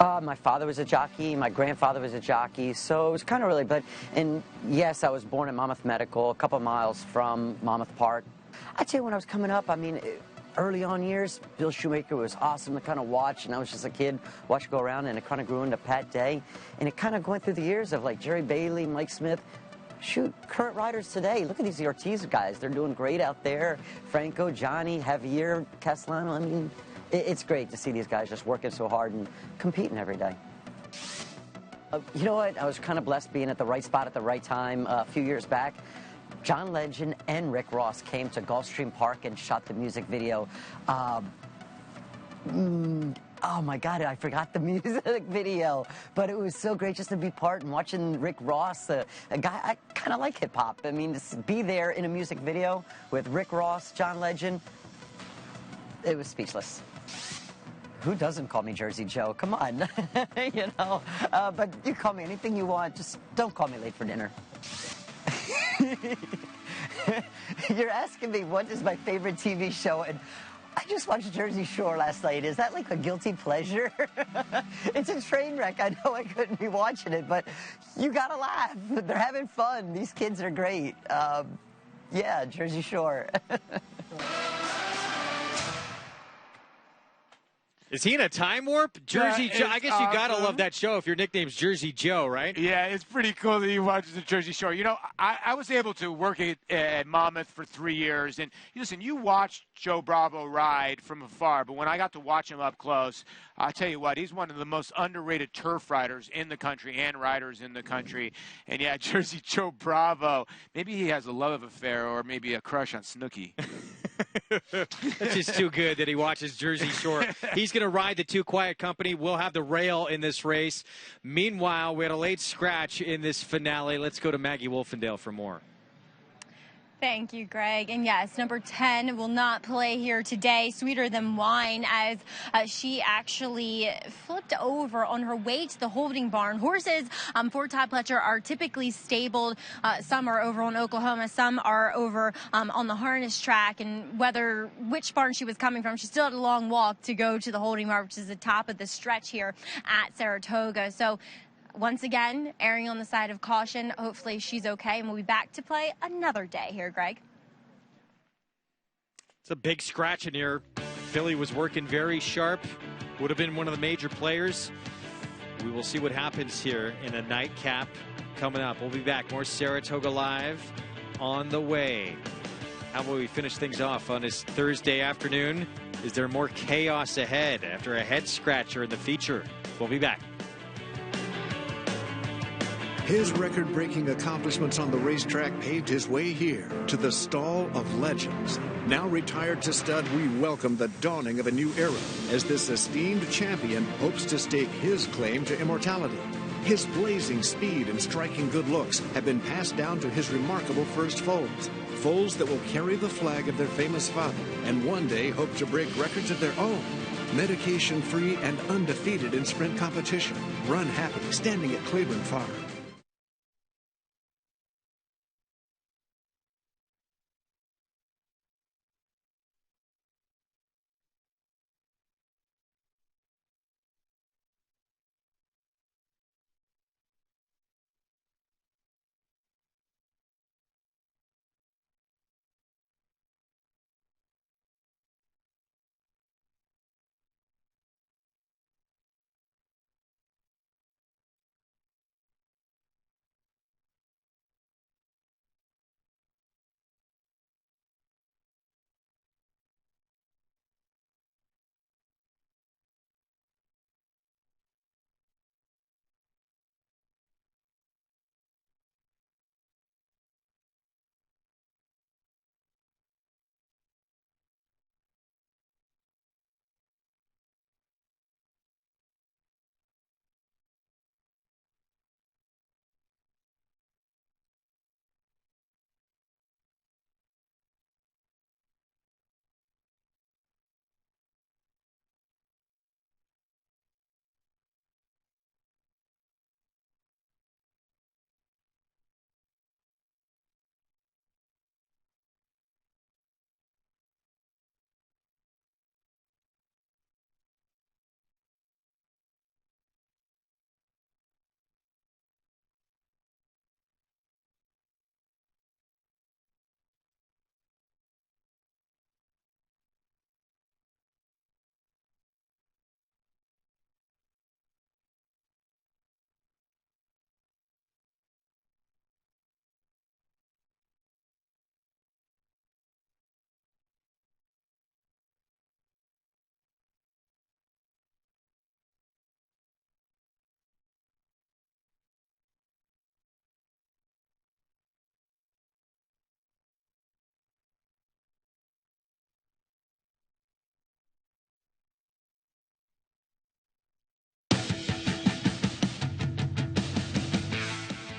Speaker 9: My father was a jockey, my grandfather was a jockey, so it was kind of really, and yes, I was born at Monmouth Medical, a couple miles from Monmouth Park. I'd say when I was coming up, I mean, early on years, Bill Shoemaker was awesome to kind of watch, and I was just a kid, watch go around, and it kind of grew into Pat Day, and it kind of went through the years of like Jerry Bailey, Mike Smith. shoot, current riders today. Look at these Ortiz guys. They're doing great out there. Franco, Johnny, Javier, Castellano. I mean, it's great to see these guys just working so hard and competing every day. You know what? I was kind of blessed being at the right spot at the right time. A few years back, John Legend and Rick Ross came to Gulfstream Park and shot the music video. Oh my God, I forgot the music video, but it was so great just to be part and watching Rick Ross, a guy, I kind of like hip hop. I mean, to be there in a music video with Rick Ross, John Legend, it was speechless. Who doesn't call me Jersey Joe? Come on, you know, but you call me anything you want, just don't call me late for dinner. You're asking me what is my favorite TV show, and I just watched Jersey Shore last night. Is that like a guilty pleasure? It's a train wreck. I know I couldn't be watching it, but you gotta laugh. They're having fun. These kids are great. Yeah, Jersey Shore.
Speaker 1: Is he in a time warp? Jersey Joe. I guess you got to
Speaker 2: awesome.
Speaker 1: love that show if your nickname's Jersey Joe, right?
Speaker 2: Yeah, it's pretty cool that he watches the Jersey Shore. You know, I was able to work at Monmouth for 3 years. And listen, you watched Joe Bravo ride from afar, but when I got to watch him up close, I'll tell you what, he's one of the most underrated turf riders in the country and riders in the country. And yeah, Jersey Joe Bravo, maybe he has a love affair or maybe a crush on Snooki.
Speaker 1: That's just too good that he watches Jersey Shore. He's going to ride the Too Quiet Company. We'll have the rail in this race. Meanwhile, we had a late scratch in this finale. Let's go to Maggie Wolfendale for more.
Speaker 3: Thank you, Greg. And yes, number 10 will not play here today. Sweeter Than Wine, as she actually flipped over on her way to the holding barn. Horses for Todd Pletcher are typically stabled. Some are over on Oklahoma. Some are over on the harness track. And which barn she was coming from, she still had a long walk to go to the holding barn, which is the top of the stretch here at Saratoga. So once again, erring on the side of caution. Hopefully she's okay, and we'll be back to play another day here, Greg.
Speaker 1: It's a big scratch in here. Philly was working very sharp. Would have been one of the major players. We will see what happens here in a nightcap coming up. We'll be back. More Saratoga Live on the way. How will we finish things off on this Thursday afternoon? Is there more chaos ahead after a head scratcher in the feature? We'll be back.
Speaker 6: His record-breaking accomplishments on the racetrack paved his way here to the Stall of Legends. Now retired to stud, we welcome the dawning of a new era as this esteemed champion hopes to stake his claim to immortality. His blazing speed and striking good looks have been passed down to his remarkable first foals. Foals that will carry the flag of their famous father and one day hope to break records of their own. Medication-free and undefeated in sprint competition. Run happy, standing at Claiborne Farm.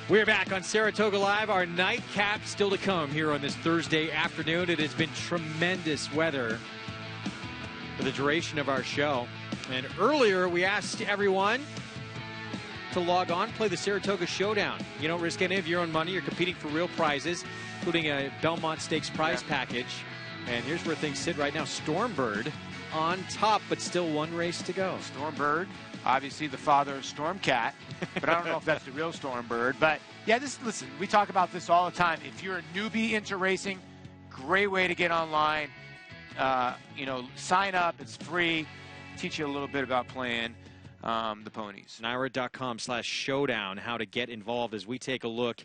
Speaker 1: We're back on Saratoga Live. Our nightcap still to come here on this Thursday afternoon. It has been tremendous weather for the duration of our show. And earlier we asked everyone to log on, play the Saratoga Showdown. You don't risk any of your own money. You're competing for real prizes, including a Belmont Stakes prize package. And here's where things sit right now. Stormbird on top, but still one race to go.
Speaker 2: Stormbird, obviously the father of Stormcat, but I don't know if that's the real Stormbird. But yeah, listen, we talk about this all the time. If you're a newbie into racing, great way to get online. Sign up. It's free. Teach you a little bit about playing the ponies.
Speaker 1: NYRA.com/showdown, how to get involved as we take a look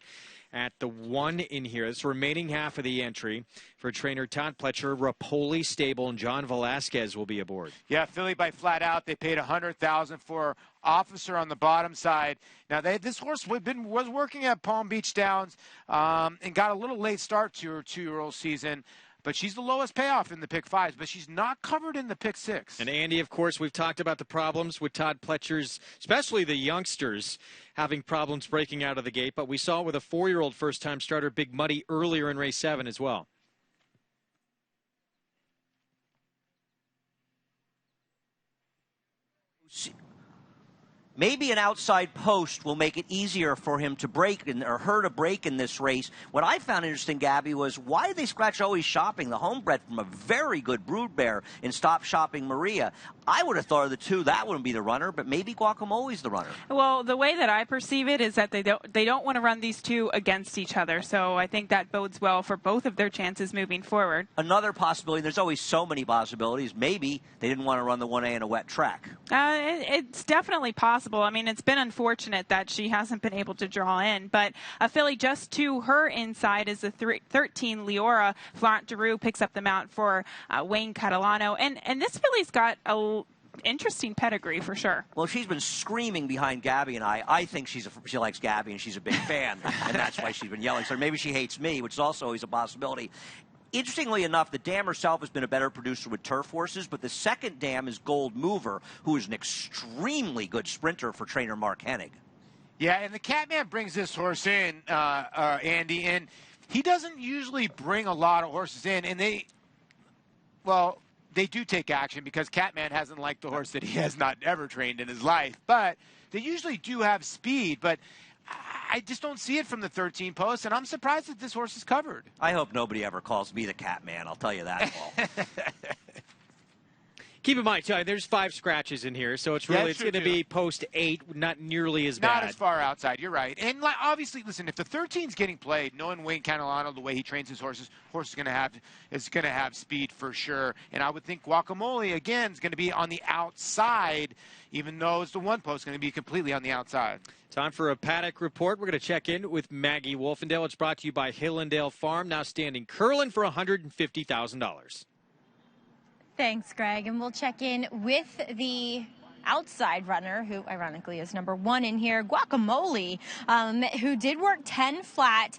Speaker 1: at the one in here. This remaining half of the entry for trainer Todd Pletcher, Rapoli Stable, and John Velasquez will be aboard.
Speaker 2: Yeah, Philly by Flat Out. They paid $100,000 for Officer on the bottom side. Now, this horse was working at Palm Beach Downs and got a little late start to her 2-year-old season. But she's the lowest payoff in the pick 5s, but she's not covered in the pick 6.
Speaker 1: And Andy, of course, we've talked about the problems with Todd Pletcher's, especially the youngsters, having problems breaking out of the gate. But we saw with a 4-year-old first-time starter, Big Muddy, earlier in race 7 as well.
Speaker 4: Maybe an outside post will make it easier for him to break or her to break in this race. What I found interesting, Gabby, was why did they scratch Always Shopping, the homebred from a very good brood bear, and stop shopping Maria? I would have thought of the two that wouldn't be the runner, but maybe Guacamole's the runner.
Speaker 5: Well, the way that I perceive it is that they don't want to run these two against each other. So I think that bodes well for both of their chances moving forward.
Speaker 4: Another possibility, there's always so many possibilities, maybe they didn't want to run the 1A in a wet track.
Speaker 5: It's definitely possible. I mean, it's been unfortunate that she hasn't been able to draw in, but a filly just to her inside is the 13 Leora. Flaunt Giroux picks up the mount for Wayne Catalano, and this filly's got a interesting pedigree for sure.
Speaker 4: Well, she's been screaming behind Gabby and I. I think she likes Gabby and she's a big fan, and that's why she's been yelling. So maybe she hates me, which is also always a possibility. Interestingly enough, the dam herself has been a better producer with turf horses, but the second dam is Gold Mover, who is an extremely good sprinter for trainer Mark Hennig.
Speaker 2: Yeah, and the Catman brings this horse in, Andy, and he doesn't usually bring a lot of horses in, and they do take action because Catman hasn't liked the horse that he has not ever trained in his life, but they usually do have speed, but I just don't see it from the 13 post, and I'm surprised that this horse is covered.
Speaker 4: I hope nobody ever calls me the Catman, I'll tell you that, Paul.
Speaker 1: Keep in mind, there's 5 scratches in here, so it's really it's going to be post 8, not nearly as bad.
Speaker 2: Not as far outside, you're right. And obviously, listen, if the 13's getting played, knowing Wayne Catalano, the way he trains his horse is going to have speed for sure. And I would think Guacamole, again, is going to be on the outside, even though it's the 1 post going to be completely on the outside.
Speaker 1: Time for a paddock report. We're going to check in with Maggie Wolfendale. It's brought to you by Hillendale Farm, now standing curling for $150,000.
Speaker 3: Thanks, Greg. And we'll check in with the outside runner, who ironically is number 1 in here, Guacamole, who did work 10 flat.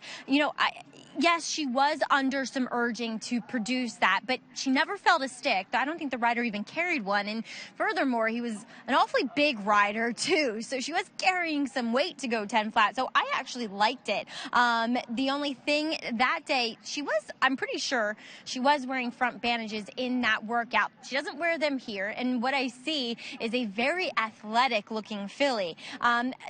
Speaker 3: Yes, she was under some urging to produce that, but she never felt a stick. I don't think the rider even carried one. And furthermore, he was an awfully big rider, too. So she was carrying some weight to go 10 flat. So I actually liked it. The only thing that day, I'm pretty sure she was wearing front bandages in that workout. She doesn't wear them here. And what I see is a very athletic looking filly.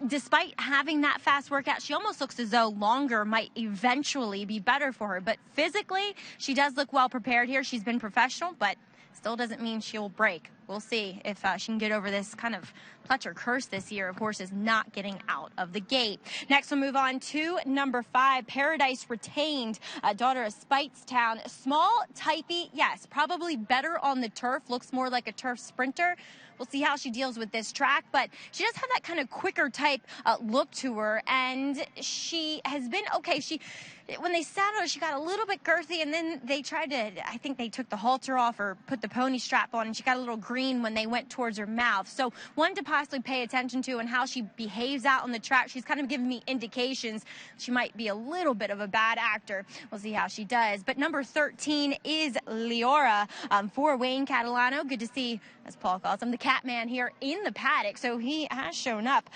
Speaker 3: Despite having that fast workout, she almost looks as though longer might eventually be better for her, but physically she does look well prepared here. She's been professional, but still doesn't mean she'll break. We'll see if she can get over this kind of Pletcher curse this year of horses not getting out of the gate. Next, we'll move on to number 5, Paradise Retained, daughter of Speightstown. Small, typey, yes, probably better on the turf, looks more like a turf sprinter. We'll see how she deals with this track, but she does have that kind of quicker type look to her, and she has been okay. When they sat on her, she got a little bit girthy, and then they tried to, I think they took the halter off or put the pony strap on, and she got a little green when they went towards her mouth. So one to possibly pay attention to and how she behaves out on the track. She's kind of giving me indications she might be a little bit of a bad actor. We'll see how she does. But number 13 is Leora for Wayne Catalano. Good to see, as Paul calls him, the Catman here in the paddock. So he has shown up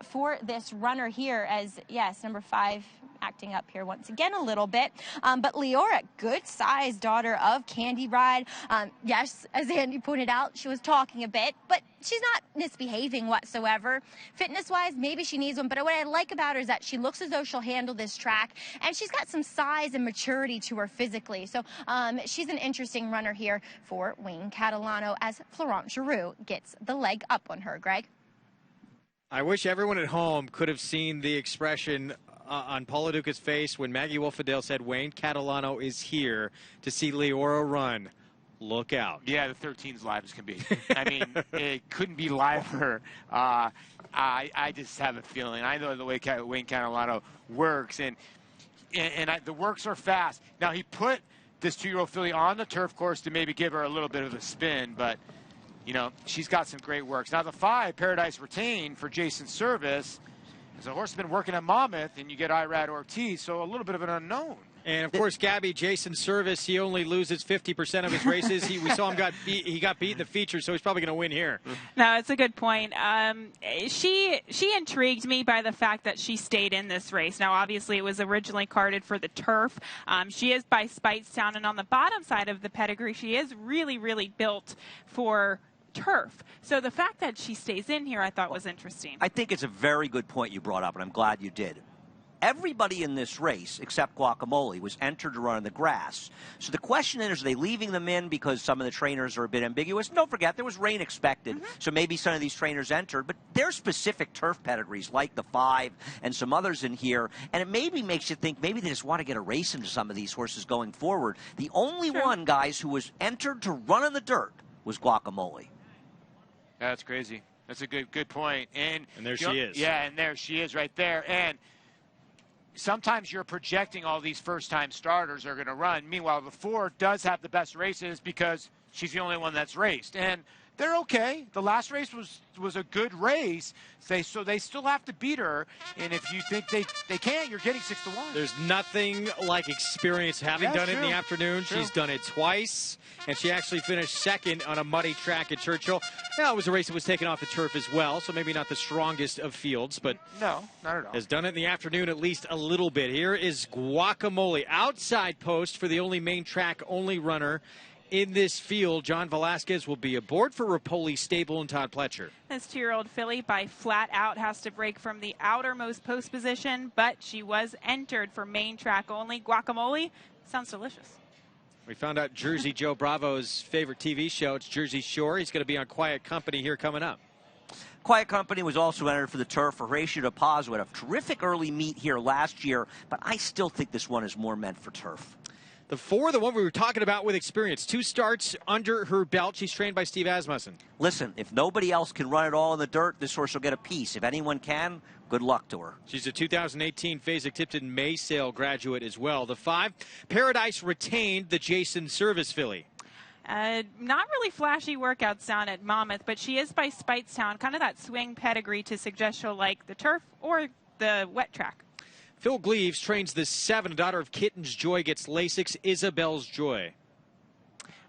Speaker 3: for this runner here as, yes, number 5 acting up here once again a little bit. But Leora, good size daughter of Candy Ride. Yes, as Andy pointed out, she was talking a bit, but she's not misbehaving whatsoever. Fitness-wise, maybe she needs one, but what I like about her is that she looks as though she'll handle this track, and she's got some size and maturity to her physically. So she's an interesting runner here for Wayne Catalano as Florent Giroux gets the leg up on her. Greg?
Speaker 1: I wish everyone at home could have seen the expression on Paula Duca's face when Maggie Wolfendale said Wayne Catalano is here to see Leora run. Look out.
Speaker 2: Yeah, the 13's live as can be. I mean, it couldn't be liver. I just have a feeling. I know the way Wayne Catalano works, and the works are fast. Now, he put this 2-year-old filly on the turf course to maybe give her a little bit of a spin, but, you know, she's got some great works. Now, the 5, Paradise Retained for Jason Service. As a horse has been working at Monmouth, and you get Irad Ortiz, so a little bit of an unknown.
Speaker 1: And, of course, Gabby, Jason Service, he only loses 50% of his races. We saw him he got beat in the feature, so he's probably going to win here.
Speaker 5: No, it's a good point. She intrigued me by the fact that she stayed in this race. Now, obviously, it was originally carded for the turf. She is by Speightstown, and on the bottom side of the pedigree, she is really, really built for turf. So the fact that she stays in here, I thought was interesting.
Speaker 4: I think it's a very good point you brought up, and I'm glad you did. Everybody in this race, except Guacamole, was entered to run in the grass. So the question is, are they leaving them in because some of the trainers are a bit ambiguous? Don't forget, there was rain expected, so maybe some of these trainers entered, but there's specific turf pedigrees, like the 5 and some others in here, and it maybe makes you think maybe they just want to get a race into some of these horses going forward. The only one, guys, who was entered to run in the dirt was Guacamole.
Speaker 2: That's crazy. That's a good point. And
Speaker 1: there she is.
Speaker 2: Yeah, and there she is right there. And sometimes you're projecting all these first-time starters are going to run. Meanwhile, the 4 does have the best races because she's the only one that's raced. And they're okay. The last race was a good race, so they still have to beat her. And if you think they can, you're getting 6-1.
Speaker 1: There's nothing like experience. Having done it in the afternoon, she's done it twice, and she actually finished second on a muddy track at Churchill. Now, it was a race that was taken off the turf as well, so maybe not the strongest of fields, but
Speaker 2: no, not at all.
Speaker 1: Has done it in the afternoon at least a little bit. Here is Guacamole, outside post for the only main track only runner in this field. John Velasquez will be aboard for Rapoli Stable and Todd Pletcher.
Speaker 5: This 2-year-old filly by Flat Out has to break from the outermost post position, but she was entered for main track only. Guacamole sounds delicious.
Speaker 1: We found out Jersey Joe Bravo's favorite TV show. It's Jersey Shore. He's going to be on Quiet Company here coming up.
Speaker 4: Quiet Company was also entered for the turf. Horatio De Paz had a terrific early meet here last year, but I still think this one is more meant for turf.
Speaker 1: The 4, the one we were talking about with experience. 2 starts under her belt. She's trained by Steve Asmussen.
Speaker 4: Listen, if nobody else can run it all in the dirt, this horse will get a piece. If anyone can, good luck to her.
Speaker 1: She's a 2018 Fasig-Tipton May Sale graduate as well. The 5, Paradise Retained, the Jason Service filly.
Speaker 5: Not really flashy workouts down at Monmouth, but she is by Speightstown, kind of that swing pedigree to suggest she'll like the turf or the wet track.
Speaker 1: Phil Gleaves trains the 7, daughter of Kitten's Joy, gets Lasix, Isabel's Joy.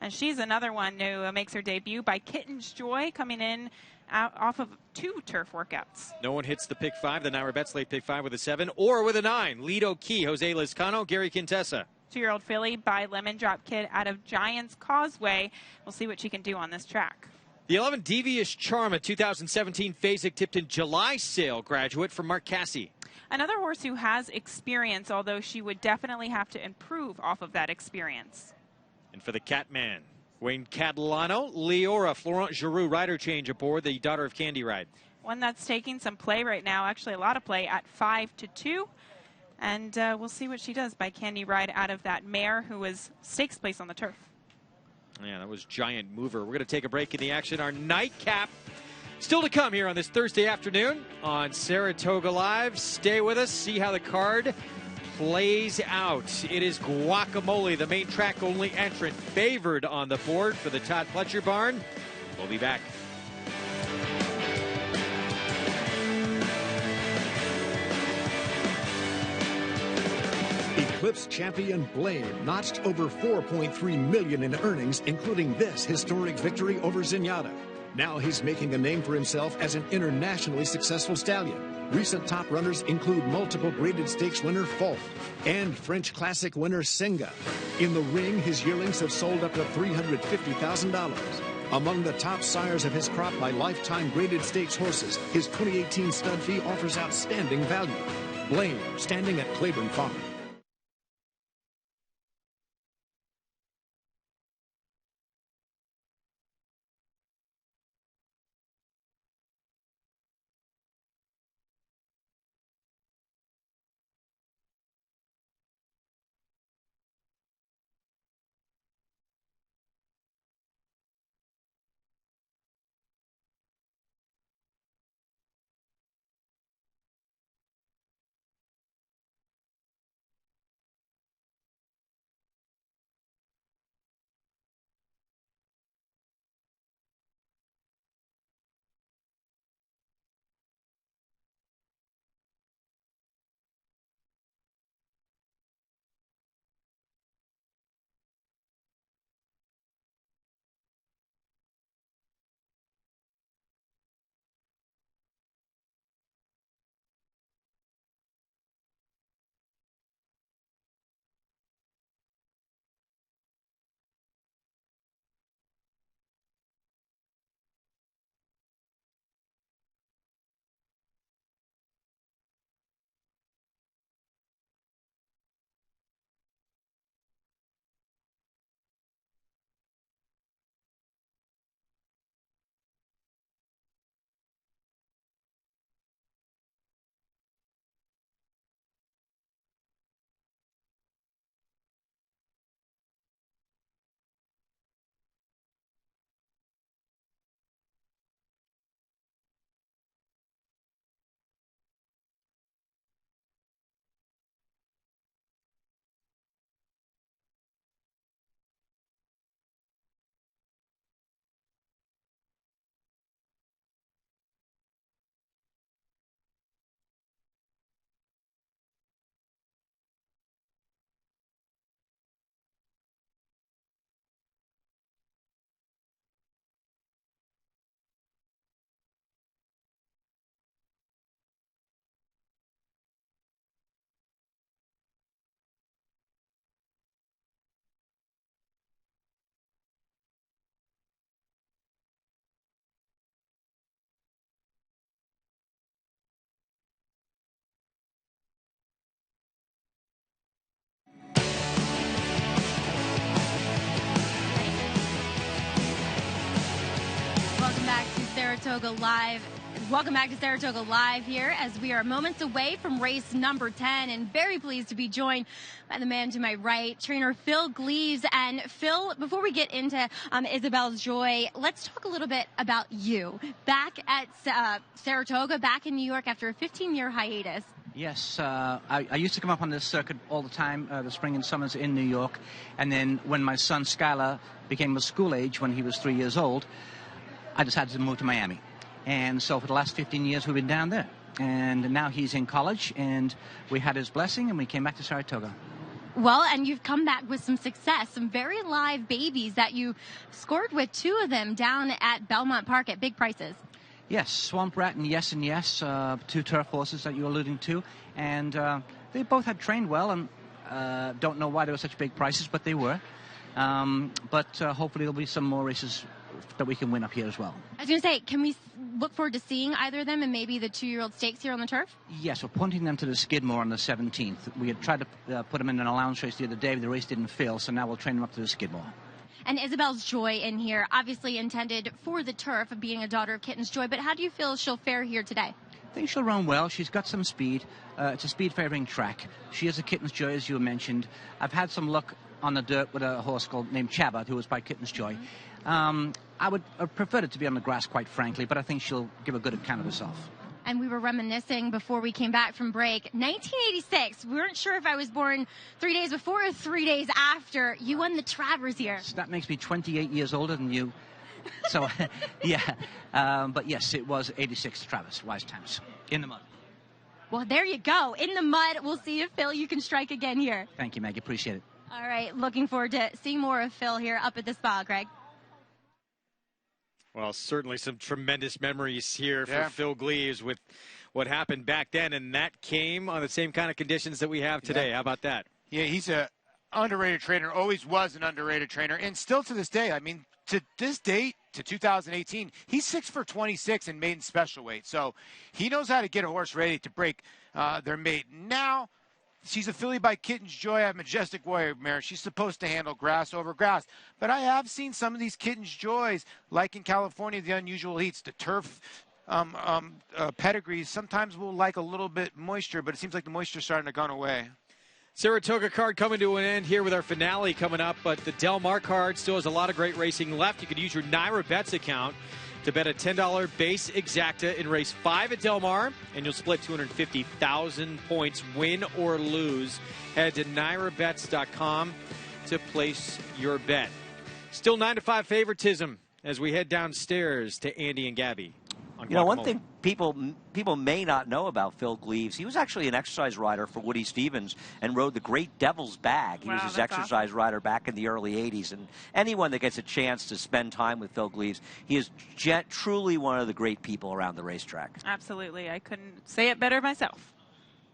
Speaker 5: And she's another one who makes her debut by Kitten's Joy, coming in off of 2 turf workouts.
Speaker 1: No one hits the pick 5, the Naira Betts late pick 5 with a 7 or with a 9. Lido Key, Jose Lizcano, Gary Quintessa.
Speaker 5: 2-year-old filly by Lemon Drop Kid out of Giants Causeway. We'll see what she can do on this track.
Speaker 1: The 11, Devious Charm, a 2017 Fasig-Tipton July Sale graduate from Mark Cassie.
Speaker 5: Another horse who has experience, although she would definitely have to improve off of that experience.
Speaker 1: And for the Catman, Wayne Catalano, Leora, Florent Giroux, rider change aboard, the daughter of Candy Ride.
Speaker 5: One that's taking some play right now, actually a lot of play at 5-2. And we'll see what she does by Candy Ride out of that mare who was stakes place on the turf.
Speaker 1: Yeah, that was Giant Mover. We're going to take a break in the action. Our nightcap still to come here on this Thursday afternoon on Saratoga Live. Stay with us, see how the card plays out. It is Guacamole, the main track only entrant, favored on the board for the Todd Pletcher barn. We'll be back.
Speaker 6: Eclipse champion Blade notched over $4.3 million in earnings, including this historic victory over Zenyatta. Now he's making a name for himself as an internationally successful stallion. Recent top runners include multiple graded stakes winner Folt and French Classic winner Senga. In the ring, his yearlings have sold up to $350,000. Among the top sires of his crop by lifetime graded stakes horses, his 2018 stud fee offers outstanding value. Blaine, standing at Claiborne Farm.
Speaker 3: Saratoga Live. Welcome back to Saratoga Live here as we are moments away from race number 10 and very pleased to be joined by the man to my right, trainer Phil Gleaves. And Phil, before we get into Isabel's Joy, let's talk a little bit about you. Back at Saratoga, back in New York after a 15-year hiatus.
Speaker 12: Yes, I used to come up on this circuit all the time, the spring and summers in New York. And then when my son Skylar became of school age when he was 3 years old, I decided to move to Miami. And so for the last 15 years, we've been down there. And now he's in college, and we had his blessing, and we came back to Saratoga.
Speaker 3: Well, and you've come back with some success, some very live babies that you scored with, two of them down at Belmont Park at big prices.
Speaker 12: Yes, Swamp Rat and Yes, two turf horses that you're alluding to. And they both had trained well, and don't know why they were such big prices, but they were. But hopefully there'll be some more races that we can win up here as well.
Speaker 3: I was going to say, can we look forward to seeing either of them and maybe the 2-year-old stakes here on the turf?
Speaker 12: Yes, we're pointing them to the Skidmore on the 17th. We had tried to put them in an allowance race the other day, but the race didn't fill, so now we'll train them up to the Skidmore.
Speaker 3: And Isabel's Joy in here, obviously intended for the turf of being a daughter of Kitten's Joy, but how do you feel she'll fare here today?
Speaker 12: I think she'll run well. She's got some speed. It's a speed-favoring track. She is a Kitten's Joy, as you mentioned. I've had some luck on the dirt with a horse named Chabot, who was by Kitten's Joy. I would prefer it to be on the grass, quite frankly, but I think she'll give a good account of herself.
Speaker 3: And we were reminiscing before we came back from break. 1986, we weren't sure if I was born 3 days before or 3 days after. You won the Travers here.
Speaker 12: So that makes me 28 years older than you. So, yeah. But yes, it was 86 Travers, Wise Times, in the mud.
Speaker 3: Well, there you go. In the mud. We'll see if, Phil, you can strike again here.
Speaker 12: Thank you, Maggie. Appreciate it.
Speaker 3: All right. Looking forward to seeing more of Phil here up at the spa, Greg.
Speaker 1: Well, certainly some tremendous memories here for
Speaker 2: Yeah.
Speaker 1: Phil Gleaves with what happened back then, and that came on the same kind of conditions that we have today. How about that?
Speaker 2: Yeah, he's a underrated trainer, always was an underrated trainer, and still to this day. I mean, to this date, to 2018, he's 6 for 26 in maiden special weight. So he knows how to get a horse ready to break their maiden. Now, she's a filly by Kitten's Joy, a Majestic Warrior mare. She's supposed to handle grass over grass. But I have seen some of these Kitten's Joys, like in California, the unusual heats, the turf pedigrees, sometimes will like a little bit moisture, but it seems like the moisture's starting to gone away.
Speaker 1: Saratoga card coming to an end here with our finale coming up, but the Del Mar card still has a lot of great racing left. You could use your Naira Bets account to bet a $10 base exacta in race 5 at Del Mar, and you'll split 250,000 points, win or lose. Head to NairaBets.com to place your bet. Still 9-5 favoritism as we head downstairs to Andy and Gabby.
Speaker 4: You know, one thing people may not know about Phil Gleaves, he was actually an exercise rider for Woody Stevens and rode the Great Devil's Bag. He was his exercise rider back in the early 80s. And anyone that gets a chance to spend time with Phil Gleaves, he is truly one of the great people around the racetrack.
Speaker 5: Absolutely. I couldn't say it better myself.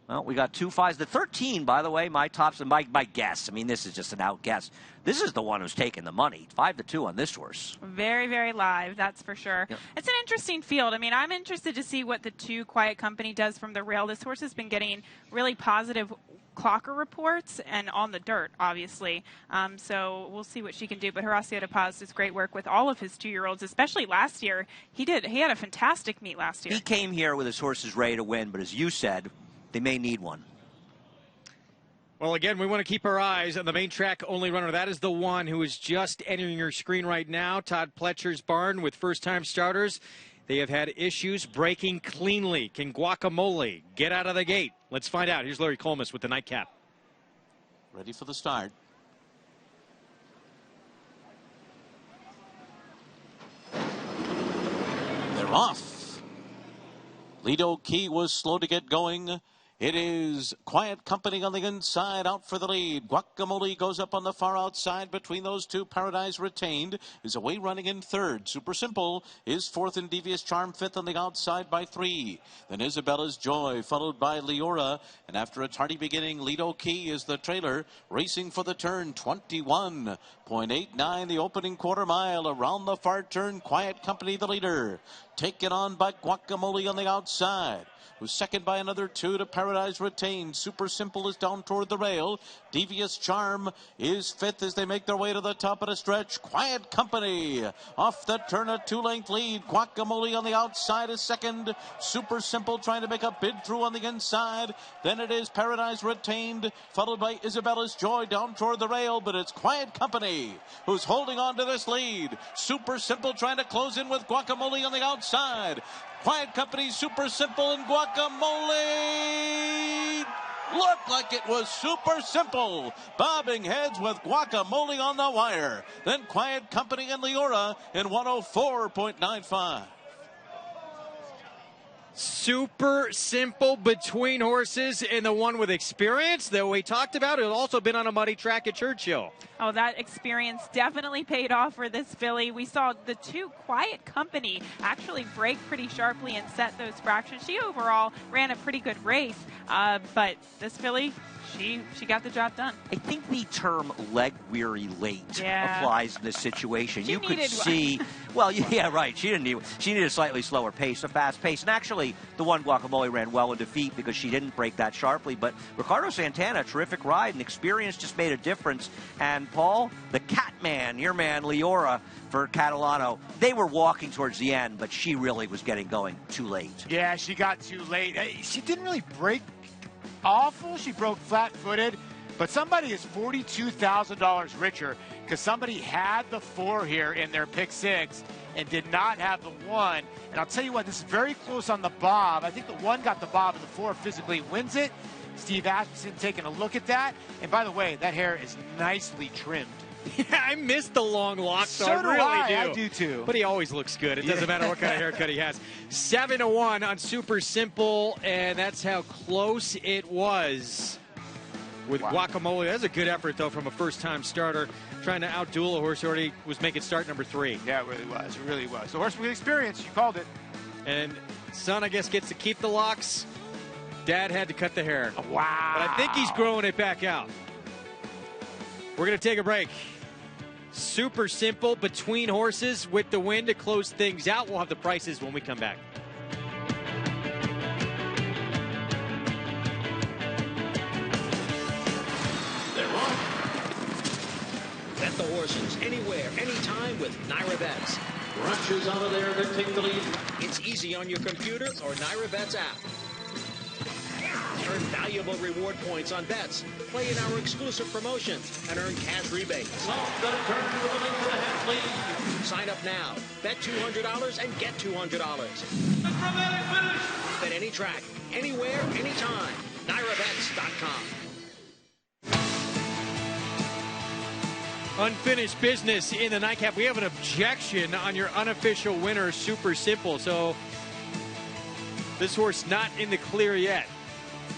Speaker 4: Well, we got 2 5s. The 13, by the way, my tops and my guess. I mean, this is just an outguess. This is the one who's taking the money. 5-2 on this horse.
Speaker 5: Very, very live, that's for sure. Yep. It's an interesting field. I mean, I'm interested to see what the 2 Quiet Company does from the rail. This horse has been getting really positive clocker reports and on the dirt, obviously. So we'll see what she can do. But Horacio de Paz does great work with all of his 2-year-olds, especially last year. He had a fantastic meet last year.
Speaker 4: He came here with his horses ready to win, but as you said, they may need one.
Speaker 1: Well, again, we want to keep our eyes on the main track only runner. That is the one who is just entering your screen right now, Todd Pletcher's barn with first-time starters. They have had issues breaking cleanly. Can Guacamole get out of the gate? Let's find out. Here's Larry Colmus with the nightcap.
Speaker 10: Ready for the start. They're off. Lido Key was slow to get going. It is Quiet Company on the inside, out for the lead. Guacamole goes up on the far outside between those 2. Paradise Retained is away running in 3rd. Super Simple is 4th, and Devious Charm 5th on the outside by 3. Then Isabella's Joy, followed by Leora. And after a tardy beginning, Lido Key is the trailer, racing for the turn. 21.89 the opening quarter mile. Around the far turn, Quiet Company the leader. Taken on by Guacamole on the outside, who's second by another 2 to Paradise Retained. Super Simple is down toward the rail. Devious Charm is 5th as they make their way to the top of the stretch. Quiet Company off the turn, a 2-length lead. Guacamole on the outside is second. Super Simple trying to make a bid through on the inside. Then it is Paradise Retained, followed by Isabella's Joy down toward the rail, but it's Quiet Company who's holding on to this lead. Super Simple trying to close in with Guacamole on the outside. Quiet Company, Super Simple, and Guacamole looked like it was Super Simple. Bobbing heads with Guacamole on the wire. Then Quiet Company and Leora in 104.95.
Speaker 1: Super Simple between horses, and the one with experience that we talked about. It has also been on a muddy track at Churchill.
Speaker 5: Oh, that experience definitely paid off for this filly. We saw the 2 Quiet Company actually break pretty sharply and set those fractions. She overall ran a pretty good race, but this filly, she got the job done.
Speaker 4: I think the term leg weary late applies in this situation.
Speaker 5: You
Speaker 4: could see, well, yeah, right. She needed a slightly slower pace, a fast pace. And actually, the one Guacamole ran well in defeat because she didn't break that sharply. But Ricardo Santana, terrific ride, and experience just made a difference. And Paul, the Catman, your man, Leora, for Catalano, they were walking towards the end, but she really was getting going too late.
Speaker 2: Yeah, she got too late. She didn't really break awful. She broke flat-footed, but somebody is $42,000 richer because somebody had the 4 here in their pick 6 and did not have the 1. And I'll tell you what, this is very close on the bob. I think the 1 got the bob and the 4 physically wins it. Steve Asmussen taking a look at that. And by the way, that hair is nicely trimmed.
Speaker 1: Yeah, I miss the long locks.
Speaker 2: So
Speaker 1: I really do.
Speaker 2: I do too.
Speaker 1: But he always looks good. It doesn't matter what kind of haircut he has. 7-1 on Super Simple, and that's how close it was. with Guacamole. That's a good effort, though, from a first-time starter trying to outduel a horse who already was making start number 3.
Speaker 2: Yeah, it really was. It really was. The horse with experience, you called it.
Speaker 1: And son, I guess, gets to keep the locks. Dad had to cut the hair.
Speaker 2: Wow.
Speaker 1: But I think he's growing it back out. We're going to take a break. Super simple between horses with the win to close things out. We'll have the prices when we come back.
Speaker 7: Bet the horses anywhere, anytime with Naira Bets. Rushes out of there to take the lead. It's easy on your computer or Naira Bets app. Earn valuable reward points on bets. Play in our exclusive promotions and earn cash rebates. Sign up now. Bet $200 and get $200. Bet any track, anywhere, anytime. NairaBets.com.
Speaker 1: Unfinished business in the nightcap. We have an objection on your unofficial winner, Super Simple. So this horse not in the clear yet.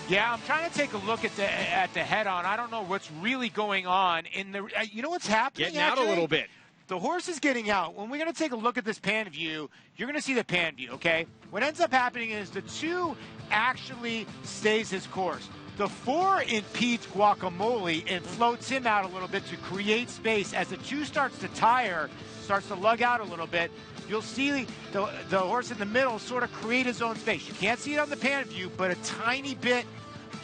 Speaker 2: Yeah, I'm trying to take a look at the head-on. I don't know what's really going on in the. You know what's happening?
Speaker 1: Getting out a little bit.
Speaker 2: The horse is getting out. When we're going to take a look at this pan view, you're going to see the pan view. Okay. What ends up happening is the 2 actually stays his course. The 4 impedes Guacamole and floats him out a little bit to create space. As the 2 starts to tire, starts to lug out a little bit, you'll see the horse in the middle sort of create his own space. You can't see it on the pan view, but a tiny bit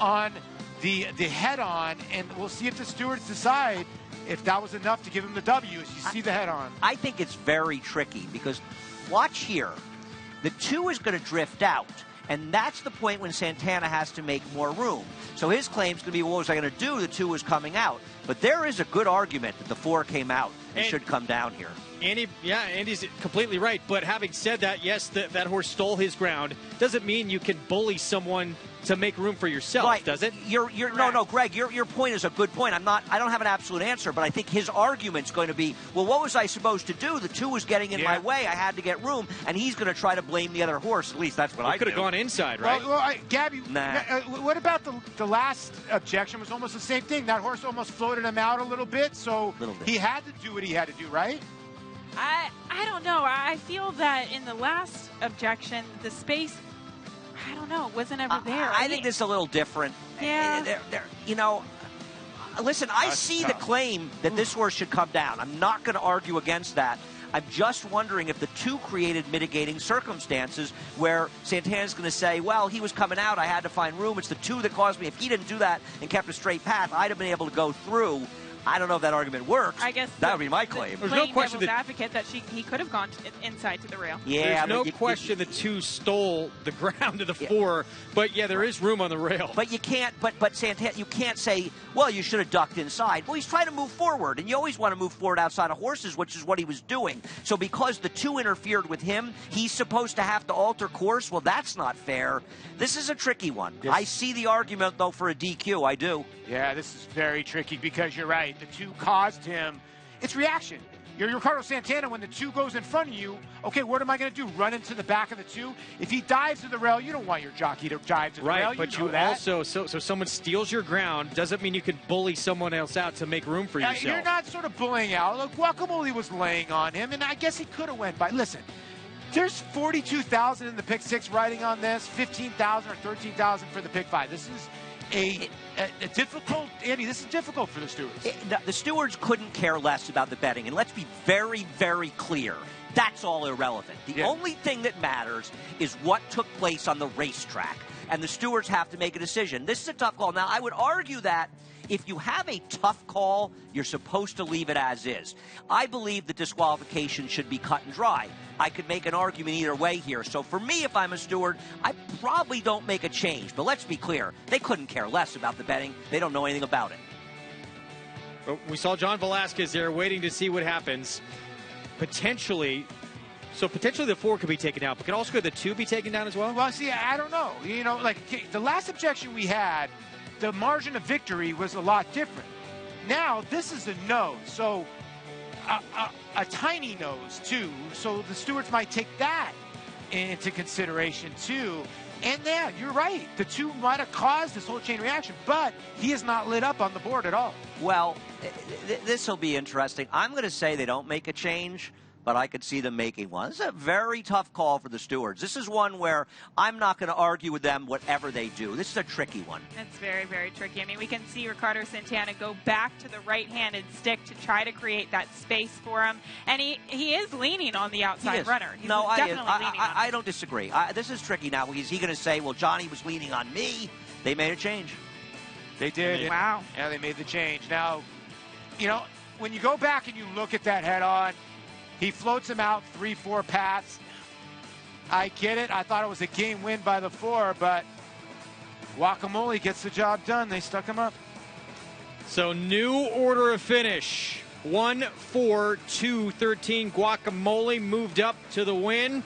Speaker 2: on the head-on, and we'll see if the stewards decide if that was enough to give him the W as you see the head-on.
Speaker 4: I think it's very tricky because watch here. The 2 is going to drift out. And that's the point when Santana has to make more room. So his claim's going to be, well, what was I going to do? The 2 was coming out. But there is a good argument that the 4 came out and should come down here.
Speaker 1: Andy's completely right. But having said that, yes, that horse stole his ground. Doesn't mean you can bully someone to make room for yourself,
Speaker 4: right.
Speaker 1: Does it?
Speaker 4: No, Greg, your point is a good point. I don't have an absolute answer, but I think his argument's going to be, well, what was I supposed to do? The 2 was getting in my way. I had to get room, and he's going to try to blame the other horse. At least that's what I
Speaker 1: could have gone inside, right?
Speaker 2: Well, Gabby,
Speaker 4: nah.
Speaker 2: What about the last objection? Was almost the same thing. That horse almost floated him out a little bit, so he had to do what he had to do, right?
Speaker 5: I don't know. I feel that in the last objection, the space, I don't know, wasn't ever there.
Speaker 4: I think this is a little different.
Speaker 5: Yeah.
Speaker 4: Listen, I see the claim that this horse should come down. I'm not going to argue against that. I'm just wondering if the 2 created mitigating circumstances where Santana's going to say, well, he was coming out, I had to find room. It's the 2 that caused me. If he didn't do that and kept a straight path, I'd have been able to go through. I don't know if that argument works.
Speaker 5: I guess
Speaker 4: that would be my claim.
Speaker 1: There's no question
Speaker 5: that advocate that he could have gone inside to the rail.
Speaker 1: Yeah, there's no question the 2 stole the ground of the 4, but yeah, there is room on the rail.
Speaker 4: But you can't. But Santana, you can't say, well, you should have ducked inside. Well, he's trying to move forward, and you always want to move forward outside of horses, which is what he was doing. So because the 2 interfered with him, he's supposed to have to alter course. Well, that's not fair. This is a tricky one. Yes. I see the argument though for a DQ. I do.
Speaker 2: Yeah, this is very tricky because you're right. The 2 caused him. It's reaction. You're Ricardo Santana. When the 2 goes in front of you, okay, what am I going to do? Run into the back of the 2? If he dives to the rail, you don't want your jockey to dive to the rail.
Speaker 1: Right, but you also, so someone steals your ground doesn't mean you can bully someone else out to make room for yourself.
Speaker 2: You're not sort of bullying out. Look, Guacamole was laying on him, and I guess he could have went by. Listen, there's 42,000 in the pick 6 riding on this, 15,000 or 13,000 for the pick 5. This is a difficult, Andy, this is difficult for the stewards.
Speaker 4: The stewards couldn't care less about the betting, and let's be very, very clear. That's all irrelevant. The only thing that matters is what took place on the racetrack, and the stewards have to make a decision. This is a tough call. Now, I would argue that if you have a tough call, you're supposed to leave it as is. I believe that disqualification should be cut and dry. I could make an argument either way here. So for me, if I'm a steward, I probably don't make a change. But let's be clear, they couldn't care less about the betting. They don't know anything about it.
Speaker 1: We saw John Velasquez there waiting to see what happens. Potentially the 4 could be taken out, but could also the 2 be taken down as well?
Speaker 2: Well, see, I don't know. You know, like the last objection we had, the margin of victory was a lot different. Now, this is a no, so a tiny nose, too. So the stewards might take that into consideration, too. And yeah, you're right. The two might have caused this whole chain reaction, but he is not lit up on the board at all.
Speaker 4: Well, this will be interesting. I'm going to say they don't make a change, but I could see them making one. This is a very tough call for the stewards. This is one where I'm not going to argue with them whatever they do. This is a tricky one.
Speaker 5: It's very, very tricky. I mean, we can see Ricardo Santana go back to the right-handed stick to try to create that space for him. And he is leaning on the outside runner. He's
Speaker 4: I don't disagree. This is tricky now. Is he going to say, well, Johnny was leaning on me? They made a change.
Speaker 2: They did.
Speaker 5: Wow.
Speaker 2: Yeah, they made the change. Now, you know, when you go back and you look at that head-on, he floats him out 3-4 pats. I get it. I thought it was a game win by the 4, but Guacamole gets the job done. They stuck him up.
Speaker 1: So new order of finish. 1-4-2-13. Guacamole moved up to the win.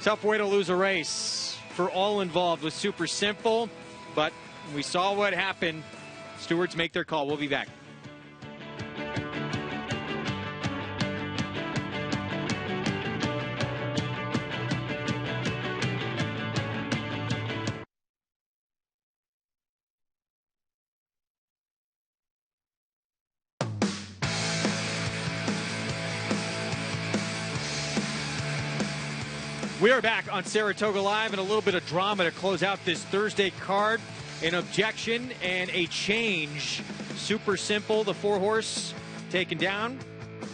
Speaker 1: Tough way to lose a race for all involved. Was super simple, but we saw what happened. Stewards make their call. We'll be back. We are back on Saratoga Live, and a little bit of drama to close out this Thursday card. An objection and a change. Super simple. The 4-horse taken down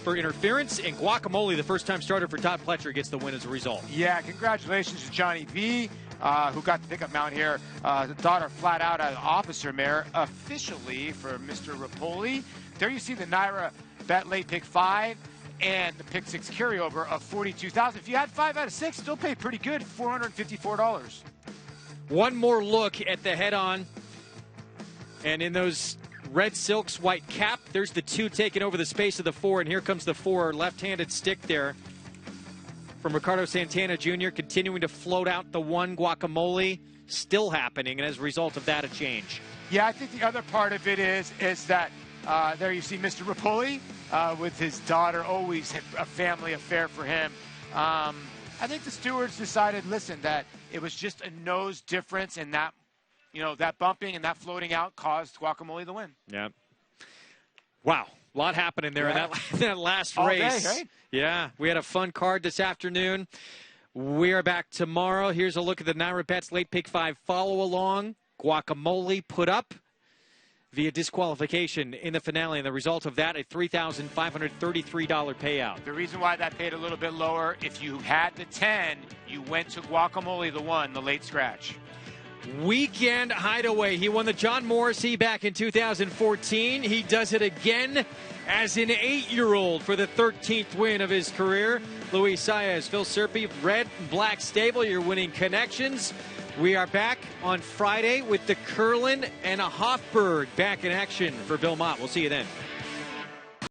Speaker 1: for interference, and Guacamole, the first-time starter for Todd Pletcher, gets the win as a result.
Speaker 2: Yeah, congratulations to Johnny V, who got the pickup mount here. The daughter flat out an officer mare officially for Mr. Rapoli. There you see the Naira bet late pick 5. And the pick 6 carryover of $42,000. If you had 5 out of 6, still paid pretty good, $454.
Speaker 1: One more look at the head-on. And in those red silks, white cap, there's the 2 taking over the space of the 4. And here comes the 4, left-handed stick there from Ricardo Santana Jr., continuing to float out the 1. Guacamole, still happening. And as a result of that, a change.
Speaker 2: Yeah, I think the other part of it is that there you see Mr. Rapoli. With his daughter, always a family affair for him. I think the stewards decided, listen, that it was just a nose difference, and that, you know, that bumping and that floating out caused Guacamole the win.
Speaker 1: Yeah. Wow, a lot happening there in that last
Speaker 2: All
Speaker 1: race.
Speaker 2: Day, right?
Speaker 1: Yeah, we had a fun card this afternoon. We are back tomorrow. Here's a look at the Naira Bets late pick 5 follow along. Guacamole put up via disqualification in the finale, and the result of that, a $3,533 payout.
Speaker 2: The reason why that paid a little bit lower, if you had the 10, you went to Guacamole the 1, the late scratch.
Speaker 1: Weekend Hideaway. He won the John Morrissey back in 2014. He does it again as an 8-year-old for the 13th win of his career. Luis Saez, Phil Serpy, red and black stable. You're winning connections. We are back on Friday with the Curlin and a Hofberg back in action for Bill Mott. We'll see you then.